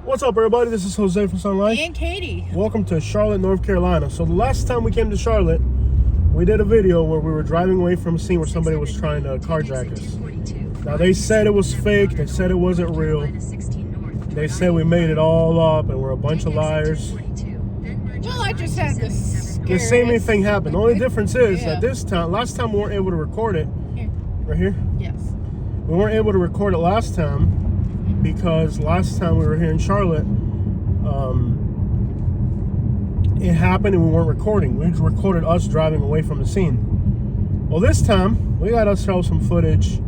What's up, everybody? This is Jose from Sunlight. And Katie. Welcome to Charlotte, North Carolina. So the last time we came to Charlotte, we did a video where we were driving away from a scene where somebody was trying to carjack us. Now, they said it was fake. They said it wasn't real. They said we made it all up and we're a bunch of liars. Well, I just had this. The same thing happened. The only difference is that this time, last time we weren't able to record it. Right here? Yes. We weren't able to record it last time because last time we were here in Charlotte, it happened and we weren't recording. We recorded us driving away from the scene. Well, this time, we got ourselves some footage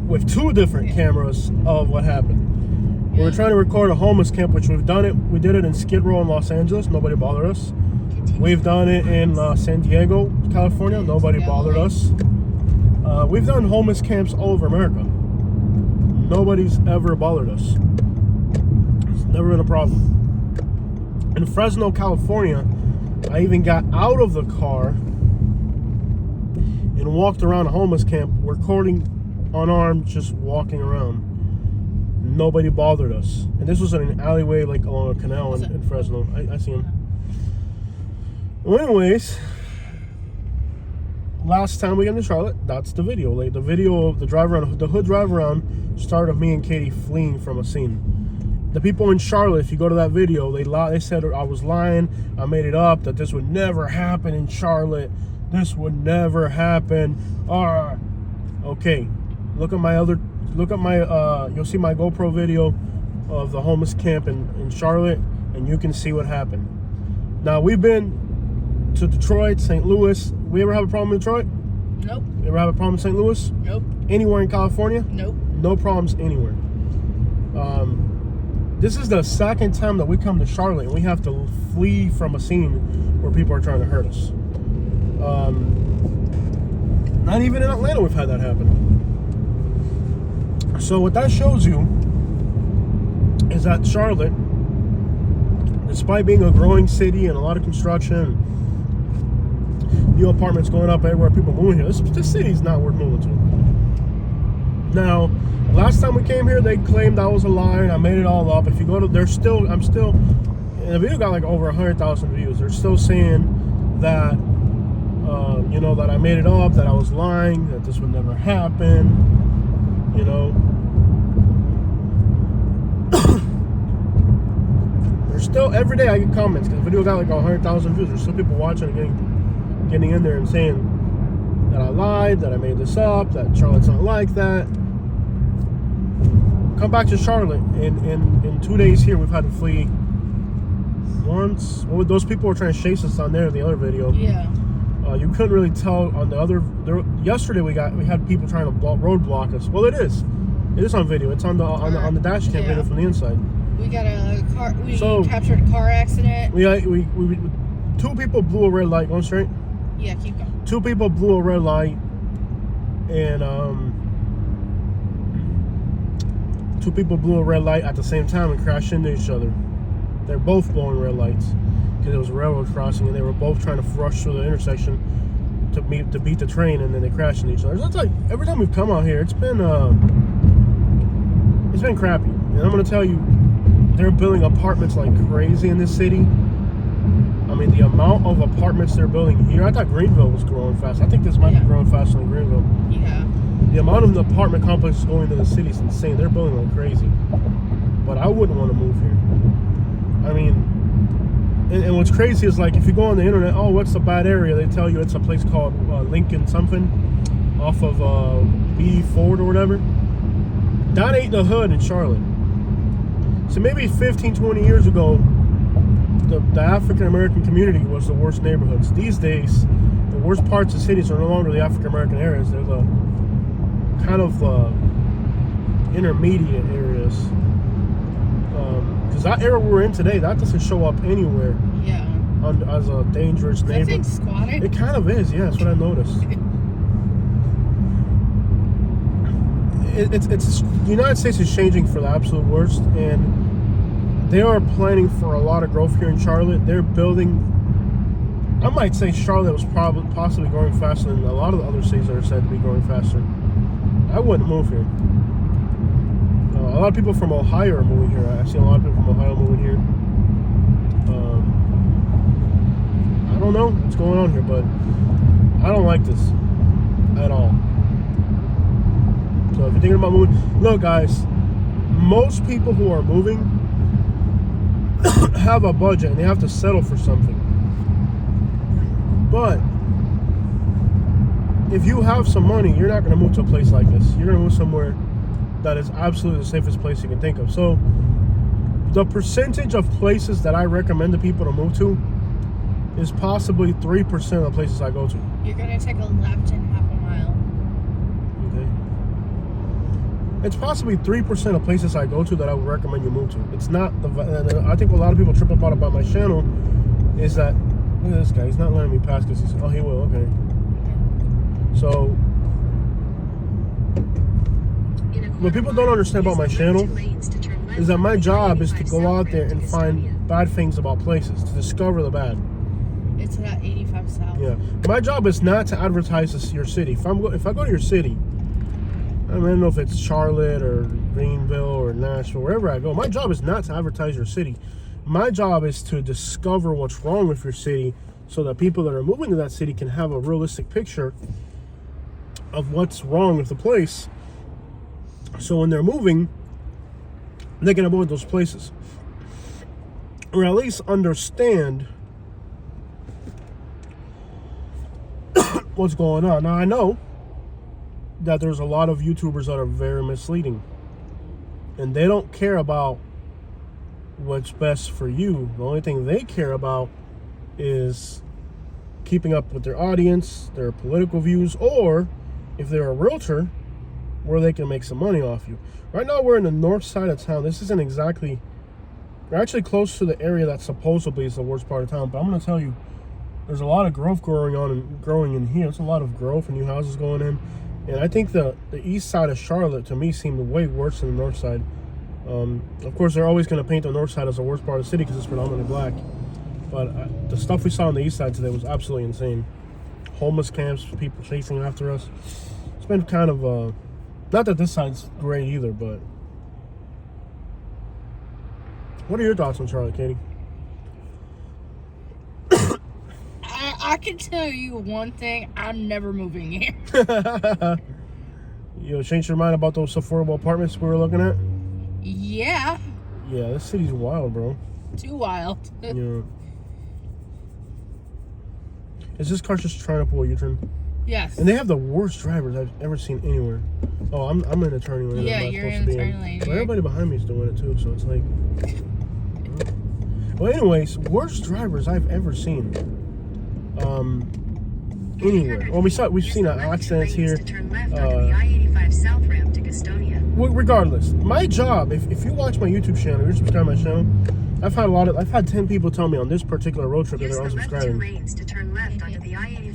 with two different cameras of what happened. We were trying to record a homeless camp, which we've done it. We did it in Skid Row in Los Angeles. Nobody bothered us. We've done it in San Diego, California. Nobody bothered us. We've done homeless camps all over America. Nobody's ever bothered us. It's never been a problem. In Fresno, California, I even got out of the car and walked around a homeless camp, recording unarmed, just walking around. Nobody bothered us. And this was in an alleyway, like along a canal in Fresno. I see him. Well, anyways, last time we got to Charlotte, that's the video. Like the video of the drive around, the hood drive around, start of me and Katie fleeing from a scene. The people in Charlotte, if you go to that video, they said I was lying, I made it up, that this would never happen in Charlotte. This would never happen. Okay, look at my you'll see my GoPro video of the homeless camp in Charlotte, and you can see what happened. Now, we've been to Detroit, St. Louis. We ever have a problem in Detroit? Nope. You ever have a problem in St. Louis? Nope. Anywhere in California? Nope. No problems anywhere. This is the second time that we come to Charlotte and we have to flee from a scene where people are trying to hurt us. Not even in Atlanta we've had that happen. So what that shows you is that Charlotte, despite being a growing city and a lot of construction, new apartments going up everywhere, people moving here, this city's not worth moving to. Now, last time we came here, they claimed I was a liar and I made it all up. If you go to, I'm still, and the video got like over 100,000 views. They're still saying that, that I made it up, that I was lying, that this would never happen, There's still, every day I get comments, because the video got like 100,000 views. There's still people watching and getting in there and saying that I lied, that I made this up, that Charlotte's not like that. Come back to Charlotte. In 2 days here, we've had to flee once. Well, those people were trying to chase us on there in the other video. Yeah. You couldn't really tell on the other. Yesterday we had people trying to roadblock us. Well, it is on video. It's on the dash cam video from the inside. We got a car. We captured a car accident. We two people blew a red light. Going straight. Yeah, keep going. Two people blew a red light, and two people blew a red light at the same time and crashed into each other. They're both blowing red lights because it was a railroad crossing, and they were both trying to rush through the intersection to beat the train, and then they crashed into each other. So it's like every time we've come out here, it's been crappy. And I'm gonna tell you, they're building apartments like crazy in this city. I mean, the amount of apartments they're building here. I thought Greenville was growing fast. I think this might be growing faster than Greenville. Yeah. The amount of the apartment complexes going into the city is insane. They're building like crazy. But I wouldn't want to move here. I mean, and what's crazy is, like, if you go on the internet, oh, what's the bad area? They tell you it's a place called Lincoln something off of B Ford or whatever. That ain't the hood in Charlotte. So maybe 15, 20 years ago, the African-American community was the worst neighborhoods. These days, the worst parts of cities are no longer the African-American areas. They're the kind of intermediate areas. Because that area we're in today, that doesn't show up anywhere. Yeah. As a dangerous neighborhood. Is that thing squatted? It kind of is, yeah. That's what I noticed. It's the United States is changing for the absolute worst, and they are planning for a lot of growth here in Charlotte. They're building. I might say Charlotte was possibly growing faster than a lot of the other cities that are said to be growing faster. I wouldn't move here. A lot of people from Ohio are moving here. I've seen a lot of people from Ohio moving here. I don't know what's going on here, but I don't like this at all. So if you're thinking about moving, look guys, most people who are moving have a budget and they have to settle for something. But if you have some money, you're not going to move to a place like this. You're going to move somewhere that is absolutely the safest place you can think of. So the percentage of places that I recommend to people to move to is possibly 3% of the places I go to. You're going to take a left and half a mile. Okay. It's possibly 3% of places I go to that I would recommend you move to. It's not the. I think a lot of people trip up about my channel is that, look at this guy. He's not letting me pass because he's. Oh, he will. Okay. So, what people don't understand about my channel is that my job is to go out there and find bad things about places, to discover the bad. It's at 85 South. Yeah. My job is not to advertise your city. If I go to your city, I don't know if it's Charlotte or Greenville or Nashville, wherever I go, my job is not to advertise your city. My job is to discover what's wrong with your city so that people that are moving to that city can have a realistic picture of what's wrong with the place. So when they're moving, they can avoid those places. Or at least understand what's going on. Now, I know that there's a lot of YouTubers that are very misleading. And they don't care about what's best for you. The only thing they care about is keeping up with their audience, their political views, or if they're a realtor, where they can make some money off you. Right now we're in the north side of town. This isn't exactly, we're actually close to the area that supposedly is the worst part of town, but I'm going to tell you, there's a lot of growth growing in here. There's a lot of growth and new houses going in. And I think the east side of Charlotte, to me, seemed way worse than the north side. Of course, they're always going to paint the north side as the worst part of the city because it's predominantly black. But the stuff we saw on the east side today was absolutely insane. Homeless camps, people chasing after us. It's been kind of, not that this side's great either, but... What are your thoughts on Charlotte, Katie? I can tell you one thing, I'm never moving here. You changed your mind about those affordable apartments we were looking at? Yeah. Yeah, this city's wild, bro. Too wild. Yeah. Is this car just trying to pull a U-turn? Yes. And they have the worst drivers I've ever seen anywhere. Oh, I'm in a turning lane. Yeah, you're in the turning lane. But everybody behind me is doing it too, so it's like... Well, anyways, worst drivers I've ever seen. Anywhere. Well, we've seen accidents here. Regardless, my job, if you watch my YouTube channel, you're subscribed to my channel, I've had 10 people tell me on this particular road trip that they're unsubscribing.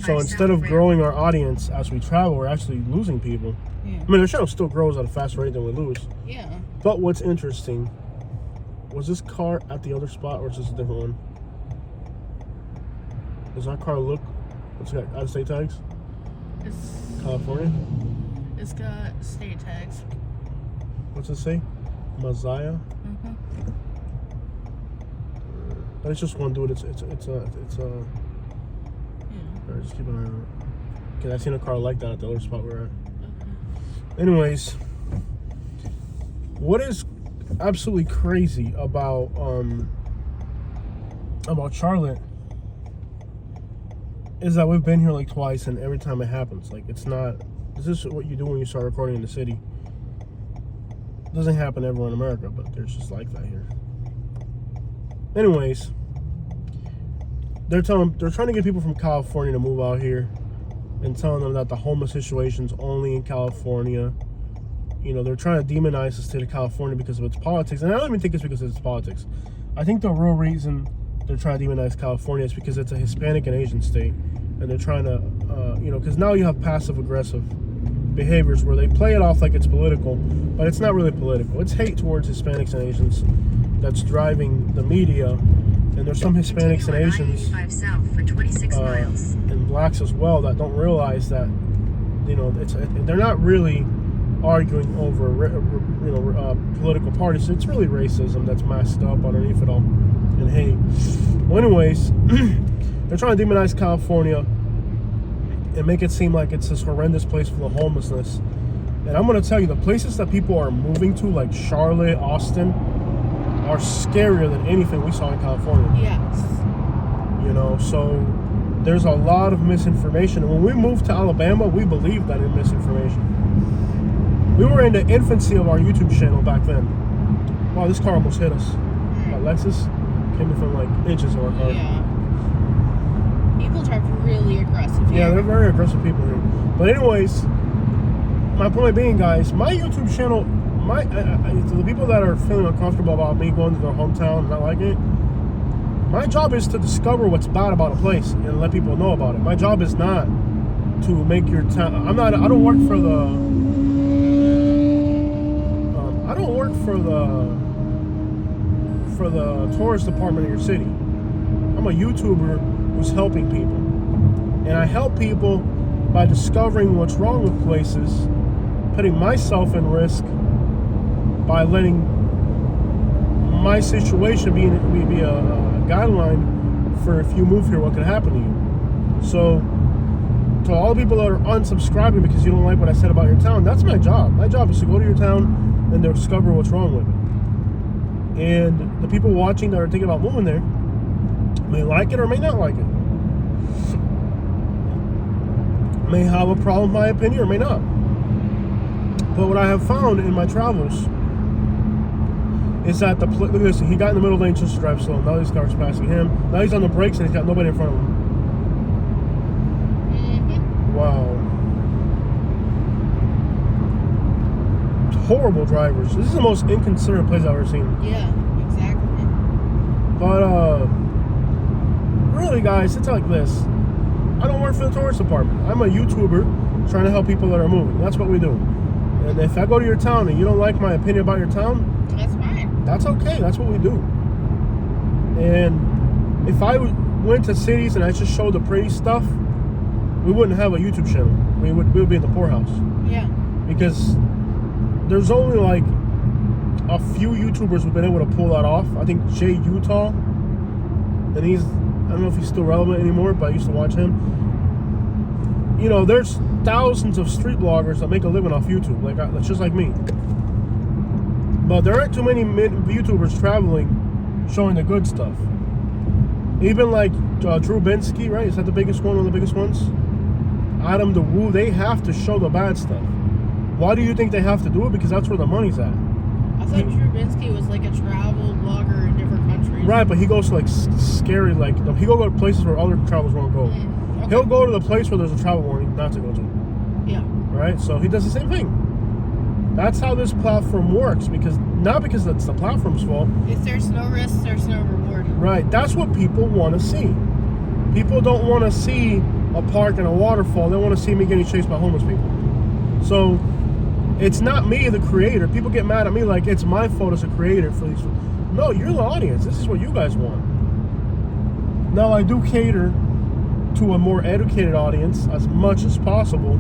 So instead of growing our audience as we travel, we're actually losing people. Yeah. I mean, our channel still grows at a faster rate than we lose. Yeah. But what's interesting, was this car at the other spot or is this a different one? Does our car look, what's it got, out-of-state tags? It's California? It's got state tags. What's it say? Messiah? Mm-hmm. But it's just one dude. It's Yeah. Alright, just keep an eye on it. Okay, I've seen a car like that at the other spot we're at. Okay. Anyways, what is absolutely crazy about Charlotte is that we've been here like twice, and every time it happens, like it's not. This is what you do when you start recording in the city. It doesn't happen everywhere in America, but there's just like that here. Anyways, they're trying to get people from California to move out here, and telling them that the homeless situation's only in California. You know, they're trying to demonize the state of California because of its politics, and I don't even think it's because of its politics. I think the real reason they're trying to demonize California is because it's a Hispanic and Asian state, and they're trying to, because now you have passive-aggressive behaviors where they play it off like it's political, but it's not really political. It's hate towards Hispanics and Asians that's driving the media, and there's some Hispanics and Asians and blacks as well that don't realize that, they're not really arguing over political parties. It's really racism that's masked up underneath it all, and hate. Well, anyways, they're trying to demonize California and make it seem like it's this horrendous place full of homelessness. And I'm going to tell you, the places that people are moving to, like Charlotte, Austin, are scarier than anything we saw in California. Yes. You know, so there's a lot of misinformation. And when we moved to Alabama, we believed that in misinformation. We were in the infancy of our YouTube channel back then. Wow, this car almost hit us. That Lexus came from like inches of our car. Yeah. People drive really aggressive here. Yeah, they're very aggressive people here. But anyways, my point being, guys, my YouTube channel, to the people that are feeling uncomfortable about me going to their hometown and not liking it, my job is to discover what's bad about a place and let people know about it. My job is not to make your town. I don't work for the tourist department of your city. I'm a YouTuber who's helping people, and I help people by discovering what's wrong with places, putting myself in risk by letting my situation be a guideline for if you move here, what can happen to you. So to all the people that are unsubscribing because you don't like what I said about your town, that's my job. My job is to go to your town and discover what's wrong with it. And the people watching that are thinking about moving there may like it or may not like it. May have a problem, in my opinion, or may not. But what I have found in my travels is that look at this. He got in the middle lane just to drive slow. Now this car's passing him. Now he's on the brakes and he's got nobody in front of him. Mm-hmm. Wow. Horrible drivers. This is the most inconsiderate place I've ever seen. Yeah, exactly. But really, guys, it's like this. I don't work for the tourist department. I'm a YouTuber trying to help people that are moving. That's what we do. And if I go to your town and you don't like my opinion about your town, that's fine. That's okay. That's what we do. And if I went to cities and I just showed the pretty stuff, we wouldn't have a YouTube channel. We would be in the poorhouse. Yeah. Because there's only like a few YouTubers who've been able to pull that off. I think Jay Utah, and I don't know if he's still relevant anymore, but I used to watch him. You know, there's thousands of street bloggers that make a living off YouTube, that's just like me. But there aren't too many YouTubers traveling, showing the good stuff. Even like Drew Binsky, right? Is that the biggest one of the biggest ones? Adam the Woo, they have to show the bad stuff. Why do you think they have to do it? Because that's where the money's at. I thought Drew Binsky was like a travel blogger in different countries. Right, but he goes to like scary, like he'll go to places where other travelers won't go. Okay. He'll go to the place where there's a travel warning not to go to. Yeah. Right? So he does the same thing. That's how this platform works, not because it's the platform's fault. If there's no risk, there's no reward. Right. That's what people want to see. People don't want to see a park and a waterfall. They want to see me getting chased by homeless people. So it's not me, the creator. People get mad at me like it's my fault as a creator for these. No, you're the audience. This is what you guys want. Now, I do cater to a more educated audience as much as possible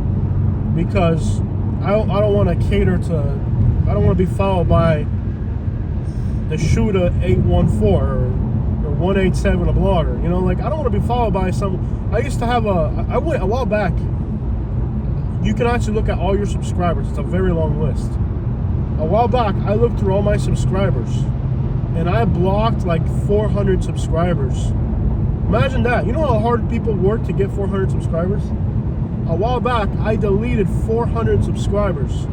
because I don't want to cater to, I don't want to be followed by the Shooter 814 or 187, a blogger. You know, like I don't want to be followed by some. I used to have I went a while back. You can actually look at all your subscribers. It's a very long list. A while back, I looked through all my subscribers, and I blocked like 400 subscribers. Imagine that. You know how hard people work to get 400 subscribers? A while back, I deleted 400 subscribers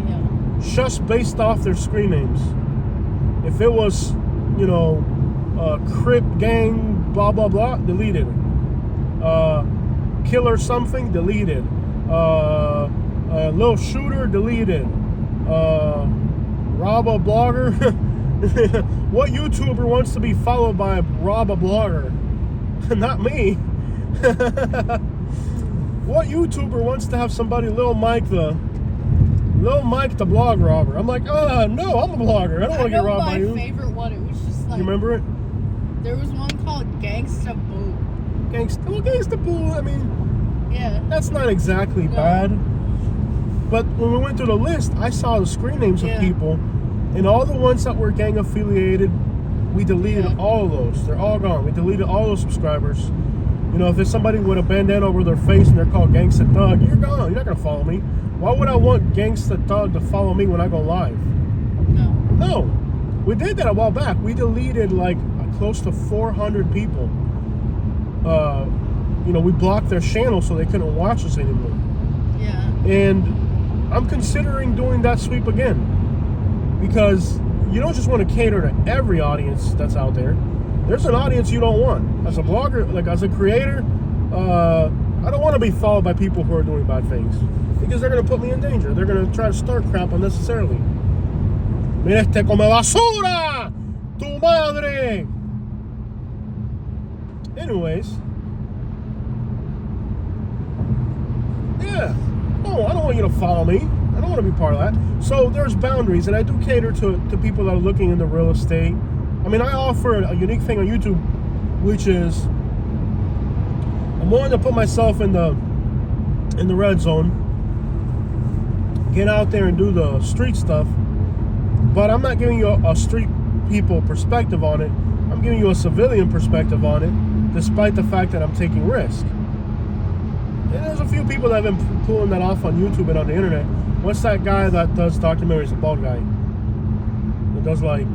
just based off their screen names. If it was, Crip Gang, blah, blah, blah, deleted. Killer something, deleted. Little Shooter, deleted. Rob a Blogger. What YouTuber wants to be followed by Rob a Blogger? Not me. What YouTuber wants to have somebody Lil Mike the blog robber? I'm like, no, I'm a blogger. I don't want to get robbed by you. My favorite one, it was just like, you remember it? There was one called Gangsta Boo. Gangsta Boo, I mean, yeah, that's not exactly bad. But when we went through the list, I saw the screen names of people, and all the ones that were gang affiliated, we deleted all of those. They're all gone. We deleted all those subscribers. You know, if there's somebody with a bandana over their face and they're called Gangsta Thug, you're gone. You're not gonna follow me. Why would I want Gangsta Thug to follow me when I go live? No. We did that a while back. We deleted like close to 400 people. You know, we blocked their channel so they couldn't watch us anymore. Yeah. And I'm considering doing that sweep again, because you don't just want to cater to every audience that's out there. There's an audience you don't want. As a blogger, like as a creator, I don't want to be followed by people who are doing bad things, because they're going to put me in danger. They're going to try to start crap unnecessarily. Mira este come basura! Tu madre! Anyways. Yeah. No, I don't want you to follow me. I don't want to be part of that. So there's boundaries, and I do cater to people that are looking into real estate. I mean, I offer a unique thing on YouTube, which is I'm willing to put myself in the red zone, get out there and do the street stuff, but I'm not giving you a street people perspective on it. I'm giving you a civilian perspective on it, despite the fact that I'm taking risk. And there's a few people that have been pulling that off on YouTube and on the internet. What's that guy that does documentaries, the bald guy? That does like,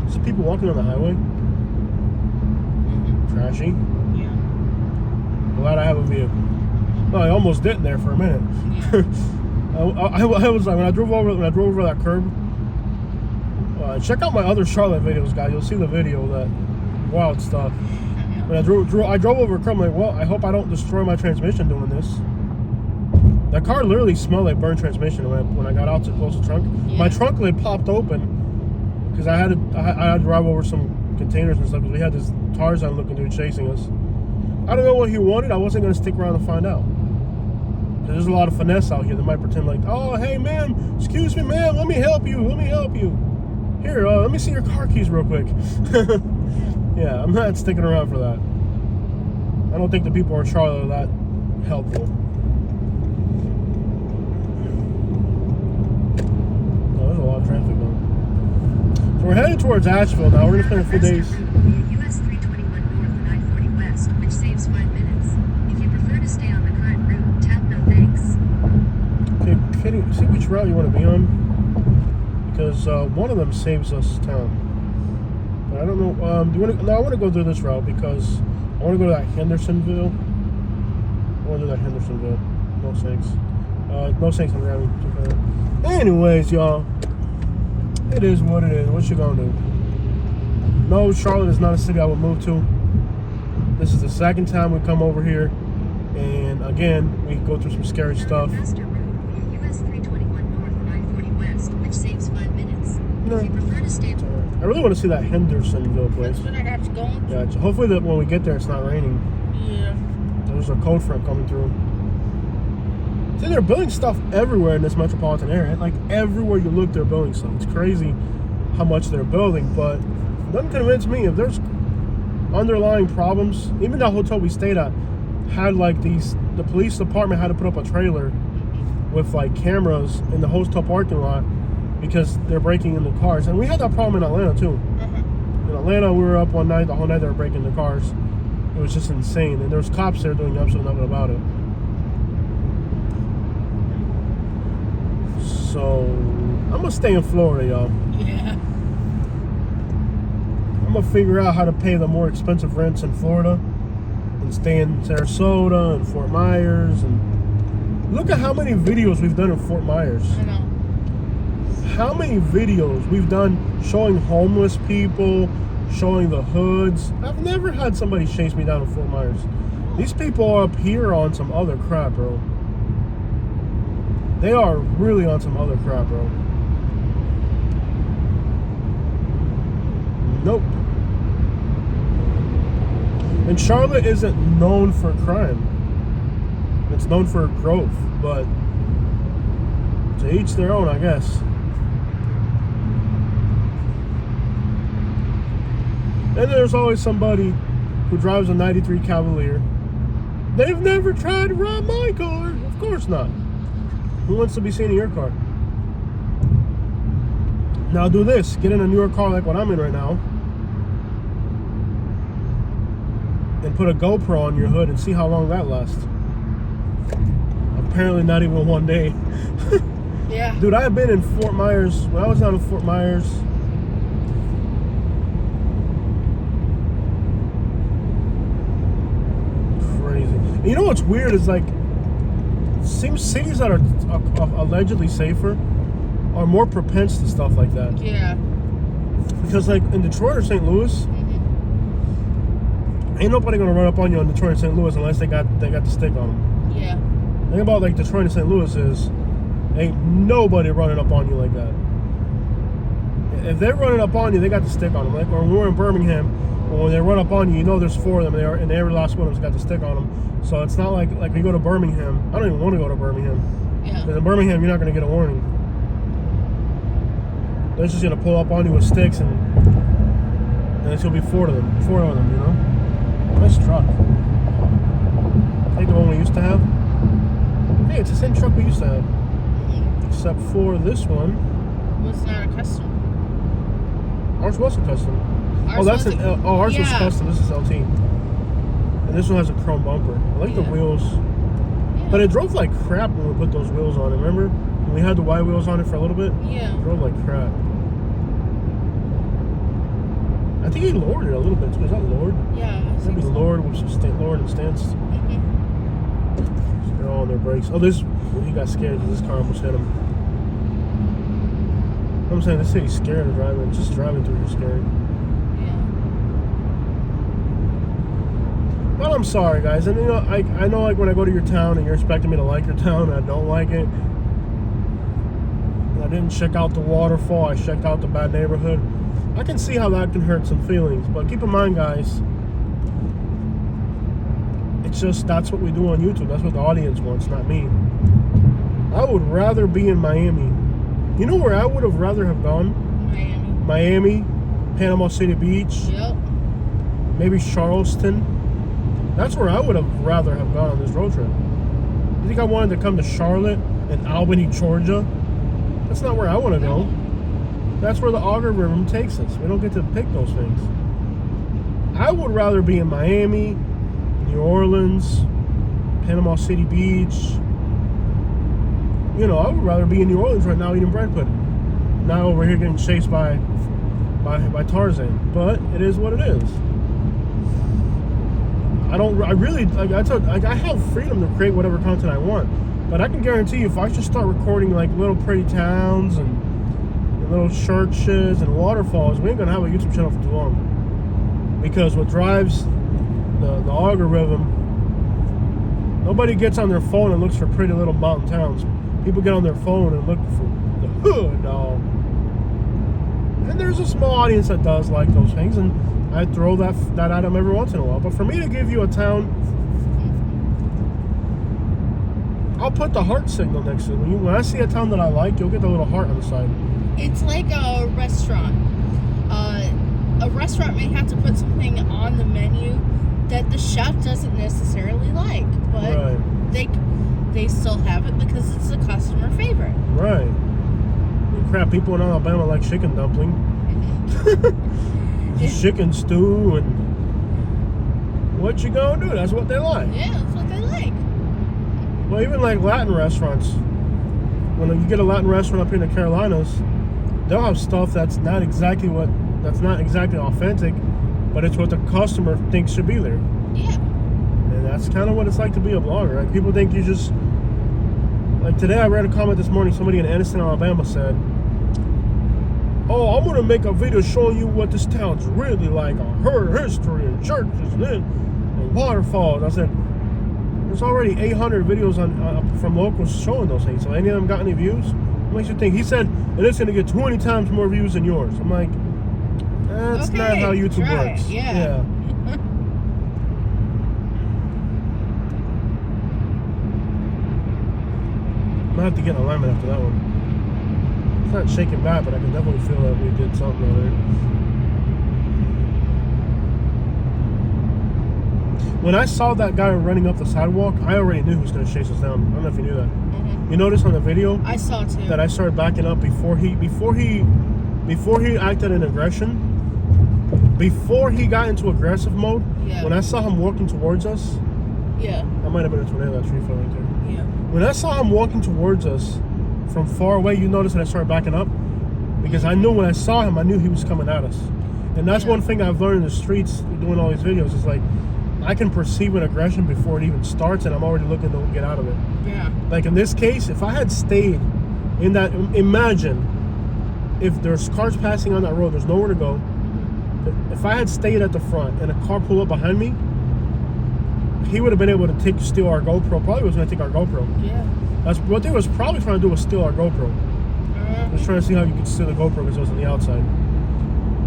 just people walking on the highway? Trashy. Yeah. Glad I have a vehicle. No, I almost didn't there for a minute. Yeah. I was like, when I drove over that curb, check out my other Charlotte videos, guys. You'll see the video, that wild stuff. When I drove over a curb, I'm like, well, I hope I don't destroy my transmission doing this. That car literally smelled like burnt transmission when I got out to close the trunk. Yeah. My trunk lid popped open because I had to drive over some containers and stuff, because we had this Tarzan looking dude chasing us. I don't know what he wanted. I wasn't going to stick around to find out. There's a lot of finesse out here that might pretend like, oh, hey, ma'am, excuse me, ma'am, let me help you. Here, let me see your car keys real quick. Yeah, I'm not sticking around for that. I don't think the people in Charlotte are that helpful. Oh, there's a lot of traffic though. So we're heading towards Asheville now. We're going to spend a few days. US 321 north and I-40 west, which saves 5 minutes. If you prefer to stay on the current route, tap no thanks. Okay, can you see which route you want to be on? Because one of them saves us time. But I don't know. Do you want to? No, I want to go through this route because I want to go to that Hendersonville. I want to do that Hendersonville. No thanks. No thanks. I'm driving too fast. Anyways, y'all, it is what it is. What you gonna do? No, Charlotte is not a city I would move to. This is the second time we come over here, and again, we go through some scary stuff. Faster route, US 321 north and I-40 west, which saves 5 minutes. No. If you prefer to stay. I really want to see that Hendersonville place. That's what I got to go into. Gotcha. Hopefully that when we get there, it's not raining. Yeah. There's a cold front coming through. See, they're building stuff everywhere in this metropolitan area. Like everywhere you look, they're building stuff. It's crazy how much they're building, but it doesn't convince me. If there's underlying problems, even that hotel we stayed at had like these. The police department had to put up a trailer with like cameras in the hotel parking lot, because they're breaking into cars. And we had that problem in Atlanta too. In Atlanta, we were up one night, the whole night they were breaking into cars. It was just insane. And there was cops there doing absolutely nothing about it. So, I'm going to stay in Florida, y'all. Yeah. I'm going to figure out how to pay the more expensive rents in Florida and stay in Sarasota and Fort Myers. And look at how many videos we've done in Fort Myers. I know. How many videos we've done showing homeless people, showing the hoods. I've never had somebody chase me down in Fort Myers. These people are up here on some other crap, bro. They are really on some other crap, bro. Nope. And Charlotte isn't known for crime. It's known for growth, but to each their own, I guess. And there's always somebody who drives a 93 Cavalier. They've never tried to rob my car. Of course not. Who wants to be seen in your car? Now do this. Get in a newer car like what I'm in right now. And put a GoPro on your hood and see how long that lasts. Apparently not even one day. Yeah. Dude, I have been in Fort Myers. When I was down in Fort Myers, crazy. And you know what's weird is like, seems cities that are allegedly safer are more propense to stuff like that. Yeah. Because like in Detroit or St. Louis, ain't nobody gonna run up on you in Detroit or St. Louis unless they got the stick on them. Yeah. The thing about like Detroit and St. Louis is ain't nobody running up on you like that. If they're running up on you, they got the stick on them. Like when we were in Birmingham, when they run up on you, you know there's 4 of them there, and every last one of them's got the stick on them. So it's not like when you go to Birmingham. I don't even want to go to Birmingham. Yeah. Because in Birmingham, you're not gonna get a warning. They're just gonna pull up on you with sticks, and it's gonna be 4 of them, you know. Nice truck. I think the one we used to have. Hey, it's the same truck we used to have. Except for this one. Was not a custom. Ours was a custom. Ours Ours was was custom. This is LT. And this one has a chrome bumper. I like the wheels. Yeah. But it drove like crap when we put those wheels on it. Remember? When we had the white wheels on it for a little bit? Yeah. It drove like crap. I think he lowered it a little bit too. Is that lowered? Yeah. Maybe lowered with some lowered and stance. So they're all on their brakes. Oh, he got scared because this car almost hit him. I'm saying this city's scary to drive in. Just driving through, you're scared. Yeah. But I'm sorry, guys. And you know, I know like when I go to your town and you're expecting me to like your town and I don't like it. I didn't check out the waterfall. I checked out the bad neighborhood. I can see how that can hurt some feelings. But keep in mind, guys, it's just that's what we do on YouTube. That's what the audience wants, not me. I would rather be in Miami. You know where I would have rather have gone? Miami, Panama City Beach. Yep. Maybe Charleston. That's where I would have rather have gone on this road trip. You think I wanted to come to Charlotte and Albany, Georgia? That's not where I want to go. That's where the Auger River takes us. We don't get to pick those things. I would rather be in Miami, New Orleans, Panama City Beach. You know, I would rather be in New Orleans right now eating bread pudding. Not over here getting chased by Tarzan. But it is what it is. I have freedom to create whatever content I want. But I can guarantee you, if I should start recording like little pretty towns and little churches and waterfalls, we ain't gonna have a YouTube channel for too long. Because what drives the algorithm, nobody gets on their phone and looks for pretty little mountain towns. People get on their phone and look for the hood, dog. And there's a small audience that does like those things, and I throw that at them every once in a while. But for me to give you a town, I'll put the heart signal next to it. When I see a town that I like, you'll get the little heart on the side. It's like a restaurant. A restaurant may have to put something on the menu that the chef doesn't necessarily like, but Right. they still have it because it's a customer favorite. Right. Crap, people in Alabama like chicken dumpling. Chicken stew, and what you gonna do? That's what they like. Yeah, that's what they like. Well, even like Latin restaurants, when you get a Latin restaurant up here in the Carolinas, they'll have stuff that's not exactly authentic, but it's what the customer thinks should be there. Yeah. And that's kind of what it's like to be a blogger. Like, people think you just, like today I read a comment this morning, somebody in Anniston, Alabama said, "Oh, I'm gonna make a video showing you what this town's really like, her history and churches and waterfalls." I said, there's already 800 videos from locals showing those things. So any of them got any views? What makes you think? He said, and it's gonna get 20 times more views than yours. I'm like, that's not how YouTube works. Yeah. I'm gonna have to get in alignment after that one. It's not shaking back, but I can definitely feel that we did something over there. When I saw that guy running up the sidewalk, I already knew he was going to chase us down. I don't know if you knew that. You notice on the video I saw too. that I started backing up before he acted in aggression. Before he got into aggressive mode, when I saw him walking towards us, that might have been a tornado that tree fell right there. When I saw him walking towards us from far away, you notice that I started backing up because I knew when I saw him, I knew he was coming at us. And that's one thing I've learned in the streets doing all these videos is like I can perceive an aggression before it even starts, and I'm already looking to get out of it. Yeah. Like in this case, if I had stayed in that, imagine if there's cars passing on that road, there's nowhere to go. If I had stayed at the front and a car pulled up behind me, he would have been able to steal our GoPro. Probably was going to take our GoPro. Yeah. That's what they was probably trying to do, was steal our GoPro. Was trying to see how you could steal the GoPro because it was on the outside.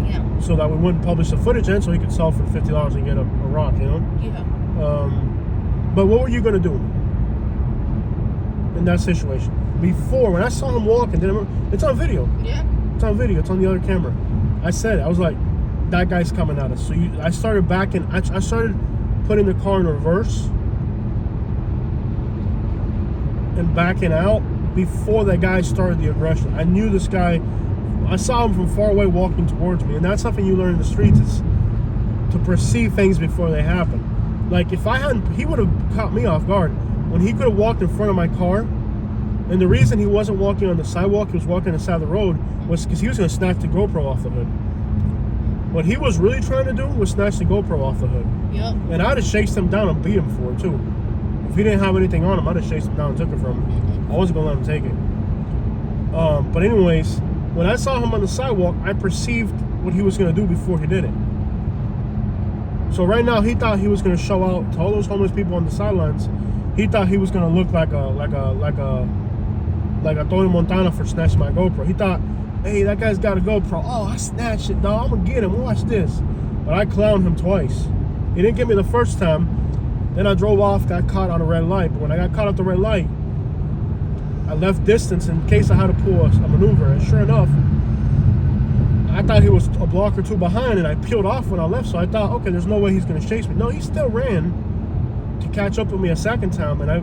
Yeah. So that we wouldn't publish the footage, and so he could sell for $50 and get a rock, you know? Yeah. But what were you going to do in that situation? Before, when I saw him walking, it's on video. Yeah. It's on video. It's on the other camera. I said it. I was like, that guy's coming at us. So I started backing. I started putting the car in reverse and backing out before that guy started the aggression. I knew this guy. I saw him from far away walking towards me, and that's something you learn in the streets is to perceive things before they happen. Like if I hadn't, he would have caught me off guard when he could have walked in front of my car. And the reason he wasn't walking on the sidewalk, he was walking on the side of the road, was because he was going to snatch the GoPro off the hood. What he was really trying to do was snatch the GoPro off the hood. Yep. And I'd have chased him down and beat him for it too. If he didn't have anything on him, I'd have chased him down and took it from him. I wasn't going to let him take it. But anyways, when I saw him on the sidewalk, I perceived what he was going to do before he did it. So right now, he thought he was going to show out to all those homeless people on the sidelines. He thought he was going to look like a Tony Montana for snatching my GoPro. He thought, hey, that guy's got a GoPro. Oh, I snatched it, dog. I'm going to get him. Watch this. But I clowned him twice. He didn't get me the first time. Then I drove off, got caught on a red light. But when I got caught at the red light, I left distance in case I had to pull a maneuver. And sure enough, I thought he was a block or two behind, and I peeled off when I left. So I thought, okay, there's no way he's going to chase me. No, he still ran to catch up with me a second time, and I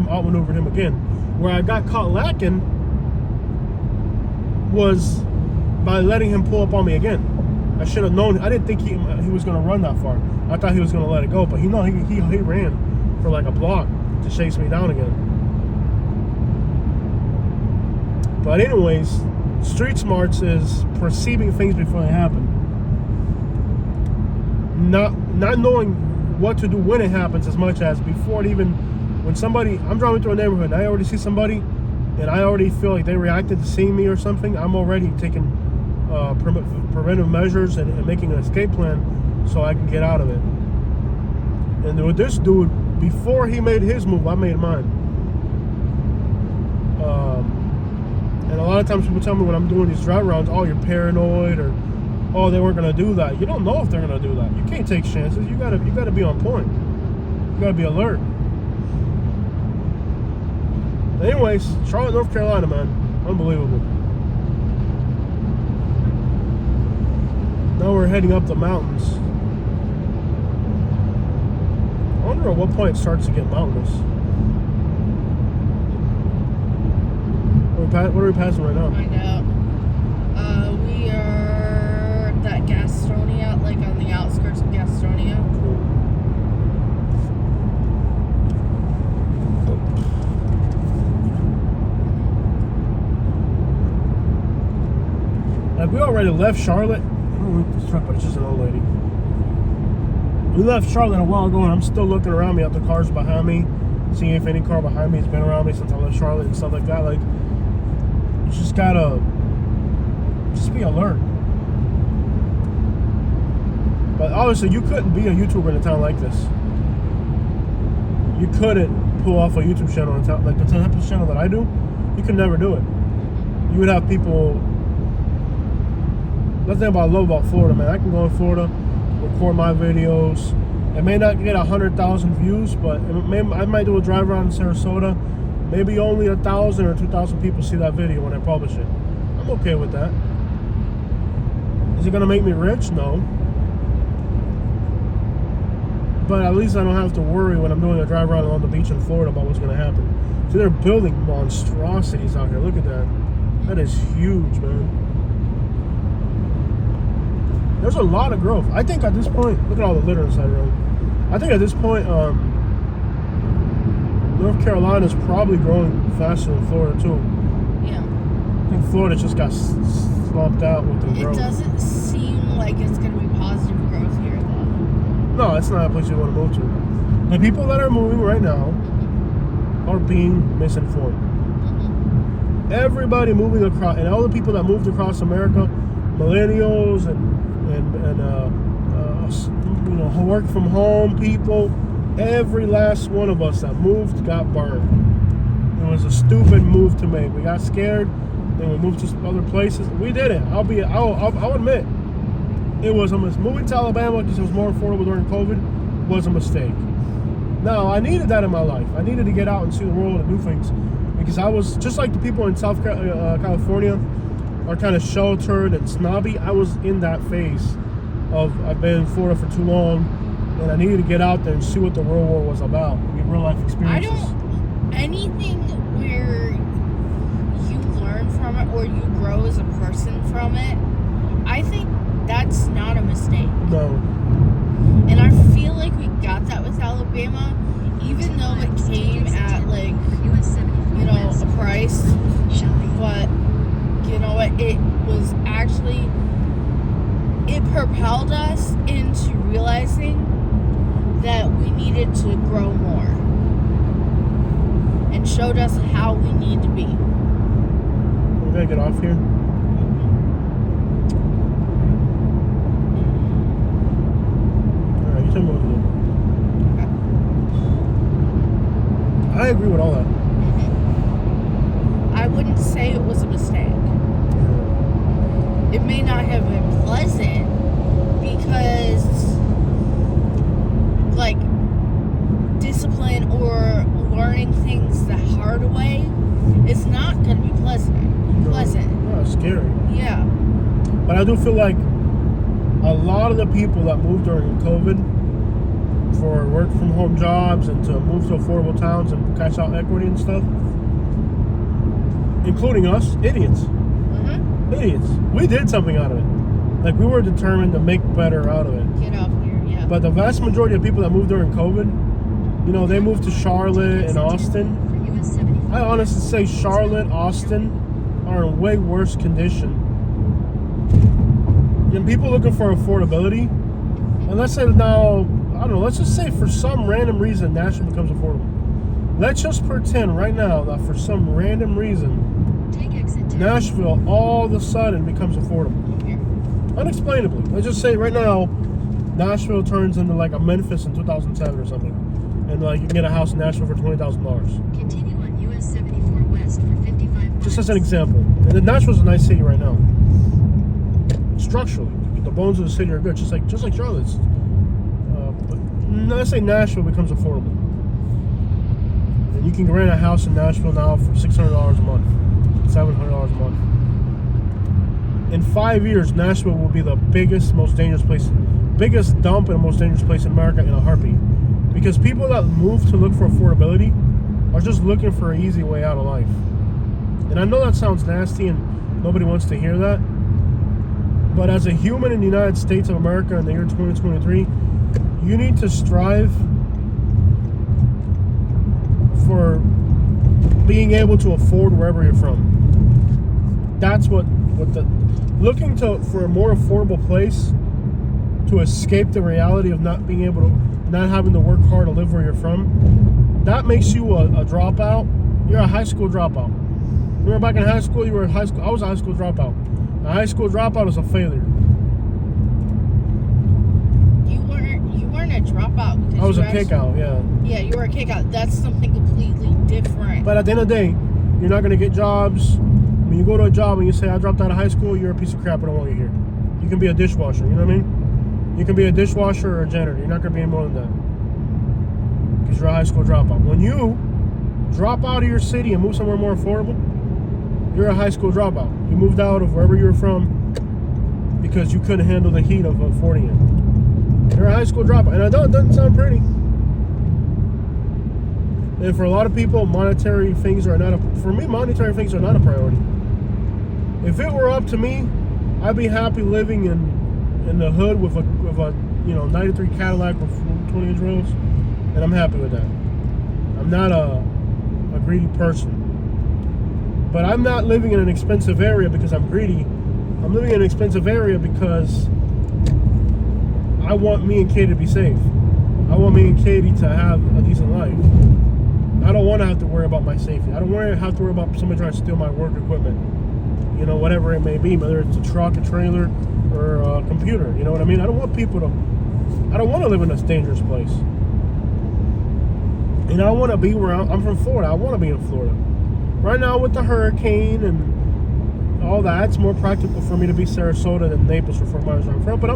outmaneuvered him again. Where I got caught lacking was by letting him pull up on me again. I should have known. I didn't think he was going to run that far. I thought he was going to let it go, but he ran for like a block to chase me down again. But anyways, street smarts is perceiving things before they happen. Not knowing what to do when it happens as much as before it even. When somebody, I'm driving through a neighborhood and I already see somebody and I already feel like they reacted to seeing me or something, I'm already taking preventive measures and making an escape plan so I can get out of it. And with this dude, before he made his move, I made mine. And a lot of times people tell me when I'm doing these drive rounds, oh, you're paranoid, or oh, they weren't gonna do that. You don't know if they're gonna do that. You can't take chances. You gotta be on point. You gotta be alert. Anyways, Charlotte, North Carolina, man. Unbelievable. Now we're heading up the mountains. I wonder at what point it starts to get mountainous. What are we passing right now? Find out. We are at that Gastonia, like on the outskirts of Gastonia. Cool. Like we already left Charlotte. I don't know this truck, but it's just an old lady. We left Charlotte a while ago, and I'm still looking around me at the cars behind me, seeing if any car behind me has been around me since I left Charlotte and stuff like that. Like, you just gotta be alert. But obviously, you couldn't be a YouTuber in a town like this. You couldn't pull off a YouTube channel in a town like the type of channel that I do. You could never do it. You would have people. That's the thing I love about Florida, man. I can go in Florida, record my videos. It may not get 100,000 views, but I might do a drive around in Sarasota. Maybe only 1,000 or 2,000 people see that video when I publish it. I'm okay with that. Is it gonna make me rich? No. But at least I don't have to worry when I'm doing a drive around on the beach in Florida about what's going to happen. So they're building monstrosities out here. Look at that. That is huge, man. There's a lot of growth. I think at this point, look at all the litter inside the road. I think at this point, North Carolina's probably growing faster than Florida too. Yeah. I think Florida just got slumped out with the growth. It doesn't seem like it's going to be positive growth here, though. No, it's not a place you want to move to. The people that are moving right now are being misinformed. Everybody moving across, and all the people that moved across America, millennials and who work from home people, every last one of us that moved got burned. It was a stupid move to make. We got scared, then we moved to other places. We did it. I'll admit, it was a mistake. Moving to Alabama because it was more affordable during COVID was a mistake. Now, I needed that in my life. I needed to get out and see the world and do things. Because I was, just like the people in South California are kind of sheltered and snobby, I was in that phase of, I've been in Florida for too long, and I needed to get out there and see what the real world was about. Get real life experiences. Anything where you learn from it or you grow as a person from it, I think that's not a mistake. No. And I feel like we got that with Alabama, even though it came at like, you know, a price. But you know what? It was actually, it propelled us into realizing that we needed to grow more and showed us how we need to be. We're gonna get off here. Alright, you tell me what to do. I agree with all that. I wouldn't say it was a mistake. It may not have been pleasant because, like, discipline or learning things the hard way is not going to be pleasant. No, it's scary. Yeah. But I do feel like a lot of the people that moved during COVID for work from home jobs and to move to affordable towns and cash out equity and stuff, including us, idiots. Idiots. We did something out of it. Like, we were determined to make better out of it. Get off here, yeah. But the vast majority of people that moved during COVID, you know, they moved to Charlotte and Austin. I honestly say Charlotte, Austin are in way worse condition. And people looking for affordability, and let's say now, I don't know, let's just say for some random reason Nashville becomes affordable. Let's just pretend right now that for some random reason Nashville all of a sudden becomes affordable. Unexplainably. Let's just say right now Nashville turns into like a Memphis in 2007 or something. And like you can get a house in Nashville for $20,000. Continue on US 74 West for 55 miles. Just as an example. And then Nashville's a nice city right now. Structurally, the bones of the city are good, just like Charlotte's. But let's say Nashville becomes affordable. And you can rent a house in Nashville now for $600 a month. $700 a month. In 5 years, Nashville will be the biggest, most dangerous place, biggest dump and most dangerous place in America in a heartbeat. Because people that move to look for affordability are just looking for an easy way out of life. And I know that sounds nasty and nobody wants to hear that. But as a human in the United States of America in the year 2023, you need to strive for being able to afford wherever you're from. That's what the looking for a more affordable place to escape the reality of not being able to, not having to work hard to live where you're from. That makes you a dropout. You're a high school dropout. Remember back in high school, you were a high school. I was a high school dropout. A high school dropout is a failure. You weren't a dropout. Because I was a kick-out, yeah. Yeah, you were a kick-out. That's something completely different. But at the end of the day, you're not going to get jobs. When you go to a job and you say, I dropped out of high school, you're a piece of crap, I don't want you here. You can be a dishwasher, you know what I mean? You can be a dishwasher or a janitor. You're not going to be any more than that. Because you're a high school dropout. When you drop out of your city and move somewhere more affordable, you're a high school dropout. You moved out of wherever you were from because you couldn't handle the heat of affording it. They're a high school dropout. And I know it doesn't sound pretty. And for a lot of people, monetary things are not monetary things are not a priority. If it were up to me, I'd be happy living in the hood with a 93 Cadillac with 20-inch wheels, and I'm happy with that. I'm not a greedy person. But I'm not living in an expensive area because I'm greedy. I'm living in an expensive area because I want me and Katie to be safe. I want me and Katie to have a decent life. I don't want to have to worry about my safety. I don't want to have to worry about somebody trying to steal my work equipment. You know, whatever it may be, whether it's a truck, a trailer, or a computer. You know what I mean? I don't want to live in this dangerous place. And I want to be where I'm from Florida. I want to be in Florida. Right now with the hurricane and all that, it's more practical for me to be Sarasota than Naples or Fort Myers where I'm from. But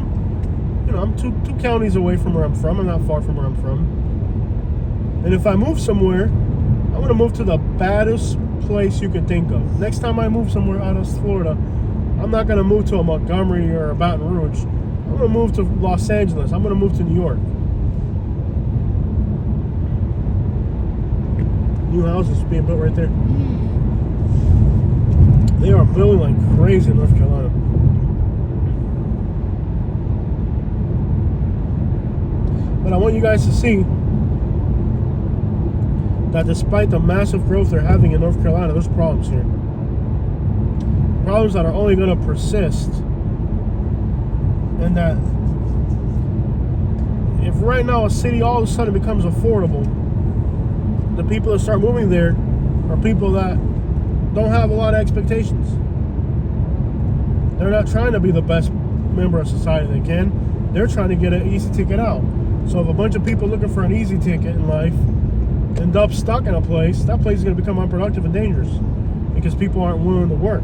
I'm two counties away from where I'm from. I'm not far from where I'm from. And if I move somewhere, I want to move to the baddest place you can think of. Next time I move somewhere out of Florida, I'm not going to move to a Montgomery or a Baton Rouge. I'm going to move to Los Angeles. I'm going to move to New York. New houses being built right there. They are building like crazy in North Carolina. But I want you guys to see that despite the massive growth they're having in North Carolina, there's problems here. Problems that are only going to persist. And that if right now a city all of a sudden becomes affordable, the people that start moving there are people that don't have a lot of expectations. They're not trying to be the best member of society they can. They're trying to get an easy ticket out. So if a bunch of people looking for an easy ticket in life end up stuck in a place, that place is going to become unproductive and dangerous because people aren't willing to work.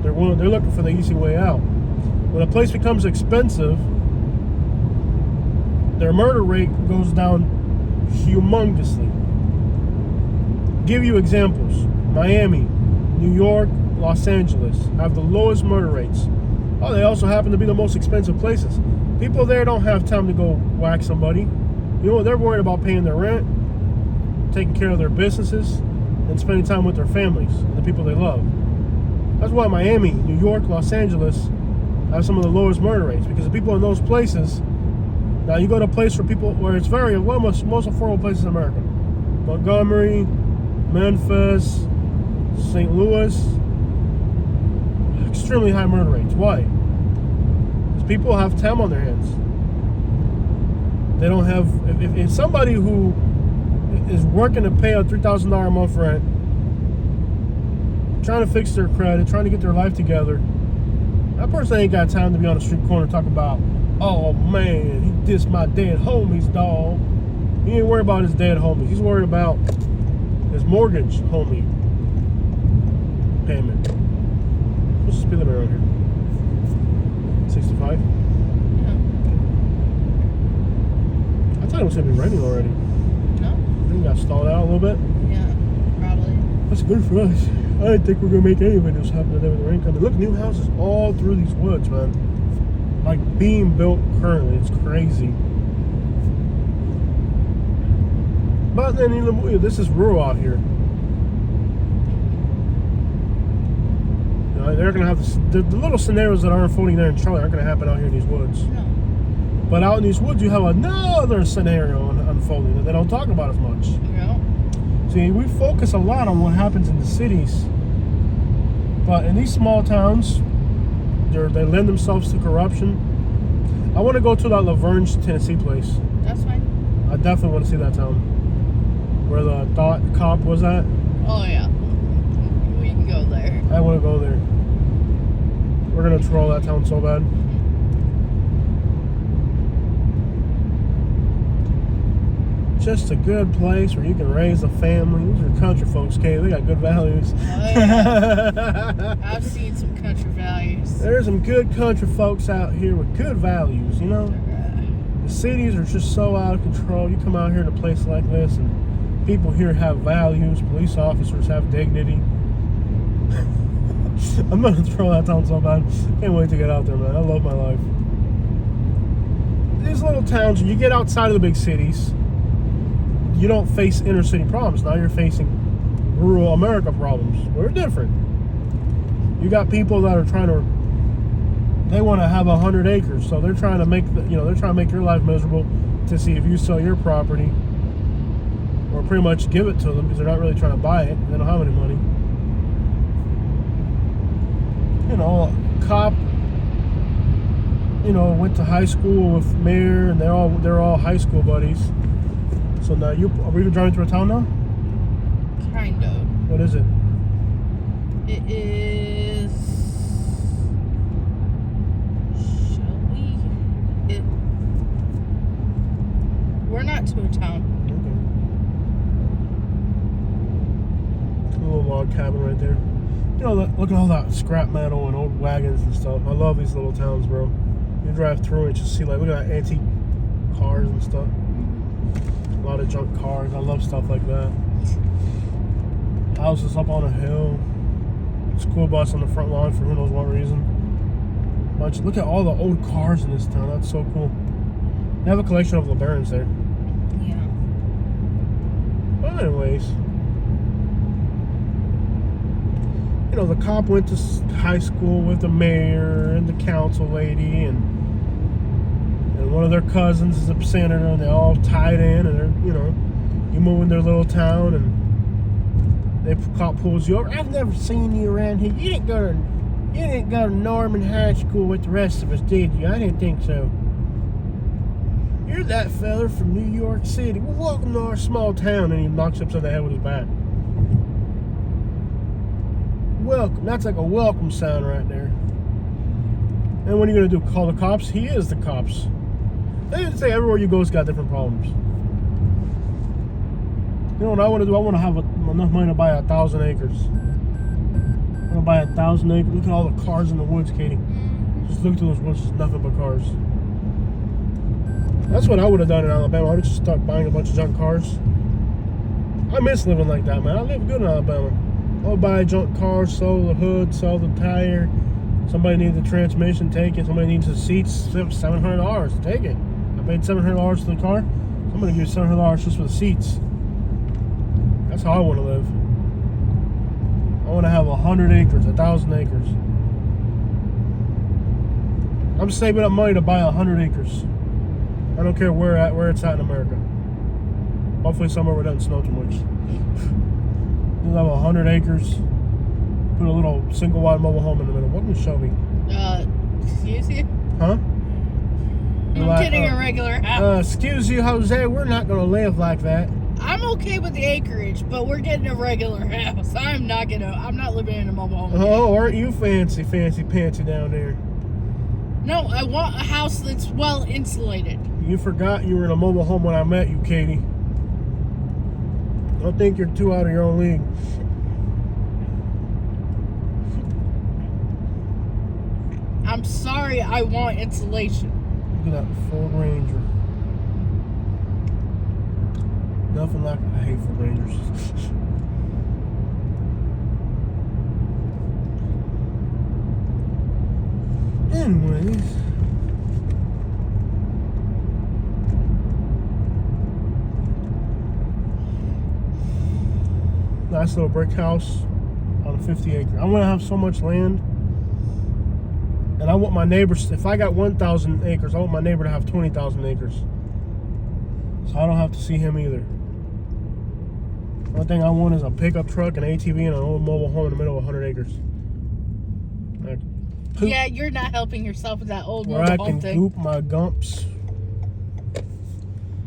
They're looking for the easy way out. When a place becomes expensive, their murder rate goes down humongously. Give you examples. Miami, New York, Los Angeles have the lowest murder rates. Oh, they also happen to be the most expensive places. People there don't have time to go whack somebody. You know, they're worried about paying their rent, taking care of their businesses, and spending time with their families and the people they love. That's why Miami, New York, Los Angeles have some of the lowest murder rates, because the people in those places, now you go to a place where it's one of the most affordable places in America. Montgomery, Memphis, St. Louis, extremely high murder rates. Why? Because people have time on their hands. They don't have, if somebody who is working to pay a $3,000 a month rent, trying to fix their credit, trying to get their life together, that person ain't got time to be on the street corner talking about, oh man, he dissed my dead homies, dog. He ain't worried about his dead homies. He's worried about his mortgage homie payment. What's the speed limit around here? 65? Yeah. I thought it was going to be raining already. No? I think it got stalled out a little bit. Yeah, probably. That's good for us. I didn't think we were going to make any videos happen today with the rain coming. Look, new houses all through these woods, man. Like being built currently. It's crazy. But then this is rural out here. You know, they're going to have the little scenarios that are unfolding there in Charlotte aren't going to happen out here in these woods. No. But out in these woods, you have another scenario unfolding that they don't talk about as much. No. See, we focus a lot on what happens in the cities, but in these small towns, they lend themselves to corruption. I want to go to that Laverne, Tennessee place. That's fine. I definitely want to see that town, where the thought cop was at. Oh, yeah. We can go there. I want to go there. We're going to troll that town so bad. Just a good place where you can raise a family. These are country folks, Kay. They got good values. Oh, yeah. I've seen some country values. There's some good country folks out here with good values, you know? The cities are just so out of control. You come out here to a place like this, and people here have values. Police officers have dignity. I'm going to throw that town so bad. Can't wait to get out there, man. I love my life. These little towns, when you get outside of the big cities, you don't face inner city problems. Now you're facing rural America problems. We're different. You got people that are trying to, they want to have 100 acres, so they're trying to make they're trying to make your life miserable to see if you sell your property or pretty much give it to them because they're not really trying to buy it. They don't have any money. You know, a cop, went to high school with Mayor, and they're all high school buddies. So now are we driving through a town now? Kind of. What is it? It is. Shall we? We're not to a town. Okay. A little log cabin right there. Look at all that scrap metal and old wagons and stuff. I love these little towns, bro. You drive through and just see, like, look at that antique cars and stuff. A lot of junk cars. I love stuff like that. Houses up on a hill. School bus on the front lawn for who knows what reason. Look at all the old cars in this town. That's so cool. They have a collection of LeBarons there. Yeah. But anyways, the cop went to high school with the mayor and the council lady, and one of their cousins is a senator, and they're all tied in, and they're, you move in their little town, and the cop pulls you over. I've never seen you around here. You didn't go to Norman High School with the rest of us, did you? I didn't think so. You're that fella from New York City. Well, welcome to our small town. And he knocks you upside the head with his bat. Welcome. That's like a welcome sound right there. And what are you going to do? Call the cops? He is the cops. They say everywhere you go's got different problems. You know what I want to do? I want to have enough money to buy 1,000 acres. I want to buy 1,000 acres. Look at all the cars in the woods, Katie. Just look through those woods. There's nothing but cars. That's what I would have done in Alabama. I would have just started buying a bunch of junk cars. I miss living like that, man. I live good in Alabama. I would buy a junk car, sell the hood, sell the tire. Somebody needs the transmission, take it. Somebody needs the seats, $700, take it. I paid $700 for the car. I'm going to give you $700 just for the seats. That's how I want to live. I want to have 100 acres, 1,000 acres. I'm saving up money to buy 100 acres. I don't care where it's at in America. Hopefully somewhere where it doesn't snow too much. We'll have 100 acres. Put a little single wide mobile home in the middle. Welcome to Shelby. Excuse you? Huh? I'm getting a regular house. Excuse you, Jose. We're not going to live like that. I'm okay with the acreage, but we're getting a regular house. I'm not living in a mobile home. Oh, aren't you fancy pantsy down there? No, I want a house that's well insulated. You forgot you were in a mobile home when I met you, Katie. I think you're too out of your own league. I'm sorry, I want insulation. Look at that Ford Ranger. Nothing like I hate Ford Rangers. Anyways. Nice little brick house on a 50 acre. I want to have so much land. And I want my neighbors, if I got 1,000 acres, I want my neighbor to have 20,000 acres. So I don't have to see him either. One thing I want is a pickup truck, an ATV, and an old mobile home in the middle of 100 acres. Yeah, you're not helping yourself with that old where mobile I home can thing. goop my gumps.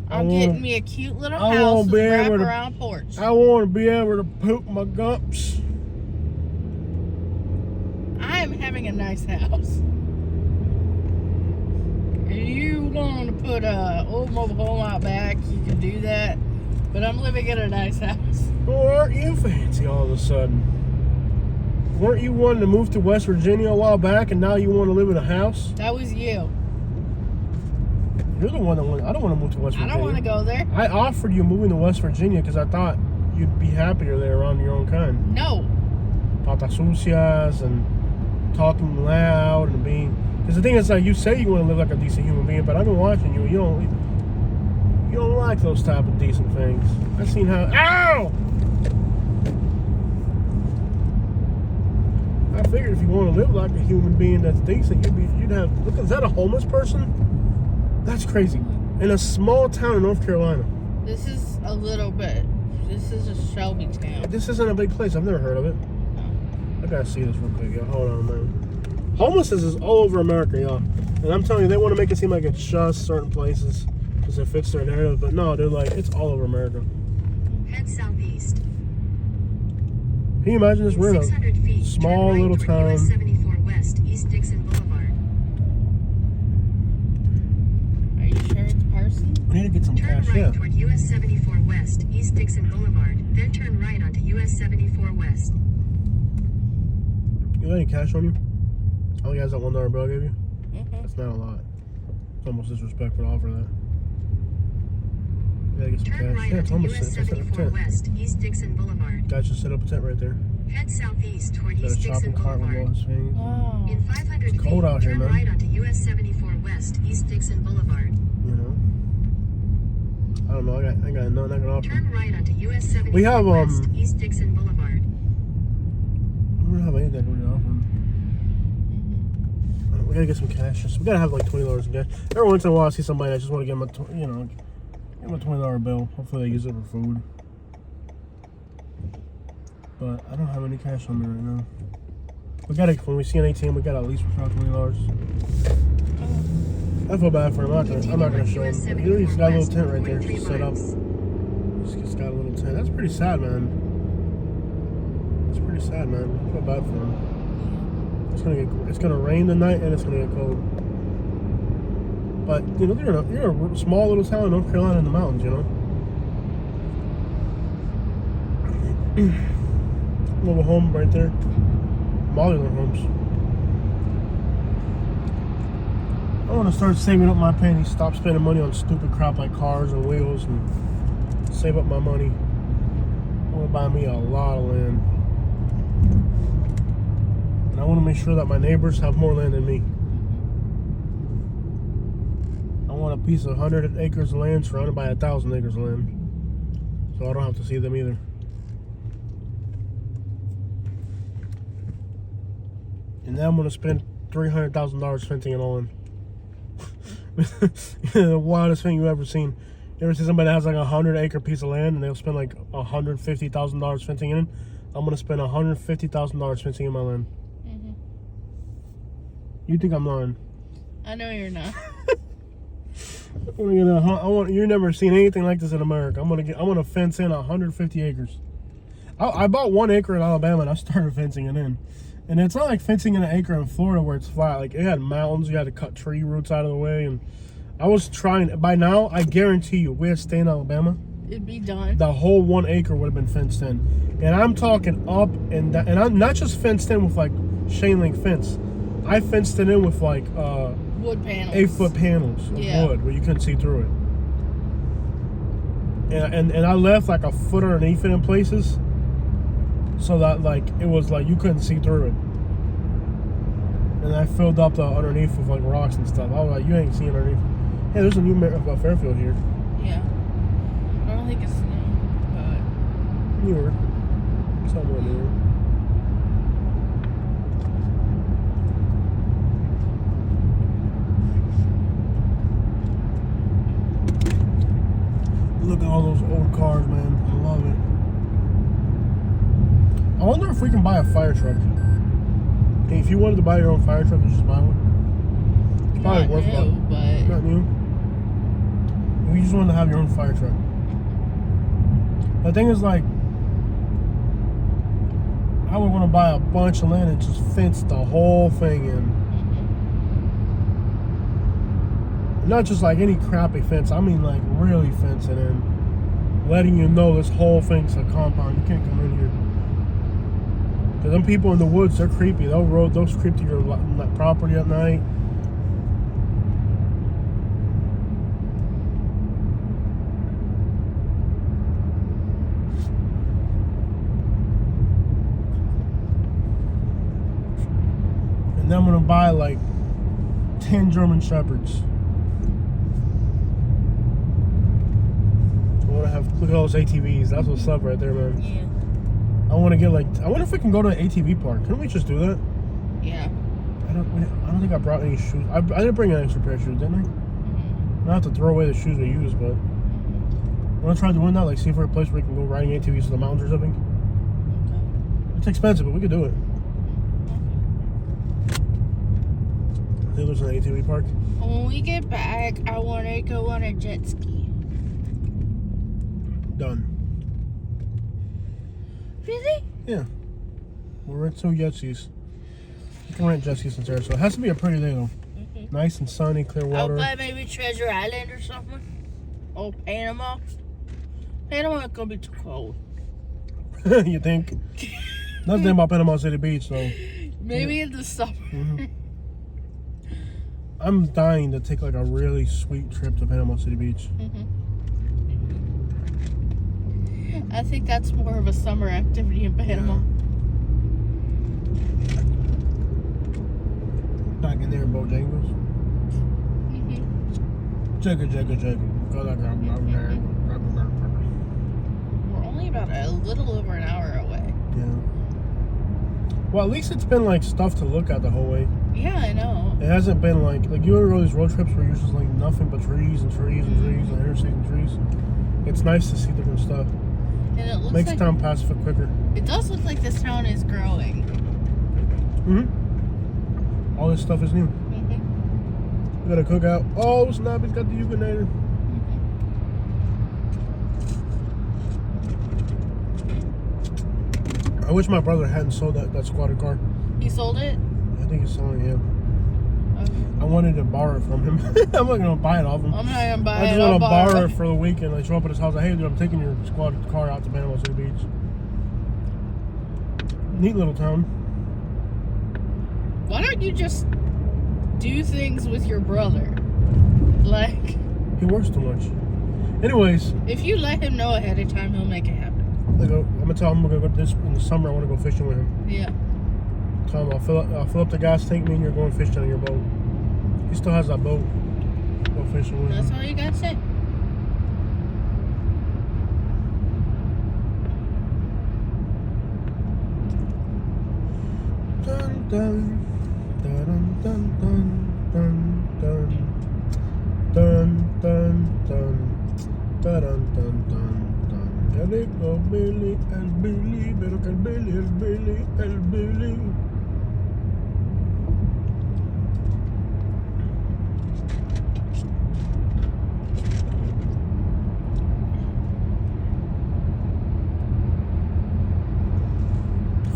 I'm getting me a cute little house with a wraparound porch. I want to be able to poop my gumps. I am having a nice house. If you want to put a old mobile home out back, you can do that. But I'm living in a nice house. Well, aren't you fancy all of a sudden? Weren't you wanting to move to West Virginia a while back, and now you want to live in a house? That was you. You're the one that I don't want to move to West Virginia. I don't want to go there. I offered you moving to West Virginia because I thought you'd be happier there around your own kind. No. Patas sucias and talking loud and being Because the thing is, like, you say you want to live like a decent human being, but I've been watching you. You don't like those type of decent things. I've seen how. Ow! I figured if you want to live like a human being that's decent, you'd have. Look, is that a homeless person? That's crazy. In a small town in North Carolina. This is a little bit. This is a Shelby town. This isn't a big place. I've never heard of it. No. I gotta see this real quick, y'all. Hold on, man. Homelessness is all over America, y'all. And I'm telling you, they want to make it seem like it's just certain places because it fits their narrative. But no, they're like, it's all over America. Head southeast. Can you imagine this? We're in 600 feet, a small turn right little toward town. US 74 West, East Dixon Boulevard. Are you sure it's Parsons? I need to get some Turn cash, right yeah. toward US 74 West, East Dixon Boulevard, then turn right onto US 74 West. You got any cash on you? All you guys that $1 bill I gave you? Mm-hmm. That's not a lot. It's almost disrespectful to offer that. You gotta get some Turn cash. right Yeah, it's onto almost US set up a 74 tent. West, East Dixon Boulevard. Guys just set up a tent right there. Head southeast toward Got a East shopping Dixon cart with all Boulevard. his things. Oh. In 500 It's cold feet, out here, turn man. right onto US 74 West, East Dixon Boulevard. You know? I don't know. I got nothing I can offer. Turn right onto US 74 We have, West, East Dixon Boulevard. We don't have anything we can offer. We gotta get some cash. We gotta have like $20 in cash. Every once in a while, I see somebody I just want to give them a, give them a $20 bill. Hopefully, they use it for food. But I don't have any cash on me right now. We gotta, when we see an ATM, we gotta at least withdraw $20. I feel bad for him. I'm not gonna show him. He's got a little tent right there, just set up. He's got a little tent. That's pretty sad, man. That's pretty sad, man. I feel bad for him. It's gonna rain tonight and it's gonna get cold. But you know, you're a small little town in North Carolina in the mountains, you know. Little home right there. Modular homes. I want to start saving up my pennies. Stop spending money on stupid crap like cars and wheels, and save up my money. I want to buy me a lot of land. And I want to make sure that my neighbors have more land than me. I want a piece of 100 acres of land surrounded by 1,000 acres of land. So I don't have to see them either. And then I'm going to spend $300,000 fencing it all in. The wildest thing you've ever seen. You ever see somebody that has like a 100-acre piece of land and they'll spend like $150,000 fencing in it? I'm going to spend $150,000 fencing in my land. Mm-hmm. You think I'm lying? I know you're not. You've never seen anything like this in America. I'm gonna fence in 150 acres. I bought 1 acre in Alabama and I started fencing it in. And it's not like fencing in an acre in Florida where it's flat. Like, it had mountains, you had to cut tree roots out of the way, and I was trying. By now, I guarantee you, if we had stayed in Alabama, It'd be done. the whole 1 acre would have been fenced in. And I'm talking up and down, and I'm not just fenced in with like chain link fence. I fenced it in with like Wood panels. 8-foot panels of wood where you couldn't see through it. And I left like a foot underneath it in places, so that like it was like you couldn't see through it. And I filled up the underneath with like rocks and stuff. I was like, you ain't seeing underneath. Hey, there's a new Fairfield here. Yeah. I don't think it's new, but Newer. Somewhat newer. Look at all those old cars, man. I love it. I wonder if we can buy a fire truck. Hey, if you wanted to buy your own fire truck, you just buy one. It's probably not worth new, about. but Not new. If you just wanted to have your own fire truck. The thing is, like, I would want to buy a bunch of land and just fence the whole thing in. Not just like any crappy fence. I mean, like, really fence it in. Letting you know this whole thing's a compound. You can't come in here. Because them people in the woods, they're creepy. They'll creep to your property at night. And then I'm going to buy like 10 German Shepherds. I want to have, look at all those ATVs. That's what's up right there, man. Yeah. I want to get like, I wonder if we can go to an ATV park. Couldn't we just do that? Yeah. I don't think I brought any shoes. I didn't bring an extra pair of shoes, didn't I? Mm-hmm. Not have to throw away the shoes we used, but I want to try doing that. Like, see if we're a place where we can go riding ATVs to the mountains or something. Okay. It's expensive, but we could do it. I think there's an ATV park. When we get back, I want to go on a jet ski. Done. Really? Yeah. We'll rent 2 jet skis. You can rent jet skis in Sarasota. It has to be a pretty day though. Mm-hmm. Nice and sunny, clear water. I'll buy maybe Treasure Island or something. Or Panama. Panama's gonna be too cold. You think? Nothing about Panama City Beach though. Maybe in the summer. Mm-hmm. I'm dying to take like a really sweet trip to Panama City Beach. Mm-hmm. I think that's more of a summer activity in Panama. Back in there in Bojangles. Mm-hmm. Jigga, jigga, jigga. We're only about a little over an hour away. Yeah. Well, at least it's been like stuff to look at the whole way. Yeah, I know. It hasn't been like you ever go these road trips where you're just like nothing but trees and trees and trees and interstate and trees. It's nice to see different stuff. And it looks Makes like town pass quicker. it does look like this town is growing. Mm-hmm. All this stuff is new. Mm-hmm. We got a cookout. Oh snap! He's got the Yugonator. I wish my brother hadn't sold that squatted car. He sold it? I think he's selling it. Okay. I wanted to borrow it from him. I'm not gonna buy it off him. I'm not gonna buy I it. just I'll want to borrow it. it for the weekend. Like show up at his house. Like, hey, dude, I'm taking your squatted car out to Panama City Beach. Neat little town. Why don't you just do things with your brother? Like, He works too much. Anyways, if you let him know ahead of time, he'll make it happen. I'm gonna tell him we're gonna go this in the summer. I want to go fishing with him. Yeah. Tell him I'll fill up the gas tank. Me and you're going fishing on your boat. He still has that boat. Go fishing with That's him. all you gotta say. Dun dun dun dun dun dun dun dun dun dun dun dun dun dun. El Billy, pero que el Billy.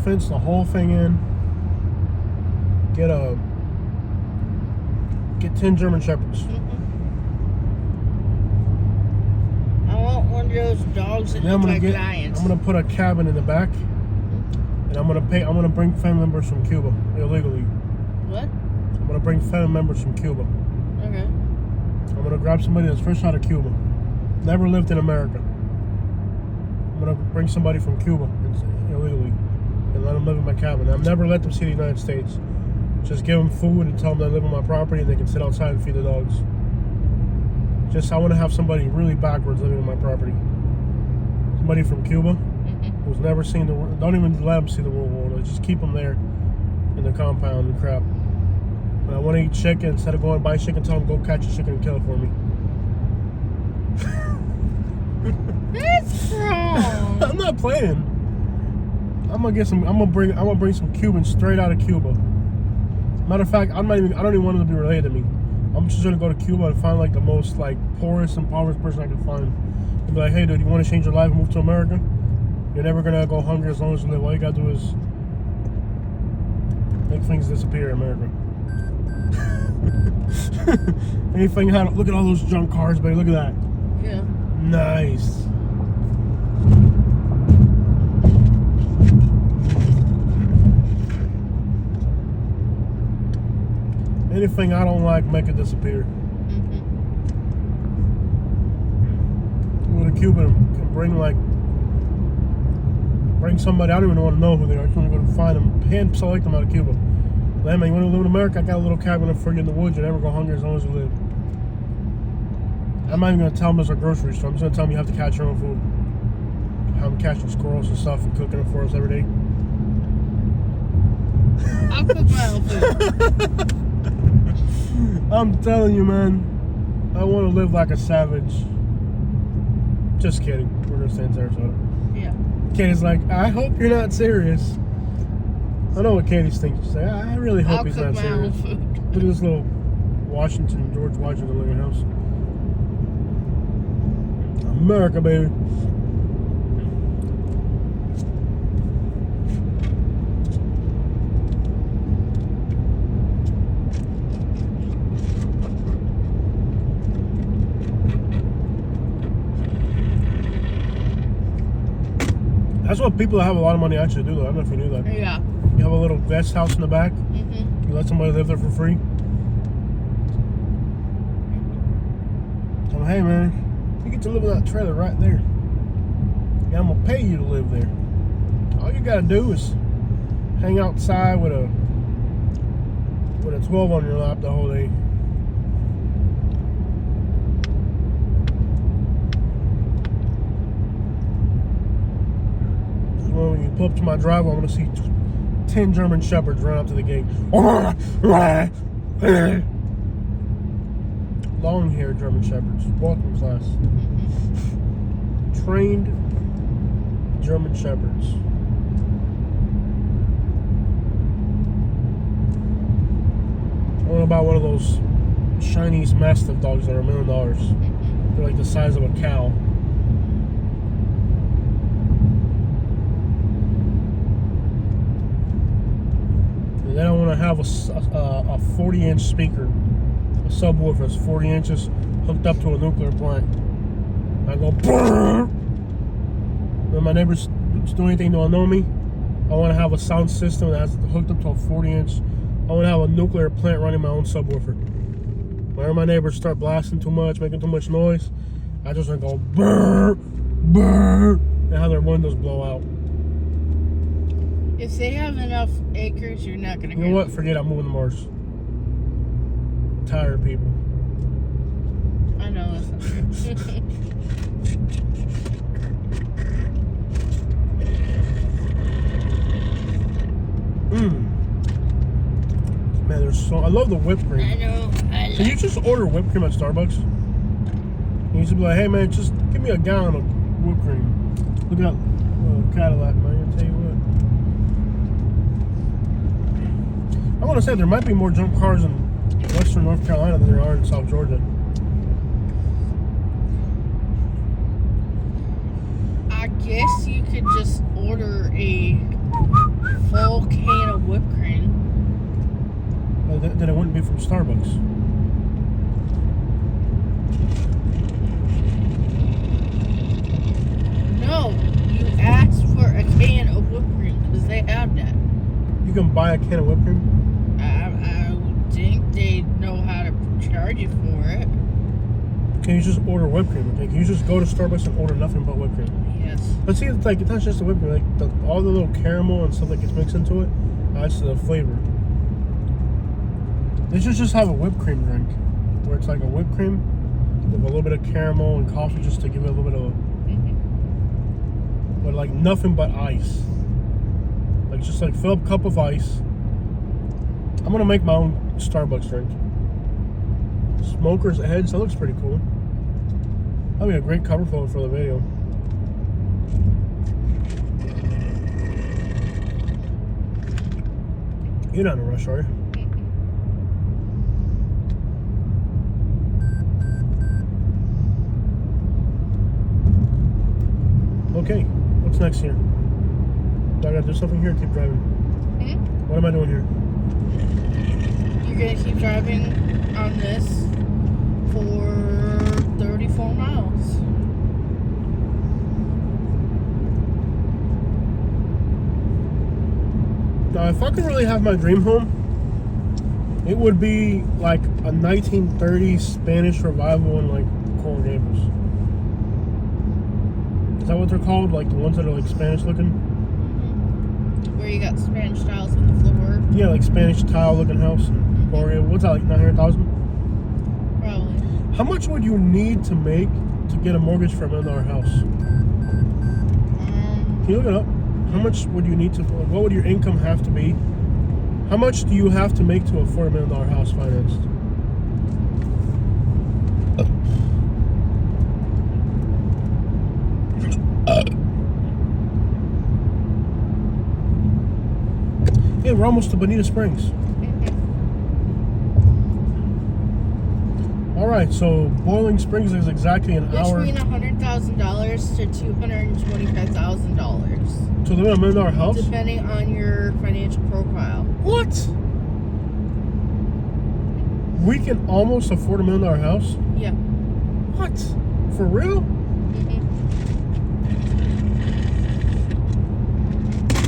Fence the whole thing in. Get 10 German Shepherds. I want one of those dogs that Then look like lions. I'm gonna put a cabin in the back, and I'm gonna bring family members from Cuba illegally. What? I'm gonna bring family members from Cuba. Okay. I'm gonna grab somebody that's fresh out of Cuba, never lived in America. I'm gonna bring somebody from Cuba illegally and let them live in my cabin. I've never let them see the United States. Just give them food and tell them they live on my property and they can sit outside and feed the dogs. I want to have somebody really backwards living on my property. Somebody from Cuba who's never seen the world. Don't even let them see the world. Just keep them there in the compound and crap. When I want to eat chicken, instead of going and buy chicken, tell them go catch a chicken and kill it for me. That's wrong. I'm not playing. I'm gonna bring some Cubans straight out of Cuba. Matter of fact, I don't even want them to be related to me. I'm just gonna go to Cuba and find like the most like poorest and impoverished person I can find. And be like, hey dude, you wanna change your life and move to America? You're never gonna go hungry as long as you live. All you gotta do is make things disappear in America. Anything, look at all those junk cars, baby. Look at that. Yeah. Nice. Anything I don't like, make it disappear. With a Cuban, can bring somebody. I don't even want to know who they are. I just want to go find them, hand select them out of Cuba. Hey man, you want to live in America? I got a little cabin for you in the woods. You never go hungry as long as you live. I'm not even going to tell them there's a grocery store. I'm just going to tell them you have to catch your own food. I'm catching squirrels and stuff and cooking it for us every day. I'll cook my own food. I'm telling you, man. I want to live like a savage. Just kidding. We're going to stay in Sarasota. Yeah. Katie's like, I hope you're not serious. I know what Katie's thinking. She's like, I really hope he's not serious. I'll cook my own food. Look at this little George Washington looking house. America, baby. That's what people that have a lot of money actually do, though. I don't know if you knew that. Yeah. You have a little guest house in the back. Mm-hmm. You let somebody live there for free. Tell them, hey, man, you get to live in that trailer right there. Yeah, I'm going to pay you to live there. All you got to do is hang outside with a 12 on your lap the whole day. When you pull up to my driveway, I'm going to see 10 German Shepherds run up to the gate. Long-haired German Shepherds, walking class. Trained German Shepherds. I want to buy one of those Chinese Mastiff dogs that are $1 million. They're like the size of a cow. And then I want to have a 40-inch speaker, a subwoofer that's 40 inches, hooked up to a nuclear plant. I go, brrr! When my neighbors do anything to annoy me, I want to have a sound system that's hooked up to a 40-inch. I want to have a nuclear plant running my own subwoofer. Whenever my neighbors start blasting too much, making too much noise, I just want to go, brrr, brrr, and have their windows blow out. If they have enough acres, you're not gonna. You know what? Forget it. I'm moving to Mars. Tired of people. I know that's not true. Man, there's so. I love the whipped cream. I know. Can you just order whipped cream at Starbucks? You used to be like, hey man, just give me a gallon of whipped cream. Look at Cadillac, man. I'll tell you what. I want to say there might be more junk cars in western North Carolina than there are in South Georgia. I guess you could just order a full can of whipped cream. Well, then it wouldn't be from Starbucks. No, you ask for a can of whipped cream because they have that. You can buy a can of whipped cream? I would think they know how to charge you for it. Can you just order whipped cream? Okay? Can you just go to Starbucks and order nothing but whipped cream? Yes. But see, it's like, it's not just the whipped cream. Like all the little caramel and stuff that gets mixed into it adds to the flavor. They should just have a whipped cream drink where it's like a whipped cream with a little bit of caramel and coffee just to give it a little bit of, but like nothing but ice. Like just like fill up a cup of ice. I'm gonna make my own Starbucks drink. Smoker's Edge, that looks pretty cool. That'll be a great cover photo for the video. You're not in a rush, are you? Okay, what's next here? Do I gotta do something here or keep driving? What am I doing here? You're gonna keep driving on this for 34 miles. Now, if I could really have my dream home, it would be like a 1930s Spanish revival in like Coral Gables. Is that what they're called? Like the ones that are like Spanish looking? where you got Spanish tiles on the floor. Yeah, like Spanish tile looking house in Gloria. What's that, like 900,000? Probably. How much would you need to make to get a mortgage for $1 million house? Can you look it up? How much would you need to? What would your income have to be? How much do you have to make to afford $1 million house financed? Yeah, we're almost to Bonita Springs. All right, so Boiling Springs is exactly an hour. Between $100,000 to $225,000. To live in $1 million house? Depending on your financial profile. What? We can almost afford $1 million house? Yeah. What? For real?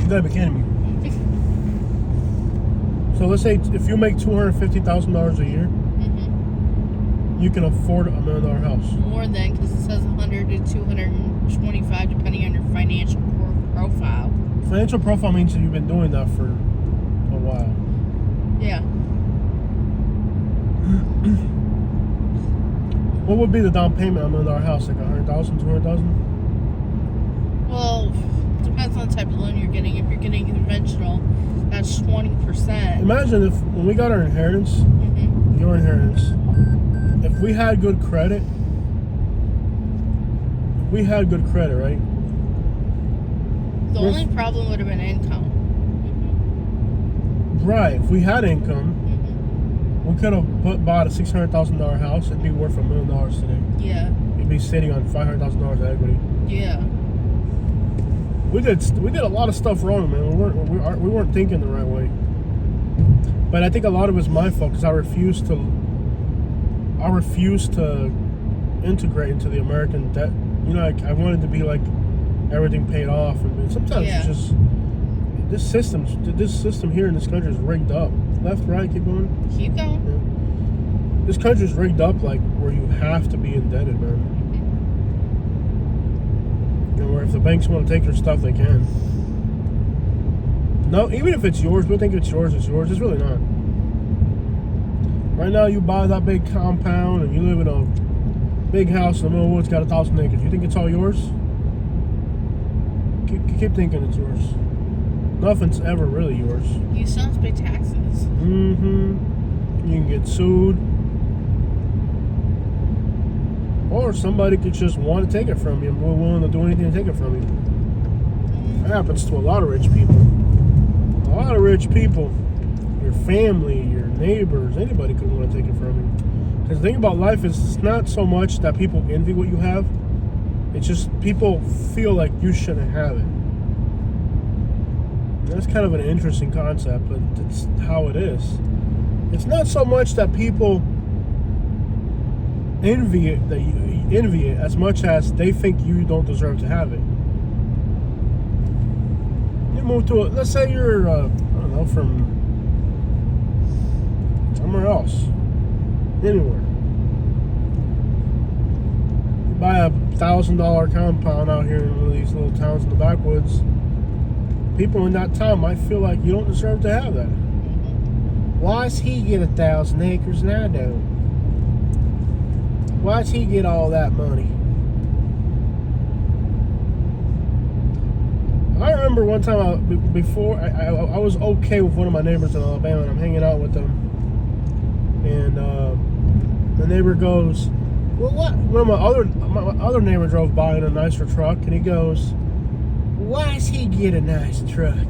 You gotta be kidding me. So let's say if you make $250,000 a year, you can afford $1 million house. More than, because it says 100 to 225 depending on your financial profile. Financial profile means that you've been doing that for a while. Yeah. What would be the down payment on $1 million house? Like 100,000, 200,000? Well, depends on the type of loan you're getting. If you're getting conventional, that's 20%. Imagine if when we got our inheritance, your inheritance, if we had good credit, right? The only problem would have been income. Right. If we had income, we could have bought a $600,000 house. It'd be worth $1 million today. Yeah. It'd be sitting on $500,000 of equity. Yeah. We did a lot of stuff wrong, man. We weren't thinking the right way. But I think a lot of it's my fault because I refused to integrate into the American debt. You know, I wanted to be like everything paid off, and sometimes it's just this system here in this country is rigged up. Left, right, keep going. Keep going. Yeah. This country's rigged up like where you have to be indebted, man. And where if the banks want to take your stuff, they can. No, even if it's yours, we think it's yours. It's yours. It's really not. Right now, you buy that big compound and you live in a big house in the middle of the woods, got 1,000 acres. You think it's all yours? Keep thinking it's yours. Nothing's ever really yours. You still have to pay taxes. You can get sued. Or somebody could just want to take it from you and we're willing to do anything to take it from you. That happens to a lot of rich people. A lot of rich people. Your family, your neighbors, anybody could want to take it from you. Because the thing about life is it's not so much that people envy what you have. It's just people feel like you shouldn't have it. That's kind of an interesting concept, but it's how it is. It's not so much that people envy it, that you envy it, as much as they think you don't deserve to have it. You move to let's say you're, I don't know, from somewhere else, anywhere. You buy a $1,000 compound out here in one of these little towns in the backwoods. People in that town might feel like you don't deserve to have that. Why does he get 1,000 acres and I don't? Why does he get all that money? I remember one time I was okay with one of my neighbors in Alabama, and I'm hanging out with them, and the neighbor goes, "Well, what?" Well, my other neighbor drove by in a nicer truck, and he goes, "Why does he get a nice truck?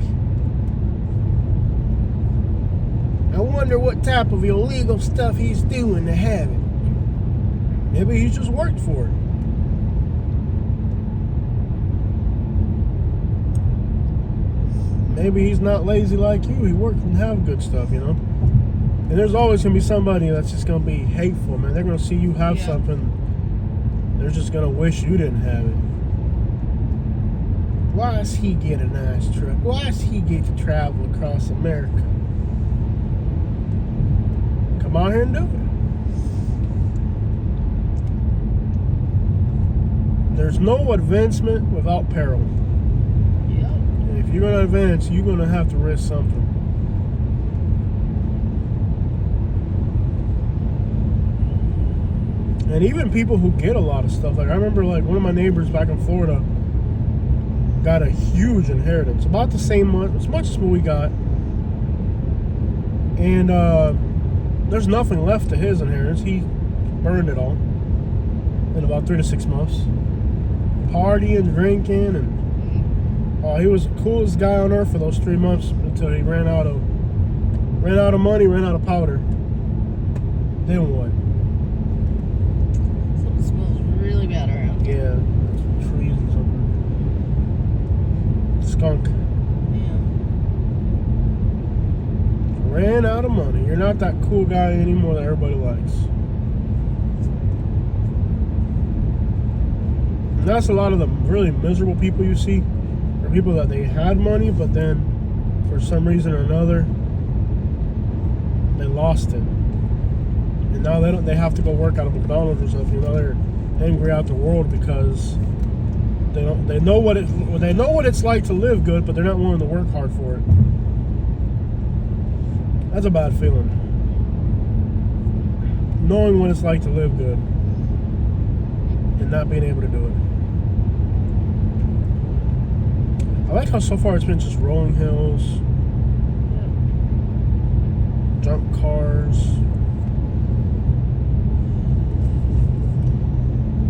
I wonder what type of illegal stuff he's doing to have it. Maybe he just worked for it." Maybe he's not lazy like you. He worked and have good stuff, you know? And there's always going to be somebody that's just going to be hateful, man. They're going to see you have something. They're just going to wish you didn't have it. Why does he get a nice truck? Why does he get to travel across America? Come out here and do it. There's no advancement without peril. Yeah. And if you're going to advance, you're going to have to risk something. And even people who get a lot of stuff, like I remember like one of my neighbors back in Florida got a huge inheritance, about the same as much as what we got. And there's nothing left to his inheritance. He burned it all in about 3 to 6 months. Partying, drinking, and he was the coolest guy on earth for those 3 months until he ran out of money, ran out of powder. Then what? Something smells really bad around here. Yeah, trees and something. Skunk. Yeah. Ran out of money. You're not that cool guy anymore that everybody likes. And that's a lot of the really miserable people you see. Are people that they had money, but then for some reason or another they lost it. And now they have to go work at a McDonald's or something. Now they're angry out the world because they know what it's like to live good, but they're not willing to work hard for it. That's a bad feeling. Knowing what it's like to live good and not being able to do it. I like how so far it's been just rolling hills, junk cars.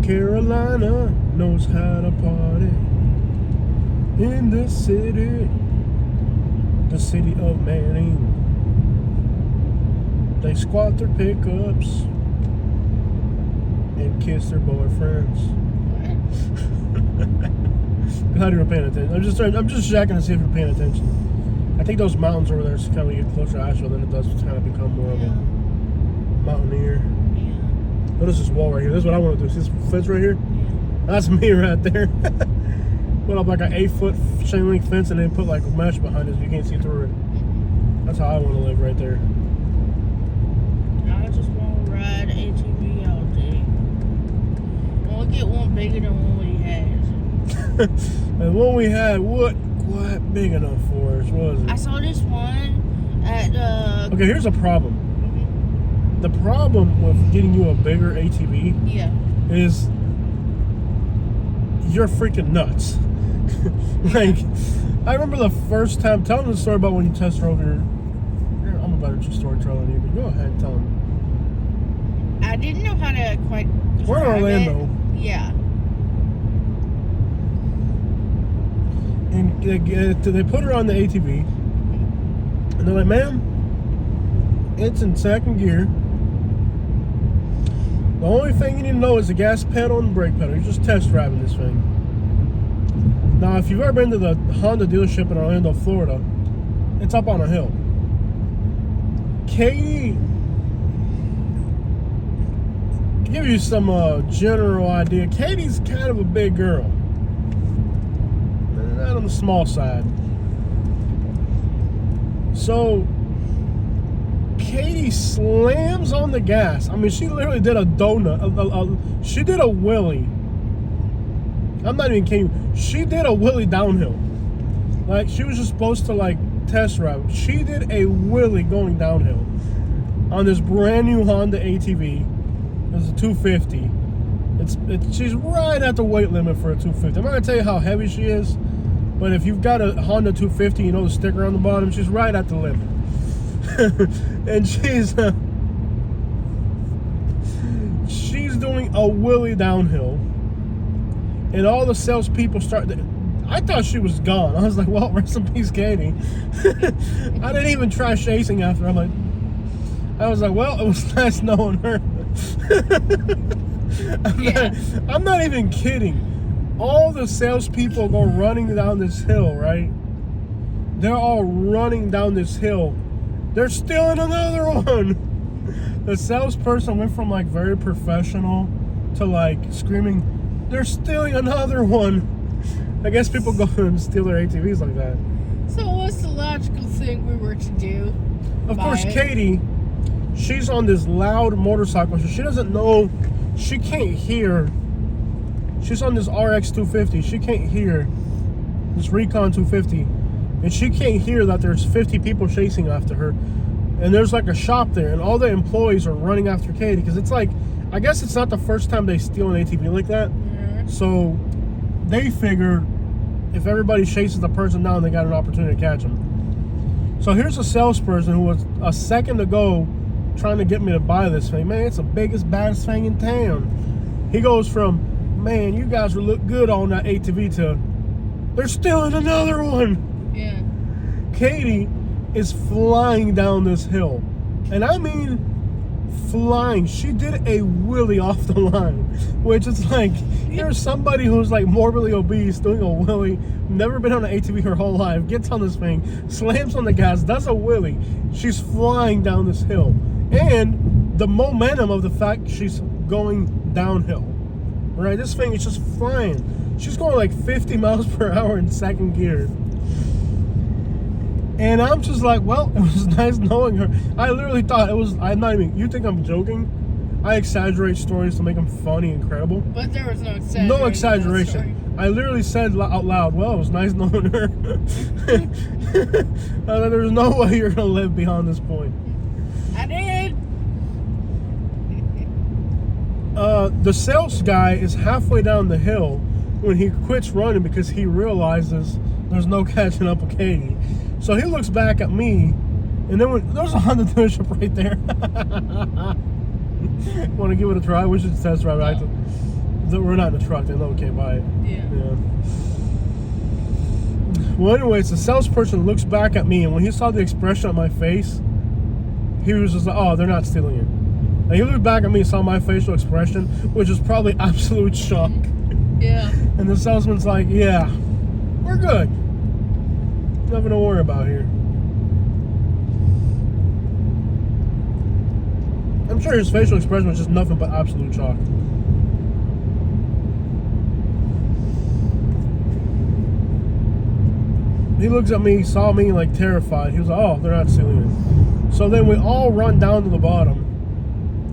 Carolina knows how to party in the city of Manning. They squat their pickups and kiss their boyfriends. Not even paying attention. I'm just checking to see if you're paying attention. I think those mountains over there kind of get closer to Asheville than it does to kind of become more of a mountaineer. Yeah. Notice this wall right here. This is what I want to do. See this fence right here? Yeah. That's me right there. Put up like an 8-foot chain link fence and then put like a mesh behind it so you can't see through it. That's how I want to live right there. I just want to ride ATV all day. I want to get one bigger than one we had. And one we had, what quite big enough for us, was it? I saw this one at Okay, here's a problem. Mhm. The problem with getting you a bigger ATV Yeah. is you're freaking nuts. Like, I remember the first time telling the story about when you test drove your I'm a better storyteller than you, but go ahead and tell them. I didn't know how to quite. We're in drive Orlando. it. Yeah. And they put her on the ATV, and they're like, "Ma'am, it's in second gear. The only thing you need to know is the gas pedal and the brake pedal. You're just test driving this thing." Now, if you've ever been to the Honda dealership in Orlando, Florida, it's up on a hill. Katie, to give you some general idea, Katie's kind of a big girl. Not on the small side. So Katie slams on the gas. I mean, she literally did a donut. She did a wheelie. I'm not even kidding you. She did a wheelie downhill. Like, she was just supposed to like test drive. She did a wheelie going downhill on this brand new Honda ATV. It's a 250. She's right at the weight limit for a 250. I'm not gonna tell you how heavy she is. But if you've got a Honda 250, you know the sticker on the bottom, she's right at the limit. And she's doing a wheelie downhill. And all the salespeople I thought she was gone. I was like, well, rest in peace, Katie. I didn't even try chasing after her. I was like, well, it was nice knowing her. I'm not even kidding. All the salespeople go running down this hill, right? They're all running down this hill. They're stealing another one. The salesperson went from like very professional to like screaming, they're stealing another one. I guess people go and steal their ATVs like that. So what's the logical thing we were to do? Of course, Katie, she's on this loud motorcycle, so she doesn't know, she can't hear. She's on this RX 250. She can't hear this Recon 250. and she can't hear that there's 50 people chasing after her, and there's like a shop there, and all the employees are running after Katie because it's like, I guess it's not the first time they steal an ATV like that. So they figure if everybody chases the person down, they got an opportunity to catch him. So here's a salesperson who was a second ago trying to get me to buy this thing. Man, it's the biggest, baddest thing in town. He goes from, man, you guys will look good on that ATV to, they're stealing another one. Yeah. Katie is flying down this hill. And I mean flying. She did a wheelie off the line, which is like, here's somebody who's like morbidly obese doing a wheelie, never been on an ATV her whole life, gets on this thing, slams on the gas, does a wheelie. She's flying down this hill. And the momentum of the fact she's going downhill, right? This thing is just flying. She's going like 50 miles per hour in second gear. And I'm just like, well, it was nice knowing her. I literally thought it was, I'm not even, you think I'm joking? I exaggerate stories to make them funny and credible. But there was no exaggeration. No exaggeration. I literally said out loud, well, it was nice knowing her. There's no way you're going to live beyond this point. I did. The sales guy is halfway down the hill when he quits running because he realizes there's no catching up with Katie. So he looks back at me, and then there's a Honda dealership right there. Want to give it a try? We should test drive it. We're not in the truck. They know we can't buy it. Yeah. Well, anyways, the salesperson looks back at me, and when he saw the expression on my face, he was just like, oh, they're not stealing it. And he looked back at me and saw my facial expression, which was probably absolute shock. Yeah. And the salesman's like, yeah, we're good. Nothing to worry about here. I'm sure his facial expression was just nothing but absolute shock. He looks at me, saw me like terrified. He was like, oh, they're not stealing it. So then we all run down to the bottom,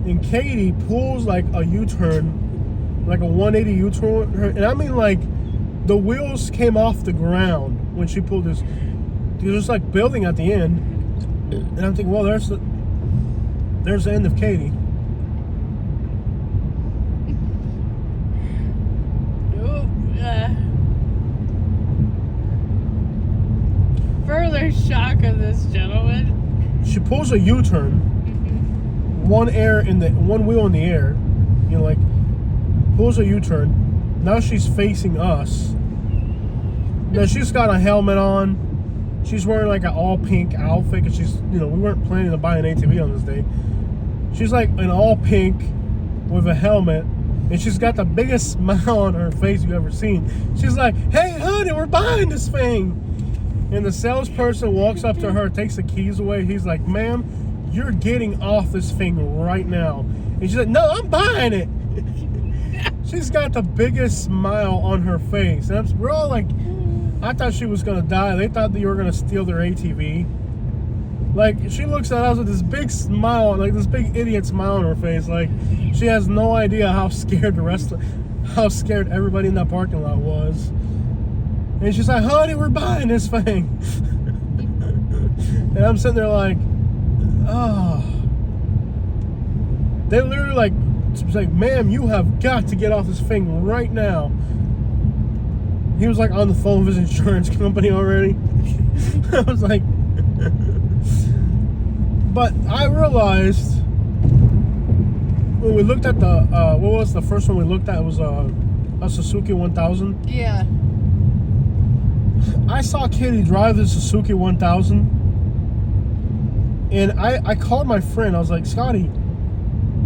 and Katie pulls like a U-turn, like a 180 U-turn, and I mean like the wheels came off the ground when she pulled this. There's just like building at the end, and I'm thinking, well, there's the end of Katie. Further shock of this gentleman. She pulls a U-turn, one wheel in the air, you know, like pulls a U-turn. Now she's facing us. Now she's got a helmet on. She's wearing like an all pink outfit because she's, you know, we weren't planning to buy an ATV on this day. She's like an all pink with a helmet, and she's got the biggest smile on her face you've ever seen. She's like, hey honey, we're buying this thing. And the salesperson walks up to her, takes the keys away. He's like, ma'am, you're getting off this thing right now. And she's like, no, I'm buying it. She's got the biggest smile on her face. And we're all like, I thought she was going to die. They thought that you were going to steal their ATV. Like, she looks at us with this big smile, like this big idiot smile on her face. Like, she has no idea how scared how scared everybody in that parking lot was. And she's like, honey, we're buying this thing. And I'm sitting there like, oh. They literally like, she's like, ma'am, you have got to get off this thing right now. He was like on the phone with his insurance company already. I was like, but I realized when we looked at the, what was the first one we looked at? It was a Suzuki 1000. Yeah. I saw Katie drive the Suzuki 1000, and I called my friend. I was like, Scotty,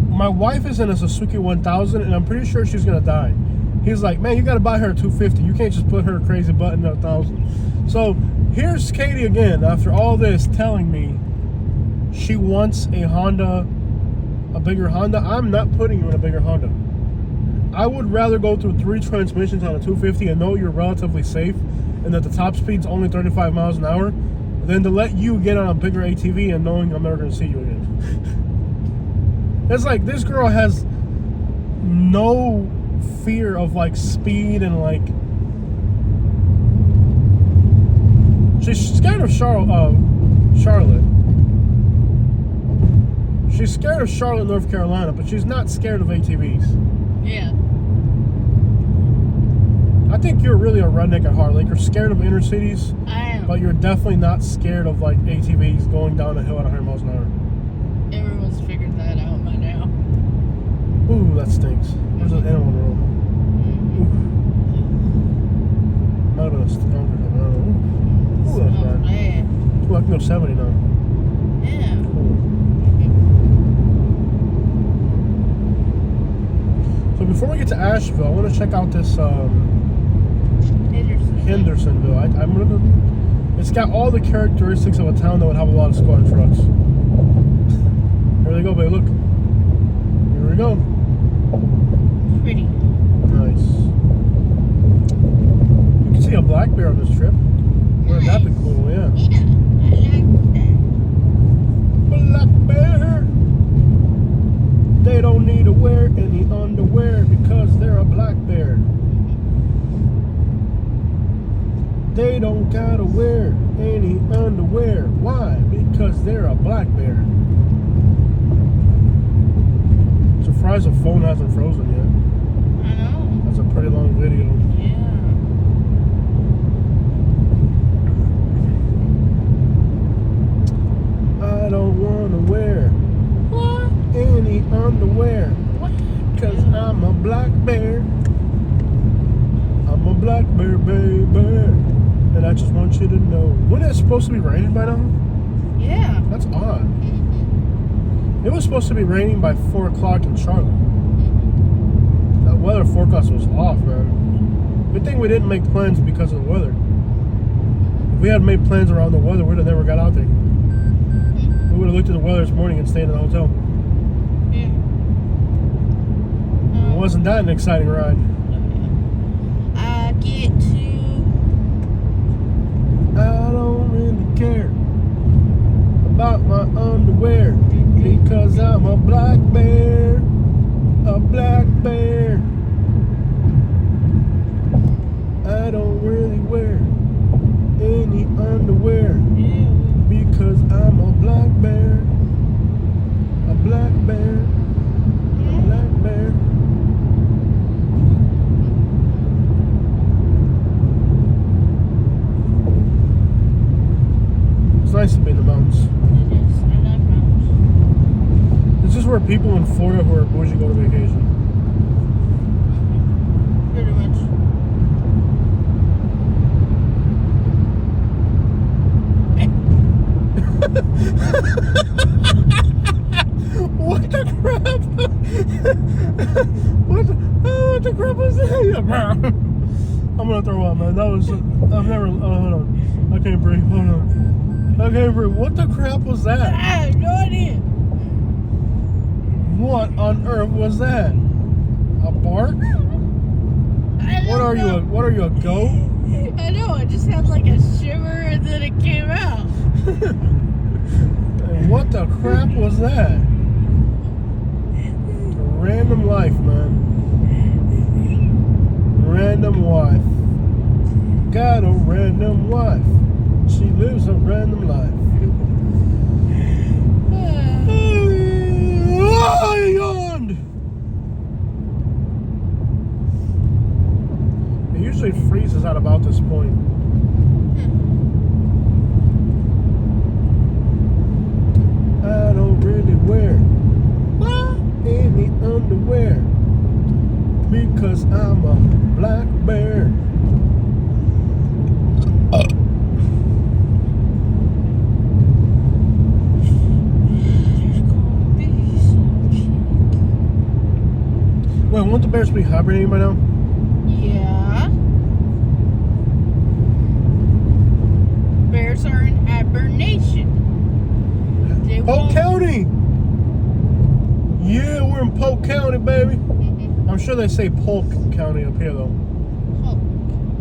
my wife is in a Suzuki 1000, and I'm pretty sure she's gonna die. He's like, man, you gotta buy her a 250. You can't just put her crazy butt in a 1000. So here's Katie again, after all this, telling me she wants a Honda, a bigger Honda. I'm not putting you in a bigger Honda. I would rather go through 3 transmissions on a 250 and know you're relatively safe and that the top speed's only 35 miles an hour, than to let you get on a bigger ATV and knowing I'm never going to see you again. It's like, this girl has no fear of like speed, and like, She's scared of Charlotte. She's scared of Charlotte, North Carolina, but she's not scared of ATVs. Yeah. I think you're really a redneck at heart. Like, you're scared of inner cities, I am. but you're definitely not scared of, like, ATVs going down a hill at 100 miles an hour. Everyone's figured that out by now. Ooh, that stinks. There's an animal on the road. Ooh. Might have been a stronger than that. Ooh, that's Smells bad. bad. Ooh, I can go 70 now. Yeah. Cool. So before we get to Asheville, I want to check out this Hendersonville. I'm gonna. It's got all the characteristics of a town that would have a lot of squad trucks. Here they go, babe. Look. Here we go. Pretty. Nice. You can see a black bear on this trip. Wouldn't that be cool? Yeah. Yeah. I like that. Black bear. They don't need to wear any underwear because they're a black bear. They don't gotta wear any underwear. Why? Because they're a black bear. Surprised the phone hasn't frozen yet. I know. That's a pretty long video. Yeah. I don't wanna wear What? any underwear What? because I'm a black bear. I'm a black bear, baby. And I just want you to know. When is it supposed to be raining by now? Yeah. That's odd. It was supposed to be raining by 4 o'clock in Charlotte. That weather forecast was off, man. Good thing we didn't make plans because of the weather. If we had made plans around the weather, we'd have never got out there. We would have looked at the weather this morning and stayed in the hotel. Yeah. It wasn't that an exciting ride. I get to. I don't really care about my underwear because I'm a black bear. A black bear. I don't really wear any underwear because I'm a black bear. A black bear. A black bear. It's nice to be in the mountains. It is. I like mountains. This is where people in Florida who are bougie go to vacation. Pretty much. What the crap? What the crap was that? I'm gonna throw up, man. That was. I've never. Hold on. I can't breathe. Hold on. I can't breathe. What the crap was I that? have no idea. What on earth was that? A bark? What are you? What are you, a goat? I know. I just had like a shiver and then it came out. What the crap was that? A random life, man. Random wife. Got a random wife. She lives a random life. Oh, I yawned. It usually freezes at about this point. I don't really wear any underwear because I'm a black bear. Wait, won't the bears be hibernating by now? Yeah. Bears are in hibernation. They Polk won't- County! Yeah, we're in Polk County, baby. Mhm. I'm sure they say Polk County up here, though. Polk.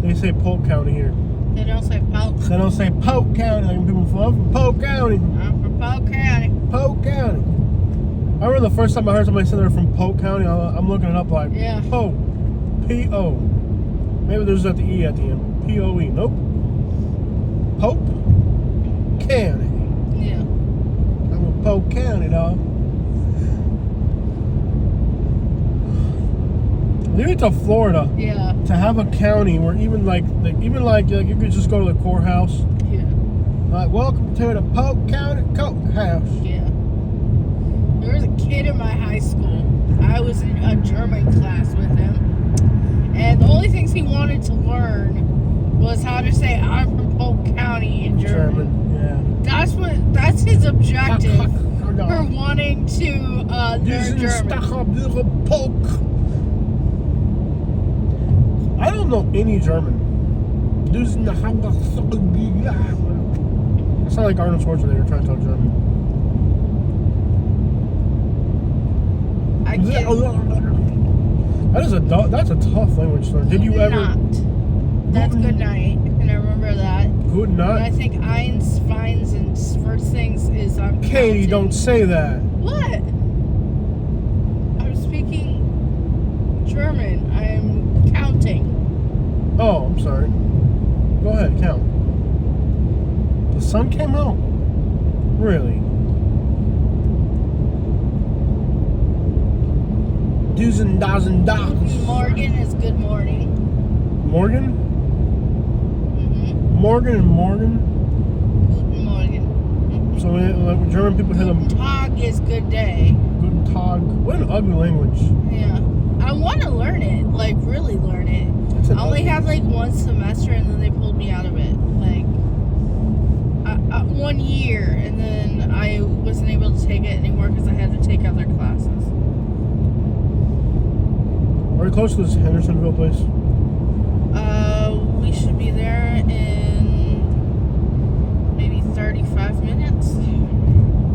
They say Polk County here. They don't say Polk. They don't say Polk County like people from Polk County. I'm from Polk County. Polk County. I remember the first time I heard somebody say they're from Polk County, I'm looking it up like Yeah. Polk. P-O. Maybe there's not the E at the end. P-O-E. Nope. Pope County. Yeah. I'm a Polk County dog. Leave it to Florida Yeah. to have a county where even like you could just go to the courthouse. Yeah. Like, welcome to the Polk County Courthouse. Yeah. There was a kid in my high school. I was in a German class with him. And the only things he wanted to learn was how to say I'm from Polk County in German. Yeah. That's his objective for wanting to learn German. I don't know any German. I sound like Arnold Schwarzenegger trying to talk German. I can't. That's a tough language to learn. Did you ever? Not. That's good night, and I remember that. Good And I night. think eins, feins, and first things is I'm Katie, counting. don't say that. What? I'm speaking German. I'm counting. Oh, I'm sorry. Go ahead, count. The sun came out? Really? Dozen dozen dollars. Morgan is good morning. Morgan? Mm-hmm. Morgan and Morgan? Guten Morgen. So like German people hit them. Tag is good day. Guten Tag. What an ugly language. Yeah. I want to learn it. Like, really learn it. It's an I only ugly- had like one semester and then they pulled me out of it. Like, 1 year, and then I wasn't able to take it anymore because I had to take other classes. Are you close to this Hendersonville place? We should be there in maybe 35 minutes.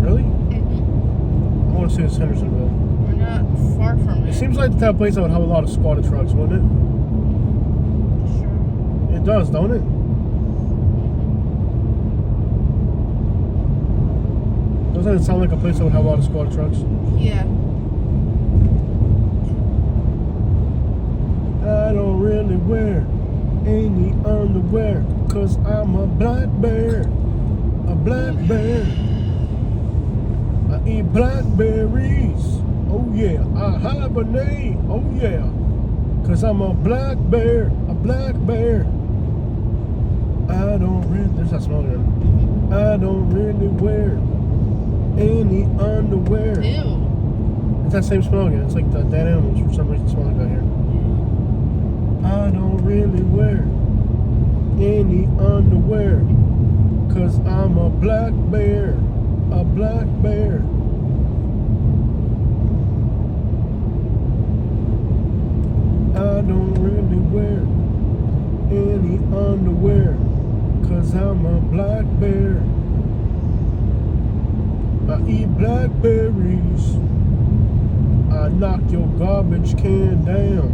Really? Mm-hmm. I want to see this Hendersonville. We're not far from it. It seems like the type of place that would have a lot of squatted trucks, wouldn't Sure. it? It does, don't it? Doesn't it sound like a place that would have a lot of squatted trucks? Yeah. I don't really wear any underwear, 'cause I'm a black bear. A black bear. I eat blackberries. Oh yeah, I hibernate. Oh yeah, 'cause I'm a black bear. A black bear. I don't really, there's that smell again. I don't really wear any underwear. Ew. It's that same smell again. It's like the dead animals for some reason smell like that here. I don't really wear any underwear, 'cause I'm a black bear. A black bear. I don't really wear any underwear, 'cause I'm a black bear. I eat blackberries. I knock your garbage can down.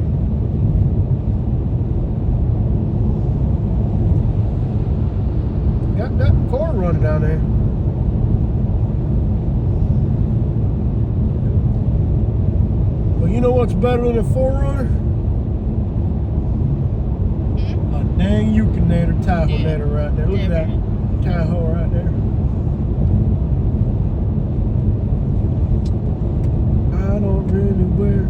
Got that car running down there. But you know what's better than a 4Runner? A dang Yukinator Tahoe right there. Look at that Tahoe right there. I don't really wear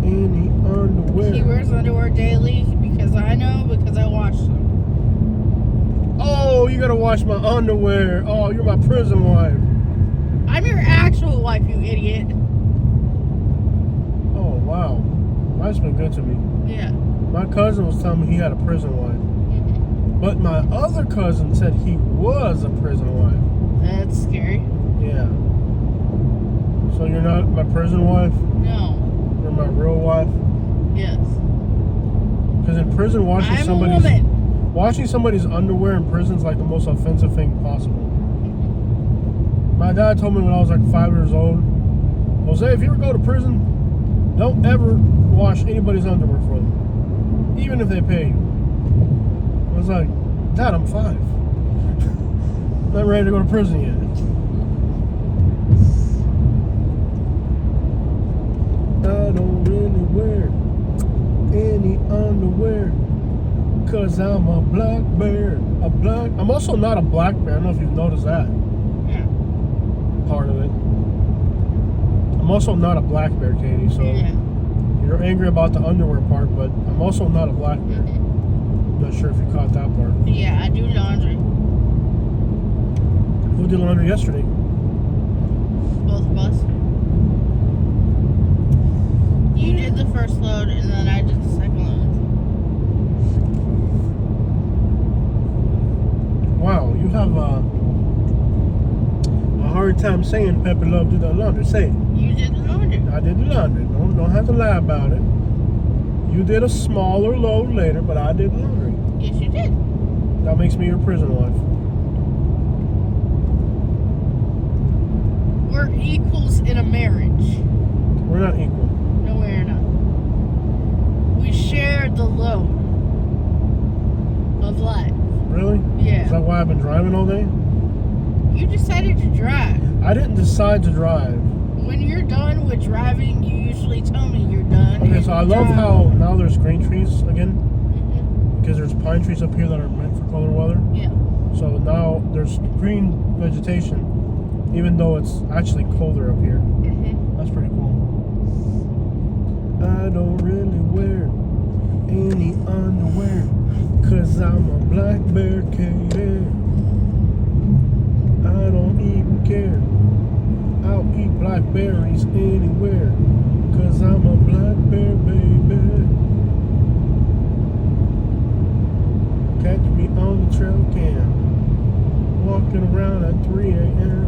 any underwear. He wears underwear daily because I know, because I wash them. Oh, you gotta wash my underwear. Oh, you're my prison wife. I'm your actual wife, you idiot. Oh, wow. Life's been good to me. Yeah. My cousin was telling me he had a prison wife. But my other cousin said he was a prison wife. That's scary. Yeah. So you're not my prison wife? No. You're my real wife? Yes. Because in prison, I'm a woman. washing somebody's underwear in prison is like the most offensive thing possible. My dad told me when I was like 5 years old, Jose, if you ever go to prison, don't ever wash anybody's underwear for them, even if they pay you. I was like, Dad, I'm 5. I'm not ready to go to prison yet. I don't really wear any underwear, Cause I'm a black bear. I'm also not a black bear. I don't know if you've noticed that Yeah. part of it. I'm also not a black bear, Katie. So Yeah. you're angry about the underwear part, but I'm also not a black bear. Mhm. Not sure if you caught that part. Yeah, I do laundry. Who did laundry yesterday? Both of us. You did the first load, and then I did the second load. Wow, you have a hard time saying Pepe Love did the laundry. Say it. You did the laundry. I did the laundry. Don't have to lie about it. You did a smaller load later, but I did the laundry. Yes, you did. That makes me your prison wife. We're equals in a marriage. We're not equal. No, we're not. We share the load of life. Really? Is Yeah. that why I've been driving all day? You decided to drive. I didn't decide to drive. When you're done with driving, you usually tell me you're done. Okay, and so I you love drive. how now there's green trees again, Mhm. because there's pine trees up here that are meant for colder weather. Yeah. So now there's green vegetation, even though it's actually colder up here. Mhm. That's pretty cool. I don't really wear any underwear, cause I'm a black bear, Katie. I don't even care. I'll eat blackberries anywhere, cause I'm a black bear, baby. Catch me on the trail cam, walking around at 3 a.m.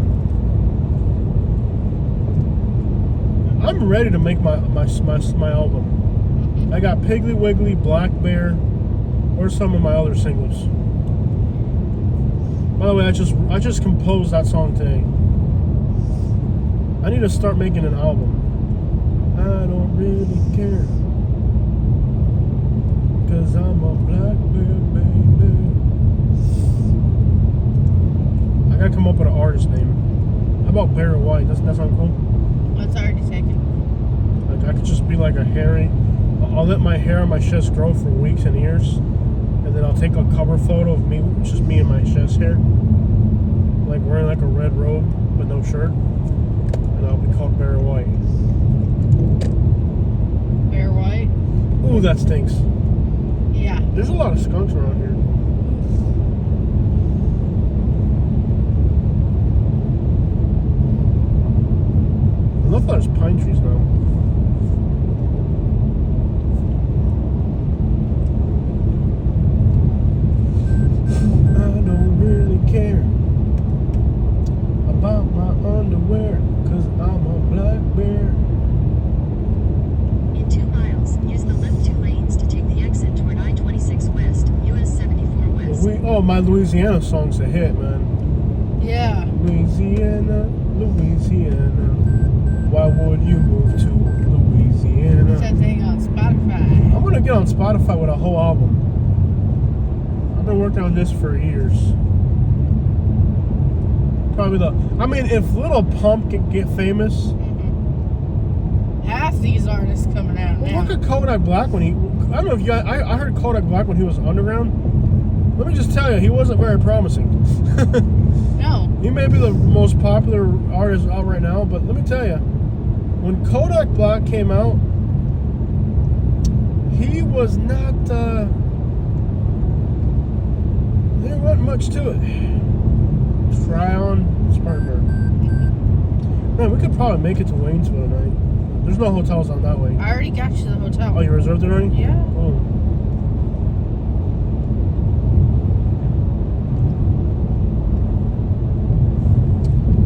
I'm ready to make my album. I got Piggly Wiggly, Black Bear. Where's some of my other singles? By the way, I just composed that song today. I need to start making an album. I don't really care, cause I'm a black bear, baby. I gotta come up with an artist name. How about Barry White? Doesn't that sound cool? That's already taken. Like I could just be like a hairy. I'll let my hair on my chest grow for weeks and years, and then I'll take a cover photo of me, just me and my chest hair, like wearing like a red robe but no shirt, and I'll be called Barry White. Bear White. Ooh, that stinks. Yeah. There's a lot of skunks around here. I love that there's pine trees now. I don't really care about my underwear, cause I'm a black bear. In 2 miles, use the left 2 lanes to take the exit toward I-26 West, US 74 West. My Louisiana song's a hit, man. Yeah. Louisiana, Louisiana. Why would you move to It's Louisiana? that thing on Spotify. I'm gonna get on Spotify with a whole album. I've been working on this for years. Probably if Lil Pump can get famous. Mhm. Half these artists coming out Well, now. look at Kodak Black when I don't know if you guys, I heard Kodak Black when he was underground. Let me just tell you, he wasn't very promising. No. He may be the most popular artist out right now, but let me tell you, when Kodak Black came out, he was not, there wasn't much to it. Try on Spartanburg. Man, we could probably make it to Waynesville tonight. There's no hotels on that way. I already got you the hotel. Oh, you reserved it already? Yeah. Oh.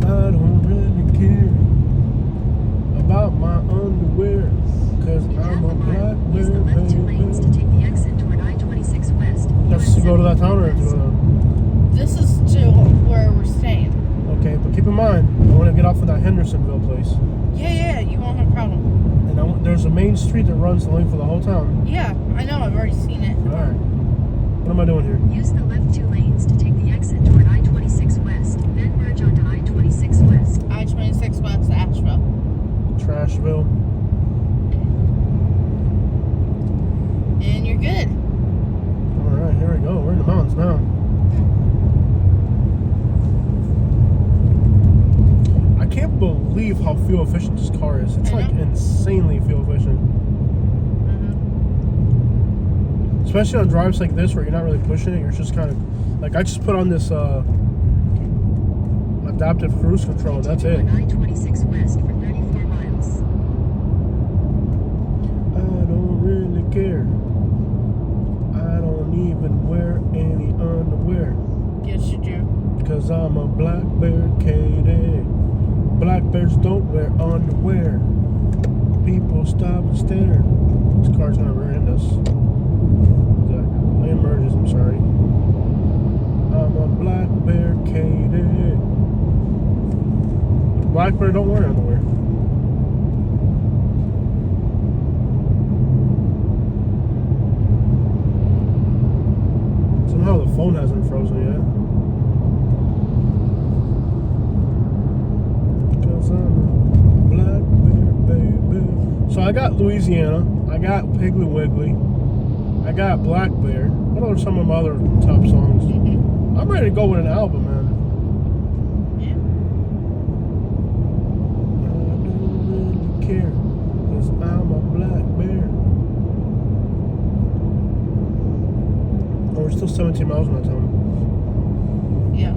I don't really care about my underwear, cause In half I'm a a black mile, use the bear, left 2 lanes to baby. take the exit toward I-26 West, Let's US go to that 74 town or West. This is to where we're staying. okay, but keep in mind, I want to get off of that Hendersonville place. Yeah, you won't have a problem. And there's a main street that runs the length of the whole town. Yeah, I know. I've already seen it. Alright. What am I doing here? Use the left 2 lanes to take the exit toward I-26 West, then merge onto I-26 West. I-26 West, Asheville. Trashville. And you're good. Alright. believe how fuel efficient this car is. It's I like know. insanely fuel efficient. Especially on drives like this where you're not really pushing it, you're just kind of like, I just put on this adaptive cruise control and that's it. Continue on I-26 west for 34 miles. I don't really care. I don't even wear any underwear. Yes, you do. Cause I'm a black bear, Katie. Black bears don't wear underwear. People stop and stare. This car's gonna rear end us. Lane merges, I'm sorry. I'm a black bear, Katie. Black bear don't wear underwear. Somehow the phone hasn't frozen yet. Cause I'm a black bear, baby. So I got Louisiana, I got Piggly Wiggly, I got Black Bear. What are some of my other top songs? I'm ready to go with an album, man. Yeah. I don't really care, cause I'm a black bear. Oh, we're still 17 miles from that town. Yeah.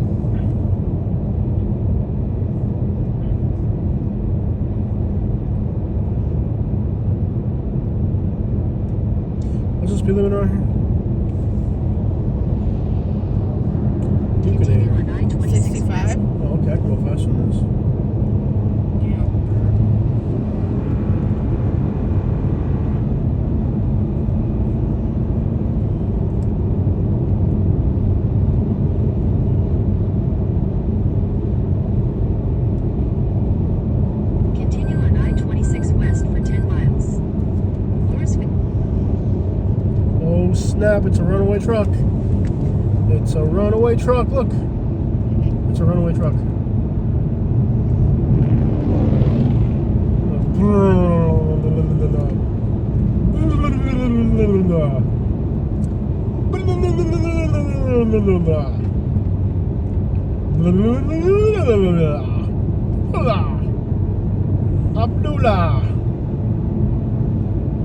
What's the speed limit around here? You can Continue hear. on I-26 65. west. Oh, okay, I can go faster than this. Yeah. Continue on I-26 west for 10 miles. Lawrenceville. Oh snap, it's a runaway truck. It's a runaway truck, look. It's a runaway truck.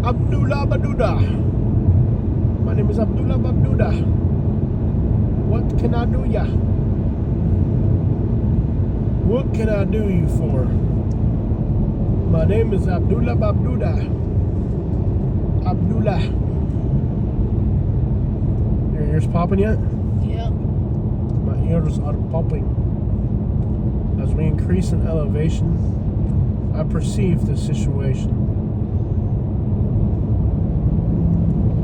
Abdullah Baduda. My name is Abdullah Baduda. What can I do ya? What can I do you for? My name is Abdullah Babduda. Abdullah. Your ears popping yet? Yeah. My ears are popping. As we increase in elevation, I perceive the situation.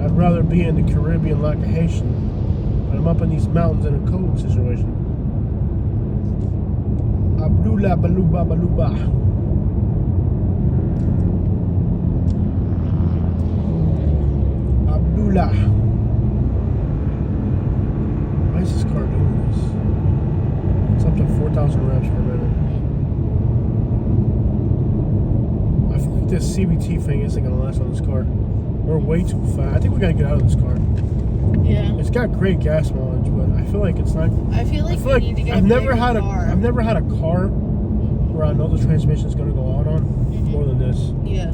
I'd rather be in the Caribbean like a Haitian, but I'm up in these mountains in a cold situation. Abdullah Baluba Baluba. Abdullah. Why is this car doing this? It's up to 4,000 reps per minute. I feel like this CVT thing isn't gonna last on this car. We're way too fast. I think we gotta get out of this car. Yeah. It's got great gas mileage, but I feel like it's not. I feel like we need to get I've a never bigger had car. I've never had a car where I know the transmission's gonna go out on more than this. Yeah.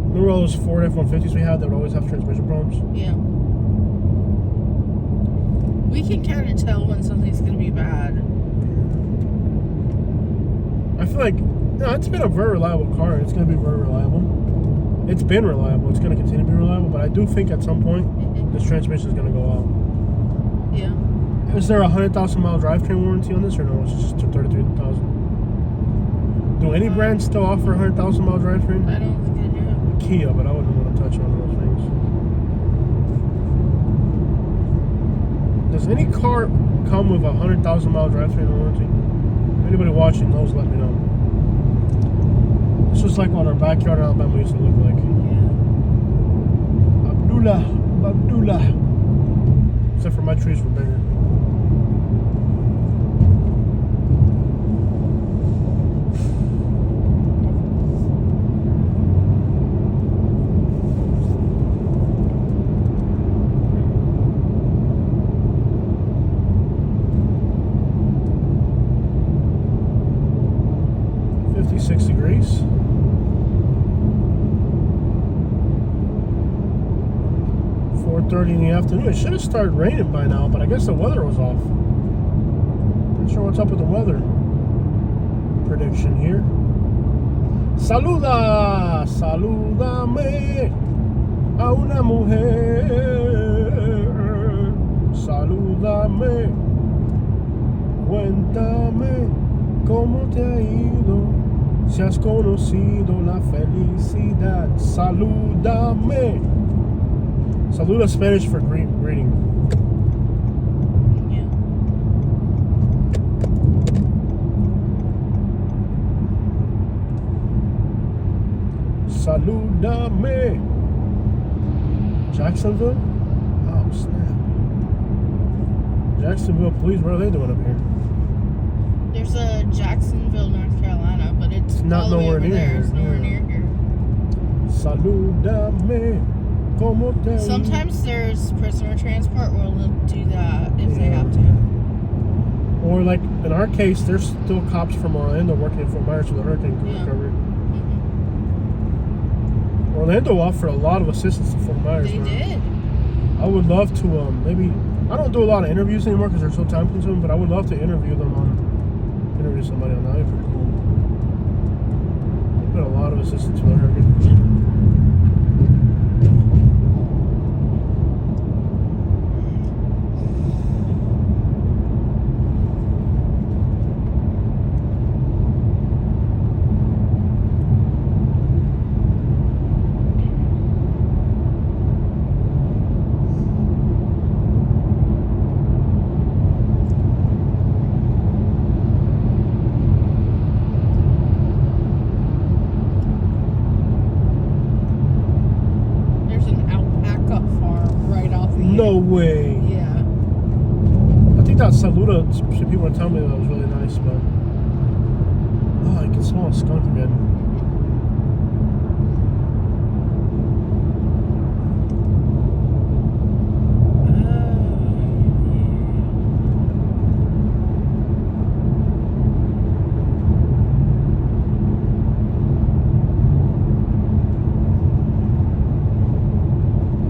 Remember all those Ford F-150s we had that would always have transmission problems? Yeah. We can kind of tell when something's going to be bad. I feel like it's been a very reliable car. And it's gonna be very reliable. It's been reliable. It's gonna continue to be reliable. But I do think at some point this transmission is gonna go out. Yeah. Is there a 100,000 mile drivetrain warranty on this, or no? It's just 33,000. Do any brands still offer a 100,000 mile drivetrain? I don't think I do. Kia, but I wouldn't want to touch on those things. Does any car come with a 100,000 mile drivetrain warranty? If anybody watching knows, let me know. It's just like what our backyard in Alabama used to look like. Yeah. Abdullah. Except for my trees were bigger. 4:30 in the afternoon. It should have started raining by now, but I guess the weather was off. Not sure what's up with the weather prediction here. Saluda, salúdame a una mujer. Salúdame, cuéntame cómo te ha ido. Si has conocido la felicidad, salúdame. Saluda Spanish for greeting. Yeah. Salúdame. Jacksonville? Oh, snap. Jacksonville police, what are they doing up here? There's a Jacksonville, North Carolina, but it's not all the way nowhere over near there. here, It's nowhere yeah. near here. Salúdame. Como te Sometimes there's prisoner transport where they'll do that if they Yeah. have to. Or like in our case, there's still cops from Orlando working in Fort Myers for the hurricane Yeah. recovery. Mm-hmm. Orlando offered a lot of assistance to Fort Myers. They man. did. I would love to maybe. I don't do a lot of interviews anymore because they're so time consuming. But I would love to interview somebody on that. That'd be pretty cool. There's been a lot of assistance for the hurricane. There's an alpaca farm right off the No way. Yeah. I think that Saluda, some people were telling me that was really nice, but oh, I can smell a skunk again.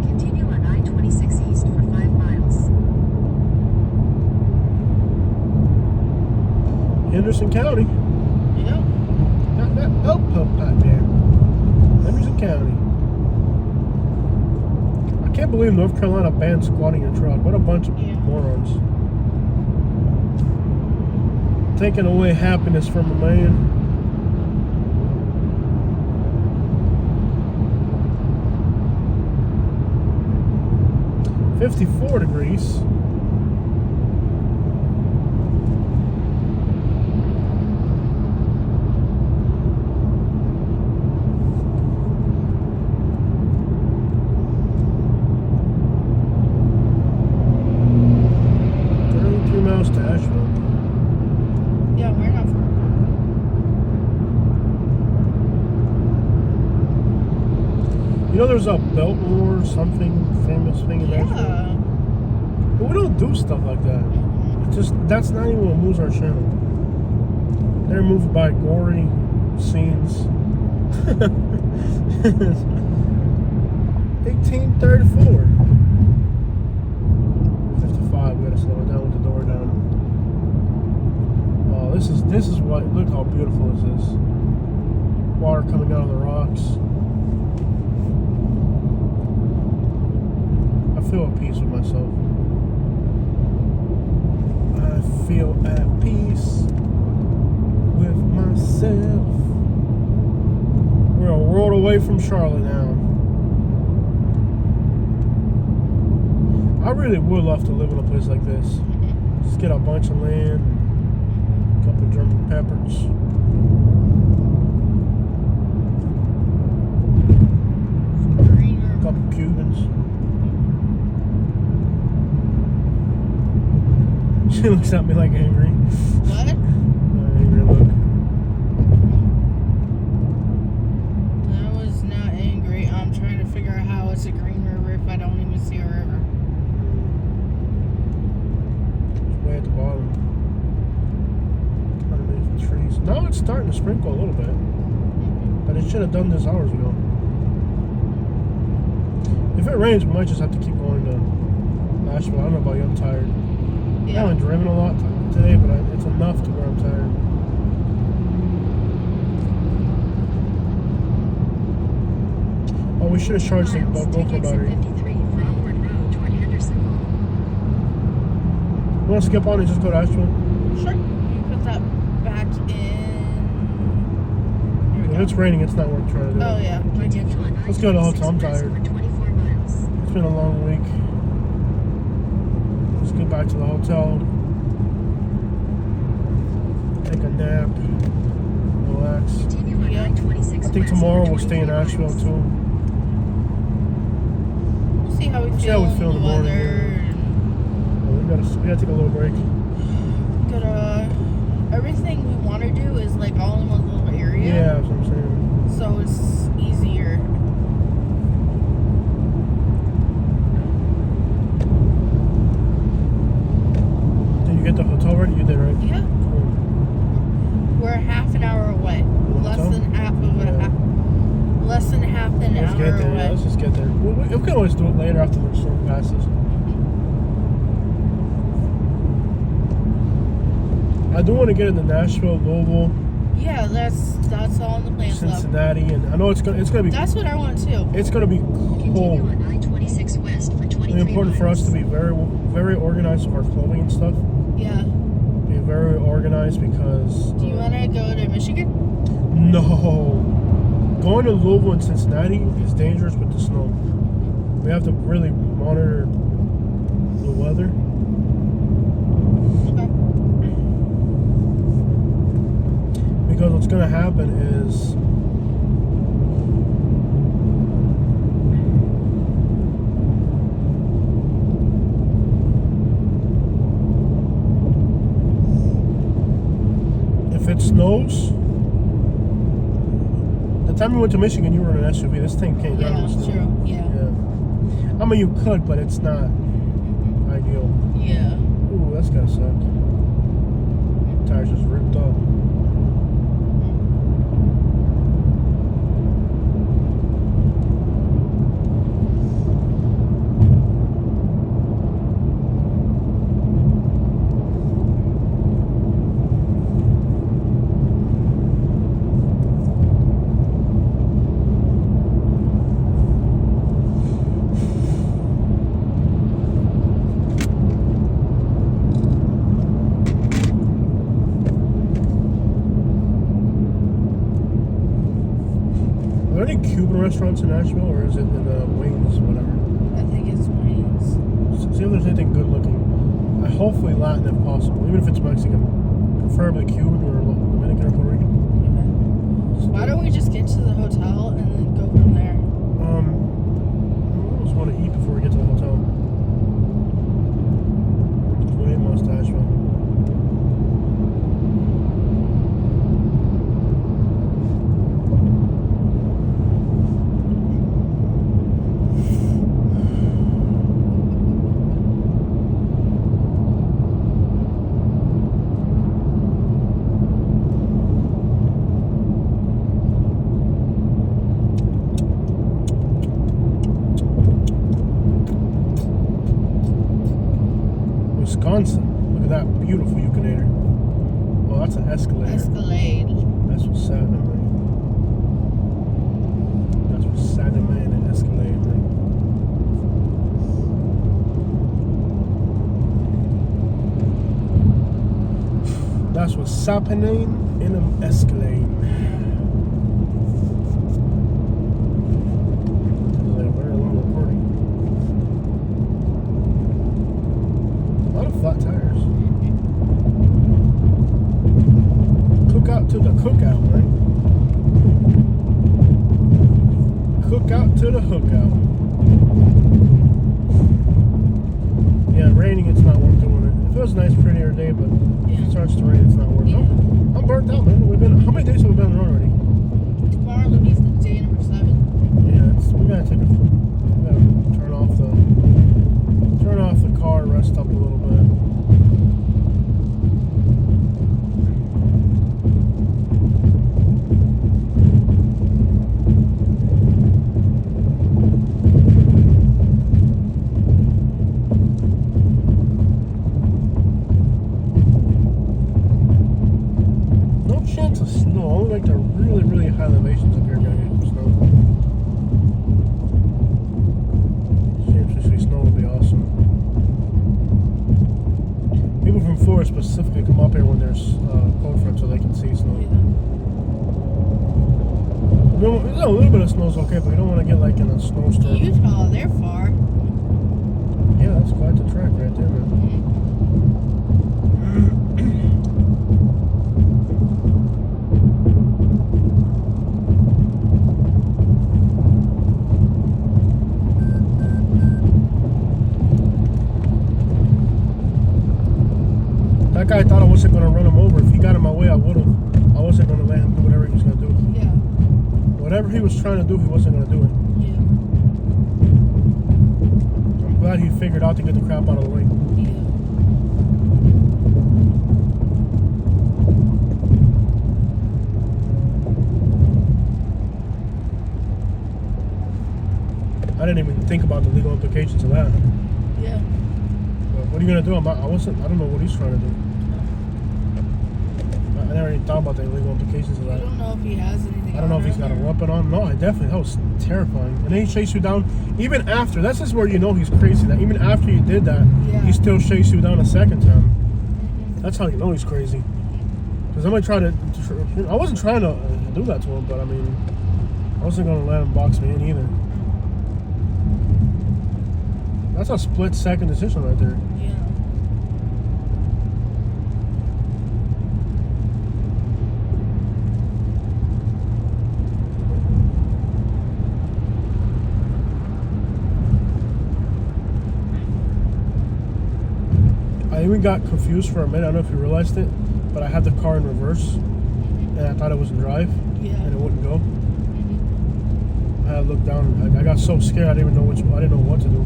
Continue on I-26 east for 5 miles. Henderson County. Yep. Not there. Henderson County. I can't believe North Carolina banned squatting your truck. What a bunch of Yeah. morons. Taking away happiness from a man. $54 degrees. Miles to Asheville. Yeah, we're not far. You know, there's a Biltmore something famous thing in Asheville. Yeah. But we don't do stuff like that. It's just that's not even what moves our channel. They're moved by gory scenes. 1834. 55. We gotta slow it down with the door down. Oh, this is what. Look how beautiful this is. Water coming out of the rocks. I feel at peace with myself. I feel at peace with myself. We're a world away from Charlotte now. I really would love to live in a place like this. Just get a bunch of land, a couple of German peppers. Greener. A couple Cubans. She looks at me like angry. What? Angry look. I was not angry. I'm trying to figure out how it's a green river if I don't even see a river. It's way at the bottom. Underneath the trees. Now it's starting to sprinkle a little bit. But it should have done this hours ago. If it rains, we might just have to keep going to Asheville. I don't know about you, I'm tired. I Yeah. haven't driven a lot today, but it's enough to where I'm tired. Oh, we should have charged the GoPro battery. 53 for Upward Road toward Hendersonville. You want to skip on and just go to Asheville? Sure. You put that back in. Here we If go. it's raining, it's not worth trying to do. Oh, yeah. Continue on Let's go to the hotel. I'm I-26 west tired. for 24 miles. It's been a long week. Let's get back to the hotel. Take a nap. Relax. Continue on Yeah. I-26 I think west tomorrow for we'll stay in 24 Asheville miles. too. We'll see how we See feel, how we feel in the morning, weather. Well, we gotta take a little break. Gotta, everything we want to do is like all in one little area. Yeah, that's what I'm saying. So it's easier. Did you get the hotel ready? You did, right? Yeah. Cool. We're half an hour away. Less hotel? than half of Yeah. less than half an Let's hour get there. away. Yeah, let's just get there. We can always do it later after the storm passes. I do want to get into Nashville, Louisville, Yeah, that's all in the plan. So Cincinnati, and I know it's gonna be that's what I want too. it's gonna be Continue cold. on I-26 west for 23 It's important for us miles. to be very organized with our clothing and stuff. Yeah. Be very organized because Do you want to go to Michigan? no, going to Louisville and Cincinnati is dangerous with the snow. We have to really monitor the weather. Okay. Because what's going to happen is if it snows, the time we went to Michigan, you were in an SUV. This thing came down. Yeah, with snow. true. Yeah. Yeah. I mean, you could, but it's not ideal. Yeah. Ooh, that's gotta suck. Tires just ripped up. Are there any Cuban restaurants in Asheville, or is it in Wayne's, whatever? I think it's Wayne's. See if there's anything good looking. Hopefully Latin if possible, even if it's Mexican. Preferably Cuban or Dominican or Puerto Rican. Okay. Why don't we just get to the hotel and then go from there? I just want to eat before we get to the hotel. We ate most Asheville. Wisconsin. Look at that beautiful Yukinator. Well, that's an Escalator. Escalade. That's what's sad, man. That's what's sad, man. An Escalade, man. That's what's happening in an Escalade. This is a very long recording. A lot of flat tires. Cookout to the cookout, right? Cookout to the hookout. Yeah, raining, it's not worth doing it. If it was a nice, prettier day, but if it starts to rain, it's not worth it. Yeah. I'm burnt out, man. How many days have we been on the road already? Tomorrow will be day number 7. Yeah, we gotta turn off the car, rest up a little bit. storefront so they can see snow. Yeah. A little bit of snow's okay, but you don't want to get like in a snowstorm. Utah, they're far. Yeah, that's quite the track right there, man. That guy thought I wasn't going to run him over. If he got in my way, I would have. I wasn't going to let him do whatever he was going to do. Yeah. Whatever he was trying to do, he wasn't going to do it. Yeah. I'm glad he figured out to get the crap out of the way. Yeah. I didn't even think about the legal implications of that. Yeah. But what are you going to do? I don't know what he's trying to do. I never even thought about the illegal implications of I that. don't know if he has anything. I don't know if he's got a weapon on. No, that was terrifying. And then he chased you down even after. That's just where you know he's crazy. That even after you did that, Yeah. he still chased you down a second time. That's how you know he's crazy. Because I'm gonna try to. I wasn't trying to do that to him, but I mean, I wasn't gonna let him box me in either. That's a split-second decision right there. Yeah. I even got confused for a minute. I don't know if you realized it, but I had the car in reverse, and I thought it was in drive, Yeah. and it wouldn't go. Mhm. I had to look down. I got so scared. I didn't know what to do.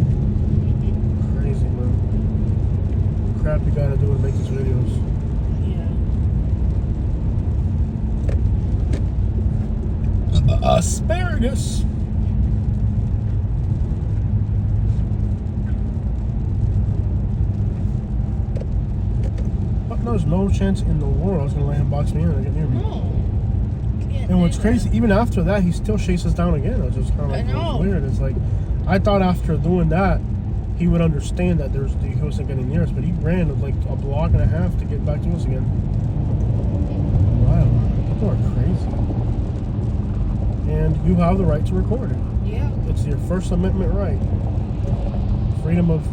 Crazy, man. Crap you gotta do to make these videos. Yeah. Asparagus. But there's no chance in the world I was gonna let him box me in and get near me. No. Can't And what's do crazy, that. even after that, he still chases down again. It was just kind of I like, it know. was weird. It's like, I thought after doing that, he would understand that he wasn't getting near us, but he ran like a block and a half to get back to us again. Wow, people are crazy. And you have the right to record it. Yeah. It's your First Amendment right. Freedom of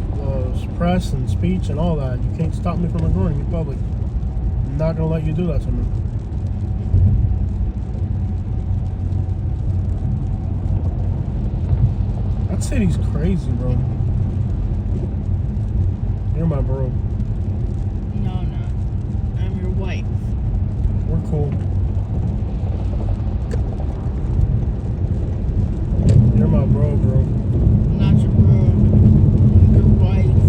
press and speech and all that. You can't stop me from recording in public. I'm not gonna let you do that to me. That city's crazy, bro. You're my bro. No, no. I'm your wife. We're cool. You're my bro, bro. I'm not your bro. I'm your wife.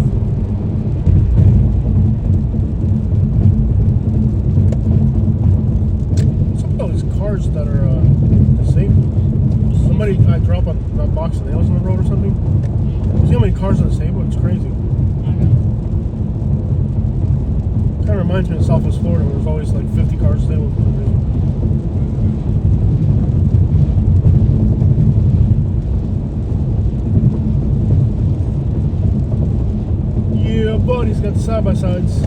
Some of those cars that are disabled. Somebody drop a box of nails on the road or something. You see how many cars are disabled? It's crazy. I know. Kind of reminds me of Southwest Florida where there's always like 50 cars disabled. Yeah, buddy's got the side-by-sides.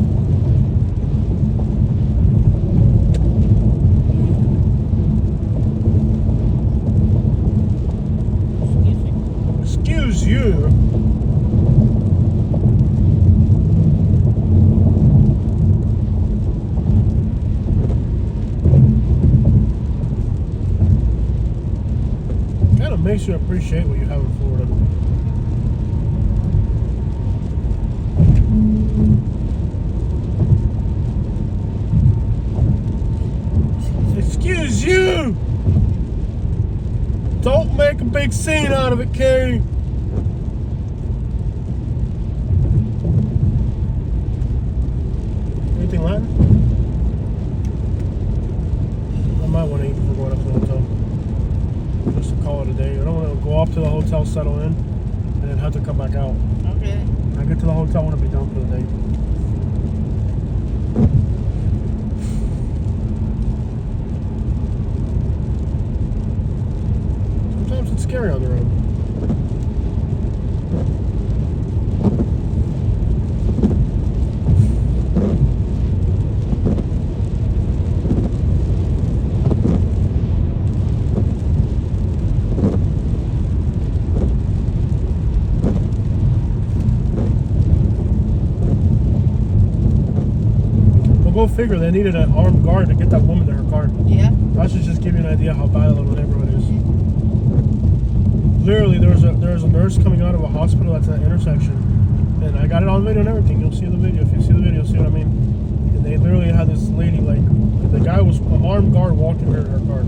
Excuse me. Excuse you. Kind of makes you appreciate what you have in Florida. Excuse you! Don't make a big scene out of it, Carrie. Anything Latin? I might want to eat before going up to the hotel. Just to call it a day. I don't want to go up to the hotel, settle in, and then have to come back out. Okay. When I get to the hotel, I want to be done for the day. Sometimes it's scary on the road. go figure, they needed an armed guard to get that woman to her car. Yeah. That should just give you an idea how bad a little neighborhood is. Literally, there was a nurse coming out of a hospital that's at that intersection, and I got it on video and everything. You'll see the video. If you see the video, you'll see what I mean. And they literally had this lady, like, the guy was an armed guard walking her to her car.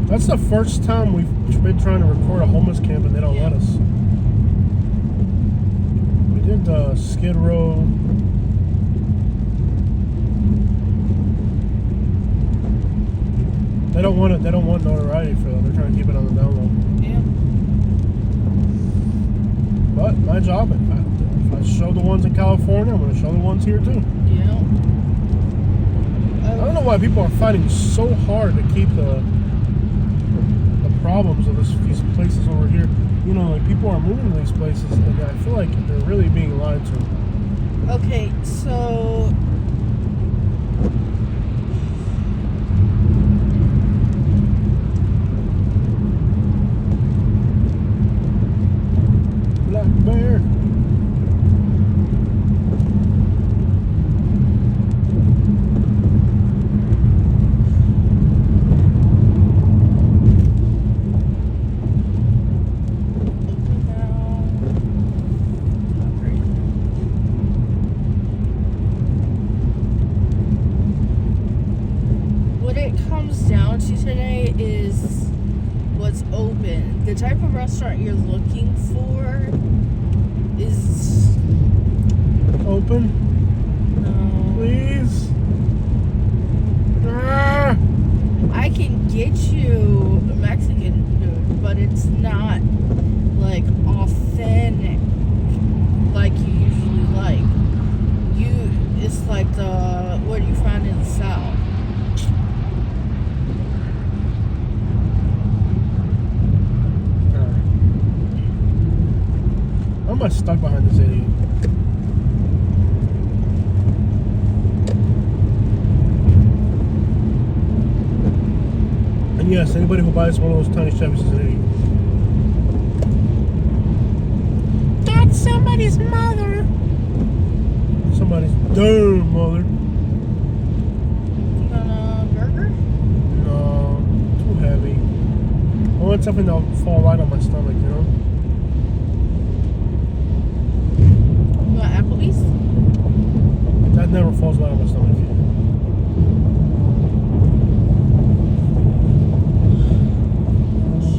That's the first time we've been trying to record a homeless camp and they don't let us. We did Skid Row. They don't want it. They don't want notoriety for them. They're trying to keep it on the down low. Yeah. But my job, if I show the ones in California, I'm going to show the ones here too. Yeah. I don't know why people are fighting so hard to keep the problems of these places over here. You know, like people are moving to these places, and I feel like they're really being lied to. Okay, so Black Bear. down to today is what's open. The type of restaurant you're looking for is open. Please. Ah! I can get you Mexican food, but it's not like authentic like you usually like. It's like what you find in the South. Why am I stuck behind this idiot? And yes, anybody who buys one of those tiny Chevys is an idiot. That's somebody's mother. Somebody's damn mother. You want a burger? No, too heavy. I want something that'll fall right on my stomach, you know? You want Applebee's? That never falls right on my stomach.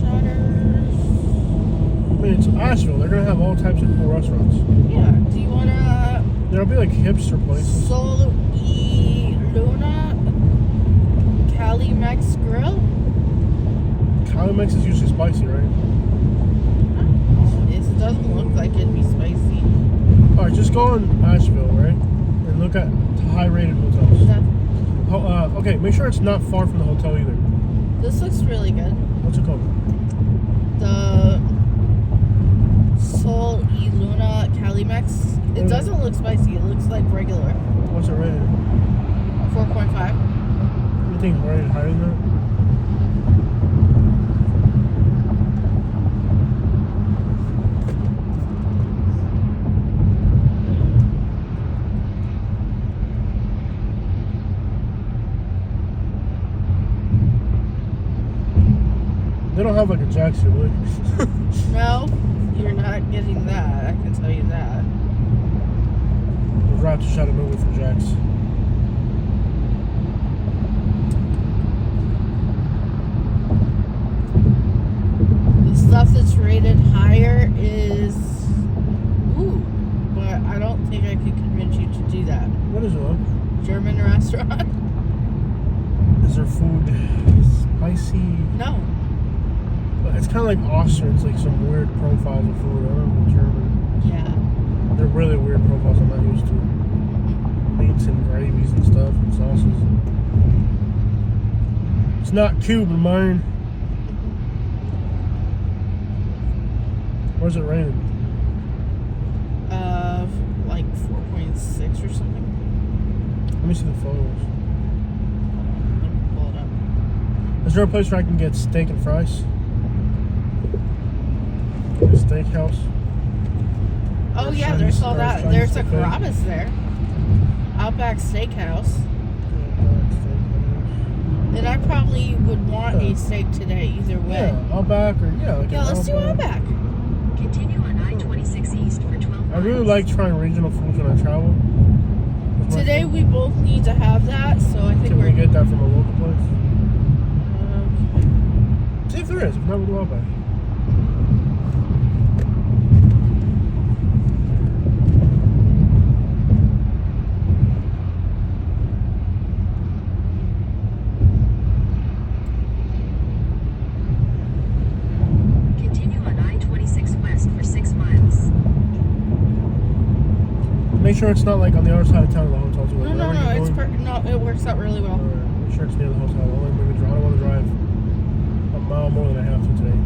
Shutters. I mean, it's Asheville. They're gonna have all types of cool restaurants. Yeah. Do you want to? There'll be like hipster places. Sol y Luna Cali Mex Grill? Cali Mex is usually spicy, right? It doesn't look like it'd be spicy. Alright, just go on Asheville, right? And look at high-rated hotels. Okay, make sure it's not far from the hotel either. This looks really good. What's it called? The Sol y Luna Cali Mex. It doesn't look spicy. It looks like regular. What's it rated? 4.5. You think it's rated higher than that? They don't have like a Jack's here, really. No, you're not getting that. I can tell you that. We'll drive to Chattanooga for Jack's. The stuff that's rated higher is but I don't think I could convince you to do that. What is it, love? German restaurant? Is their food spicy? No. But it's kind of like Austrian. It's like some weird profiles of food. I don't know, German. Yeah. They're really weird profiles I'm not used to. Meats and gravies and stuff and sauces. It's not Cuban, mine. Where's it raining? Like 4.6 or something. Let me see the photos. Let me pull it up. Is there a place where I can get steak and fries? A steakhouse? Oh Or yeah, Chinese- there's all or that. Chinese There's a buffet? Carrabba's there. Outback Steakhouse. And I probably would want a steak today either way. Yeah, Outback or like Yeah, an let's do Outback. Continue on I-26 East for 12 miles. I really like trying regional foods when I travel. That's my Today thing. we both need to have that, so I think Can we're we get that from a local place? okay. See if there is. I've never go Outback. Continue on I-26 West for 6 miles. Make sure it's not like on the other side of town of the hotel too. No, Wherever you're it's going, no, it works out really well. Make sure it's near the hotel. I don't want to drive a mile more than I have to today.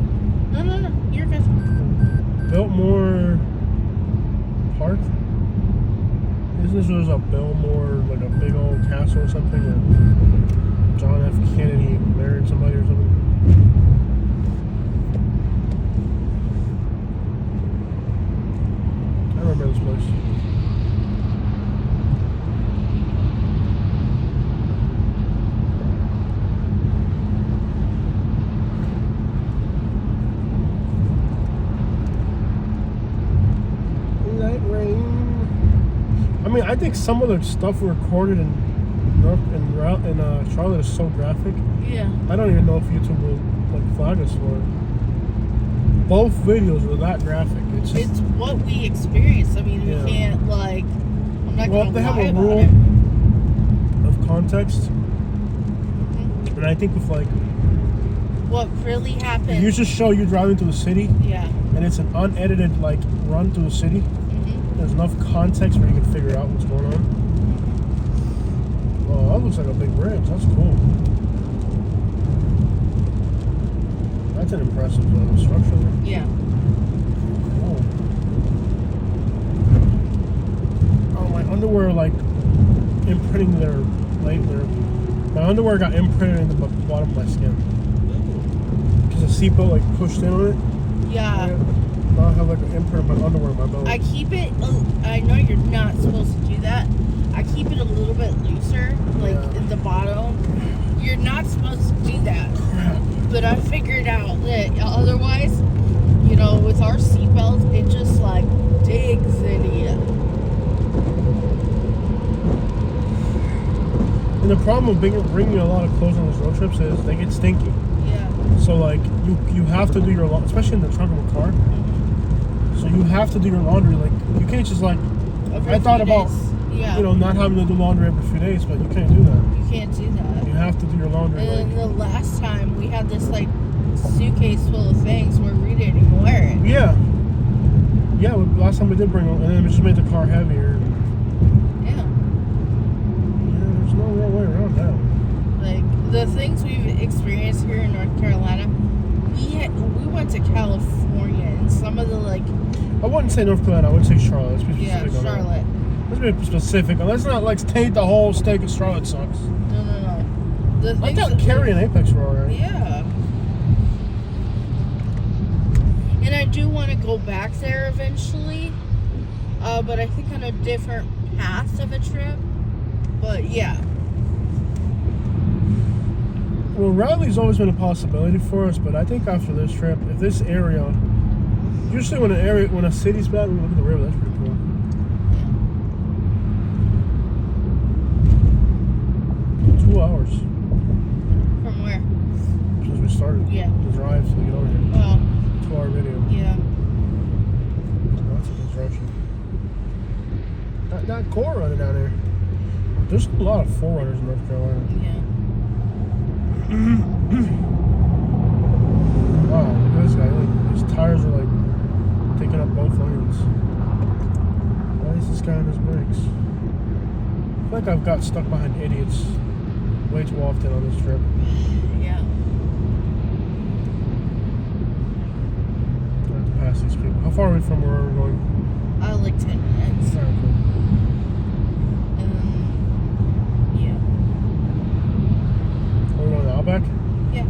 No, you're good. Biltmore Park? Isn't this there's a Biltmore, like a big old castle or something? That John F. Kennedy married somebody or something? I remember this place. Light rain. I mean, I think some of the stuff we recorded in Charlotte is so graphic. Yeah. I don't even know if YouTube will like flag us for it. Both videos were that graphic. It's just, It's what we experienced. I mean, Yeah. we can't like. I'm not well, gonna they have lie a about rule it. of context, Mhm. and I think with like What really happened? you just show you driving through the city, Yeah. and it's an unedited like run through the city. Mm-hmm. There's enough context where you can figure out what's going on. Oh, that looks like a big bridge. That's cool. That's an impressive structure there. Yeah. Cool. Oh, my underwear like imprinting their my underwear got imprinted in the bottom of my skin because the seatbelt like pushed in on it. Yeah. Now I have like an imprint of my underwear in my belt. I keep it. I know you're not supposed to do that. I keep it a little bit looser, like Yeah. in the bottom. You're not supposed to do that. Crap. But I figured out that otherwise, with our seatbelt, it just like digs into you. And the problem with bringing a lot of clothes on those road trips is they get stinky. Yeah. So like you have to do your laundry, especially in the trunk of a car. So you have to do your laundry. Like you can't just like Every I thought few about days. Yeah. not having to do laundry every few days, but you can't do that. You can't do that. You have to do your laundry. And then Like, the last time we had this like suitcase full of things where we didn't even wear it. yeah. Last time we did bring them, and then it just made the car heavier. Yeah. Yeah, there's no real way around that. Like the things we've experienced here in North Carolina, we went to California and some of the like I wouldn't say North Carolina. I would say Charlotte. Let's be specific on that. Charlotte. Let's be specific. Let's not like taint the whole state of Charlotte sucks. No. The I things thought that Cary and Apex were alright. Yeah. And I do want to go back there eventually, but I think on a different path of a trip. But yeah. Well, Raleig's always been a possibility for us, but I think after this trip, if this area, usually when a city's bad, we look at the river. That's pretty cool. Yeah. 2 hours From where? since we started Yeah. the drive to get over here. Well, 2-hour video. yeah. Lots of construction. That core running down there. There's a lot of 4Runners in North Carolina. Yeah. Wow. got both lanes. Why is this guy on his brakes? I feel like I've got stuck behind idiots way too often on this trip. Yeah. I have to pass these people. How far are we from where we're going? Like 10 minutes. Alright, cool. Yeah. Are we going to Outback? Yeah.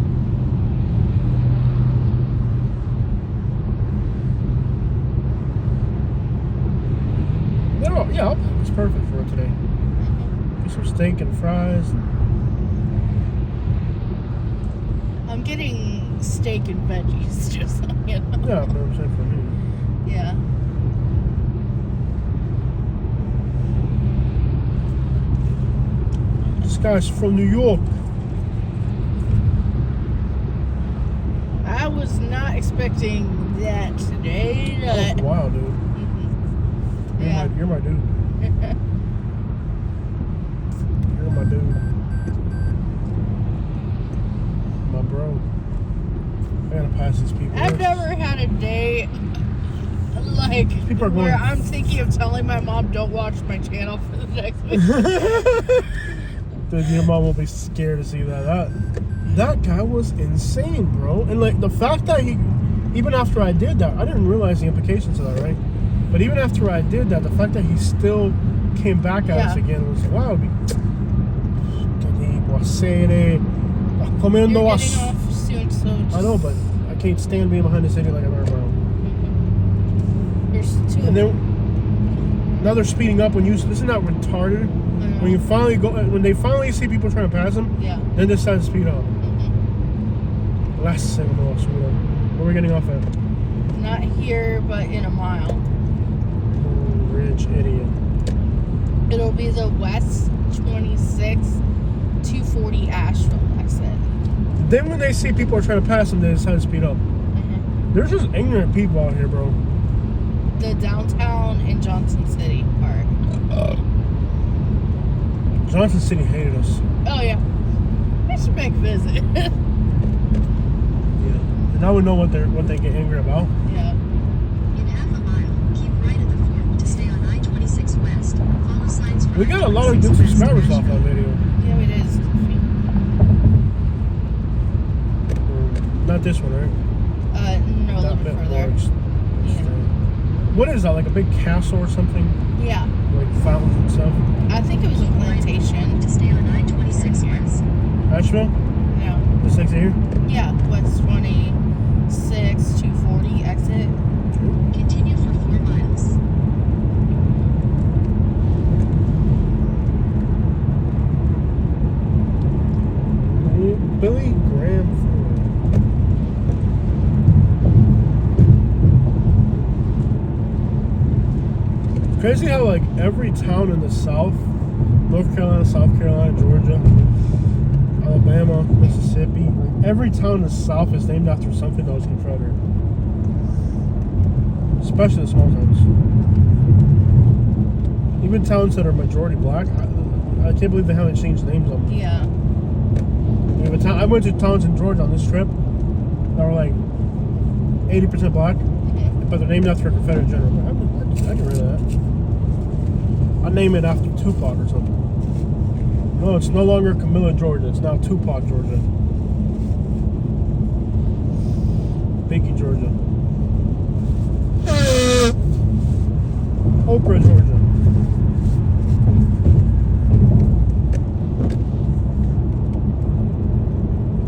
No, yeah, Outback is perfect for it today. Get some steak and fries. I'm getting steak and veggies, just so you know. Yeah, but I'm saying for me. Yeah. This guy's from New York. I was not expecting that today. That was wild, dude. Yeah. You're my dude. You're my dude. My bro. I gotta pass these people. I've never had a day like People are where going- I'm thinking of telling my mom don't watch my channel for the next week. Dude, your mom will be scared to see that. That guy was insane, bro. And like the fact that he, even after I did that, I didn't realize the implications of that, right? But even after I did that, the fact that he still came back at us again was wow. You're Comiendo getting us. off soon, so just, I know, but I can't stand being behind the city like I'm around. There's two. And then now they're speeding up when you. Isn't that retarded? When you finally go, when they finally see people trying to pass them, Yeah. then they decide to speed up. Last second, where are we getting off at? Not here, but in a mile. Rich idiot. It'll be the West 26 240 Asheville exit. Then when they see people are trying to pass them, they decide to speed up. There's just ignorant people out here, bro. The downtown and Johnson City part. Johnson City hated us. Oh yeah. I should make a visit. Yeah. And now we know what they get angry about. Yeah. In half a mile, keep right at the fork to stay on I-26 West. Follow signs for We got a lot of good I-26 West subscribers off Asheville. that video. Yeah, it is. Not this one, right? No, a little bit further. What is that? Like a big castle or something? Yeah. Like fountains and stuff? I think it was a plantation. To stay on I-26 West. Asheville? Yeah. This exit here? Yeah. West 26 240 exit. Continue for 4 miles. Billy Graham Freeway. Crazy how like every town in the South, North Carolina, South Carolina, Georgia, Alabama, Mississippi, like every town in the South is named after something that was Confederate. Especially the small towns. Even towns that are majority black, I can't believe they haven't changed names on them. Yeah. I went to towns in Georgia on this trip that were like 80% black, but they're named after a Confederate general. I can read that. I'd name it after Tupac or something. No, it's no longer Camilla, Georgia. It's now Tupac, Georgia. Biggie, Georgia. Oprah, Georgia.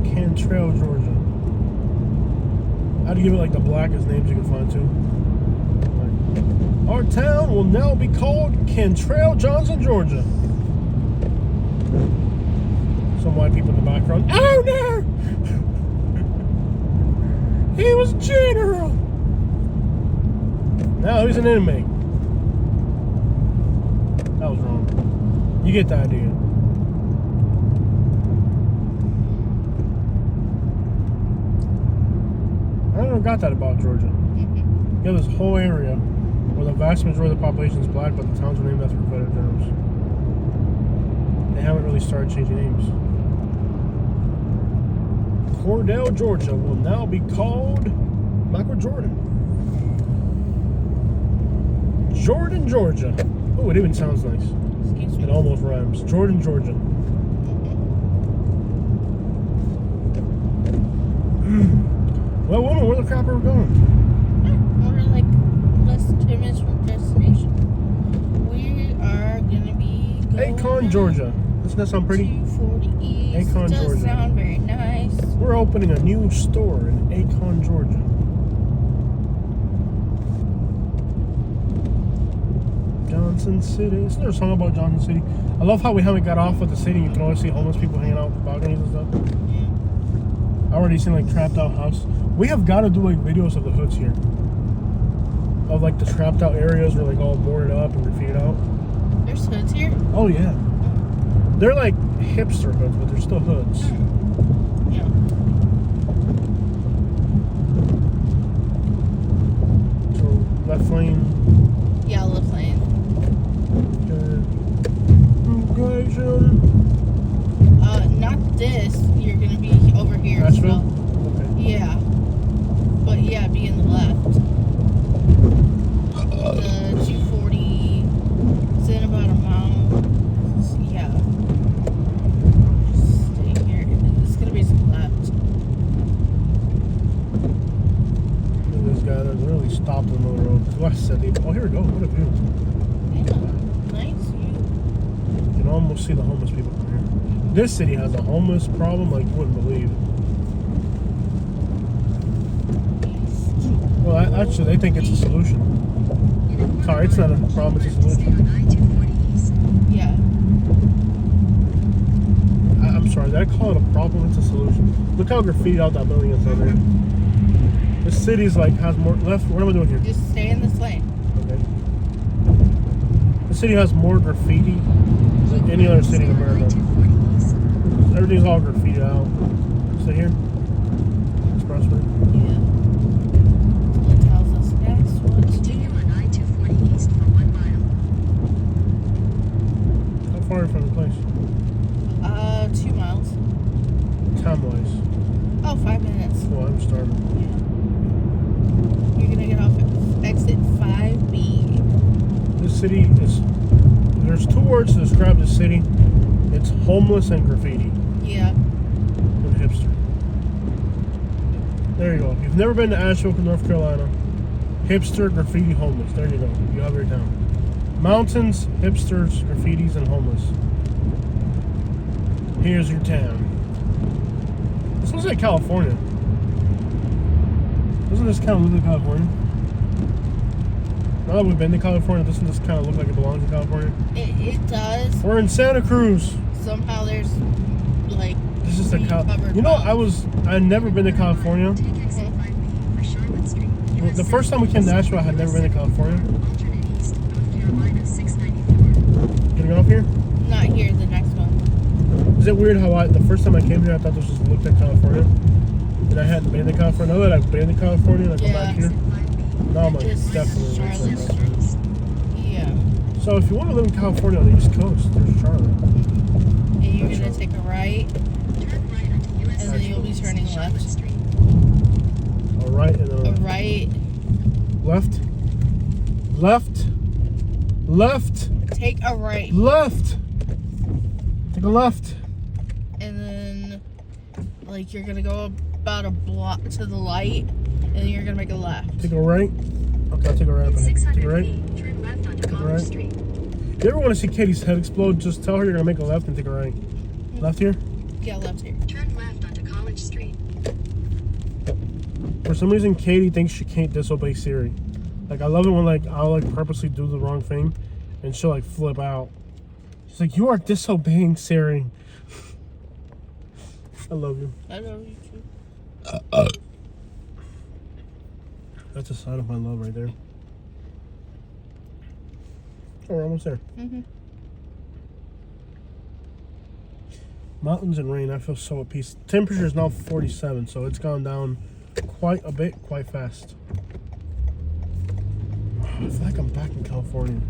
Cantrell, Georgia. I'd give it like the blackest names you can find too. Like, our town will now be called Cantrell, Johnson, Georgia. Some white people in the background. Oh no! He was a general. Now he's an inmate. That was wrong. You get the idea. I never got that about Georgia. You have this whole area where the vast majority of the population is black, but the towns are named after Confederate generals. They haven't really started changing names. Cordell, Georgia will now be called Michael Jordan. Jordan, Georgia. Oh, it even sounds nice. Excuse me. It almost rhymes. Jordan, Georgia. Well, woman, where the crap are we going? We're like less than 2 minutes from destination. We are gonna be going Acon, Georgia. Doesn't that sound pretty? 240 East. Acon, It does Georgia. sound very nice. We're opening a new store in Acon, Georgia. Johnson City. Isn't there a song about Johnson City? I love how we got off at the city. You can always see homeless people hanging out with balconies and stuff. I already seen like trapped out house. We have got to do like videos of the hoods here. Of like the trapped out areas where like all boarded up and graffitied out. There's hoods here. Oh yeah. They're like hipster hoods, but they're still hoods. Yeah. So left lane. Yeah, left lane. Not this. You're gonna be over here as Asheville? well. Okay. Yeah. But yeah, be in the left. The 240. It's in about a mile. Yeah. Stay here. It's gonna be some left. Look at this guy that really stopped on the road. What said he? Oh, here we go. What a view. Yeah. Nice view. You can almost see the homeless people from here. This city has a homeless problem like you wouldn't believe. Well, actually, they think it's a solution. Sorry, it's not a problem, it's a solution. Yeah. I'm sorry, did I call it a problem? It's a solution. Look how graffitied out that building is over there. This city's like has more left. What am I doing here? Just stay in this lane. Okay. The city has more graffiti than any other city in America. Everything's all graffitied out. Stay here. Expressway. Yeah. It tells us next what to do. Continue on I-240 East for 1 mile. How far are you from the place? 2 miles. Time-wise. Oh, 5 minutes. Well, I'm starving. You're gonna get off at exit 5B. This city is... There's 2 words to describe this city. It's homeless and graffiti. Yeah. And hipster. There you go. If you've never been to Asheville, North Carolina, hipster, graffiti, homeless. There you go. You have your town. Mountains, hipsters, graffitis, and homeless. Here's your town. This looks like California. Doesn't this kind of look like California? Now that we've been to California, doesn't this kind of look like it belongs in California? It does. We're in Santa Cruz. Somehow there's like This is the covered You know, mountains. I'd never been to California. Take exit 5B for Charlotte Street. Well, the first time we came to Asheville, I had never been to California. Alternate east, North Carolina 694. Getting off here? Not here, the next one. Is it weird how the first time I came here, I thought this just looked like California? And I hadn't been to California. Now that I've been to California and I come back here, now I'm like, Just definitely looks like Charlotte California. Yeah. So if you want to live in California on the East Coast, there's Charlotte. And you're That's gonna right. take a right, Turn right onto US and then you'll be turning Charlotte left. Street. A right and A a right. left. Left. Left. Take a right. Left. Take a left. And then like you're gonna go about a block to the light, and then you're gonna make a left. Take a right. Okay, I'll take a right. In Take a 600 right. feet, turn left onto Take a College right. Street. If you ever want to see Katie's head explode, just tell her you're gonna make a left and take a right. Left here. Yeah, left here. Turn left onto College Street. For some reason, Katie thinks she can't disobey Siri. Like, I love it when like I'll like purposely do the wrong thing, and she'll like flip out. She's like, "You are disobeying Siri." I love you. I know you too. That's a sign of my love right there. Oh, we're almost there. Mhm. Mountains and rain. I feel so at peace. Temperature is now 47, so it's gone down quite a bit, quite fast. I feel like I'm back in California.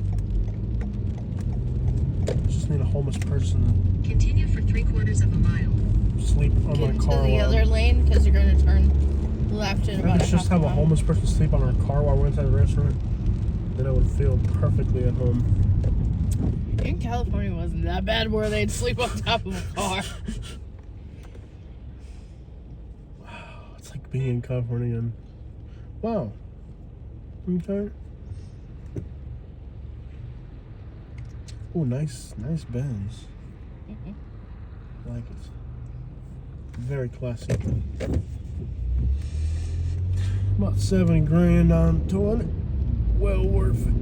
I just need a homeless person Continue for 3/4 of a mile. to sleep on Get my into car. the while- other lane because you're gonna turn left in about Let's just have a mile. homeless person sleep on our car while we're inside the restaurant. then I would feel perfectly at home. In California, it wasn't that bad where they'd sleep on top of a car. Wow, it's like being in California again. Wow. Okay. Oh, nice Benz. Mhm. I like it. Very classy. About 70 grand on towing it. Well worth it.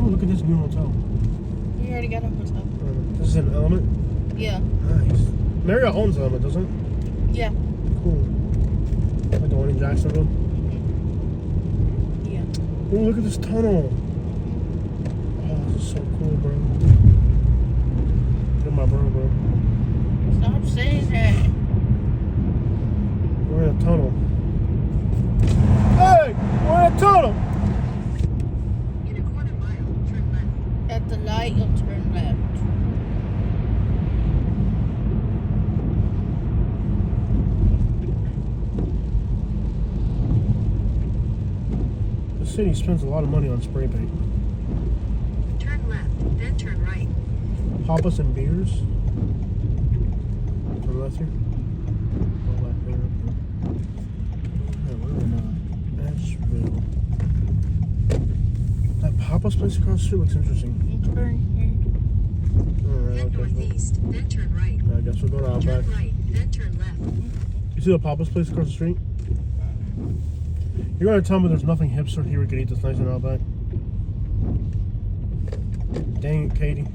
Oh, look at this new hotel. We already got a hotel. This is an Element. Yeah. Nice. Marriott owns Element, doesn't it? Yeah. Cool. Like the one in Jacksonville. Yeah. Oh, look at this tunnel. Oh, this is so cool, bro. Look at my bro. Stop saying that. We're in a tunnel. Hey! We're in a tunnel! In a quarter mile, turn left. At the light, you'll turn left. The city spends a lot of money on spray paint. Turn left, then turn right. Papas and beers. Turn left here. Go back there. Yeah, we're in Asheville. That Papa's place across the street looks interesting. You turn here. Alright, Head okay. northeast, then turn right. I guess we'll go to Outback. Turn right, then turn left. You see the Papa's place across the street? You're gonna tell me there's nothing hipster here we could eat this nice in Outback? Dang it, Katie.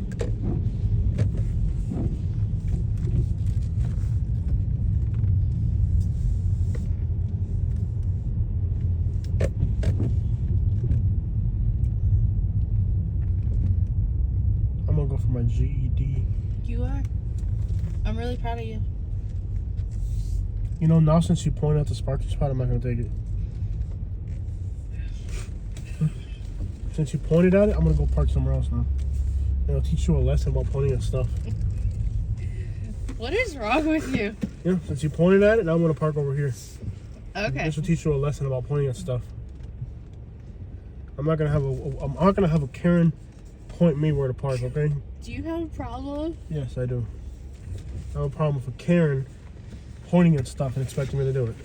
I'm gonna go for my GED. You are. I'm really proud of you. You know, now since you pointed out the sparking spot, I'm not gonna take it. Since you pointed at it, I'm gonna go park somewhere else now. And I'll teach you a lesson about pointing at stuff. What is wrong with you? Yeah, since you pointed at it, now I'm gonna park over here. Okay. This will teach you a lesson about pointing at stuff. I'm not gonna have a Karen point me where to park, okay? Do you have a problem? Yes, I do. I have a problem with a Karen pointing at stuff and expecting me to do it.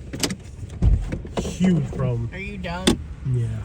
Huge problem. Are you dumb? Yeah.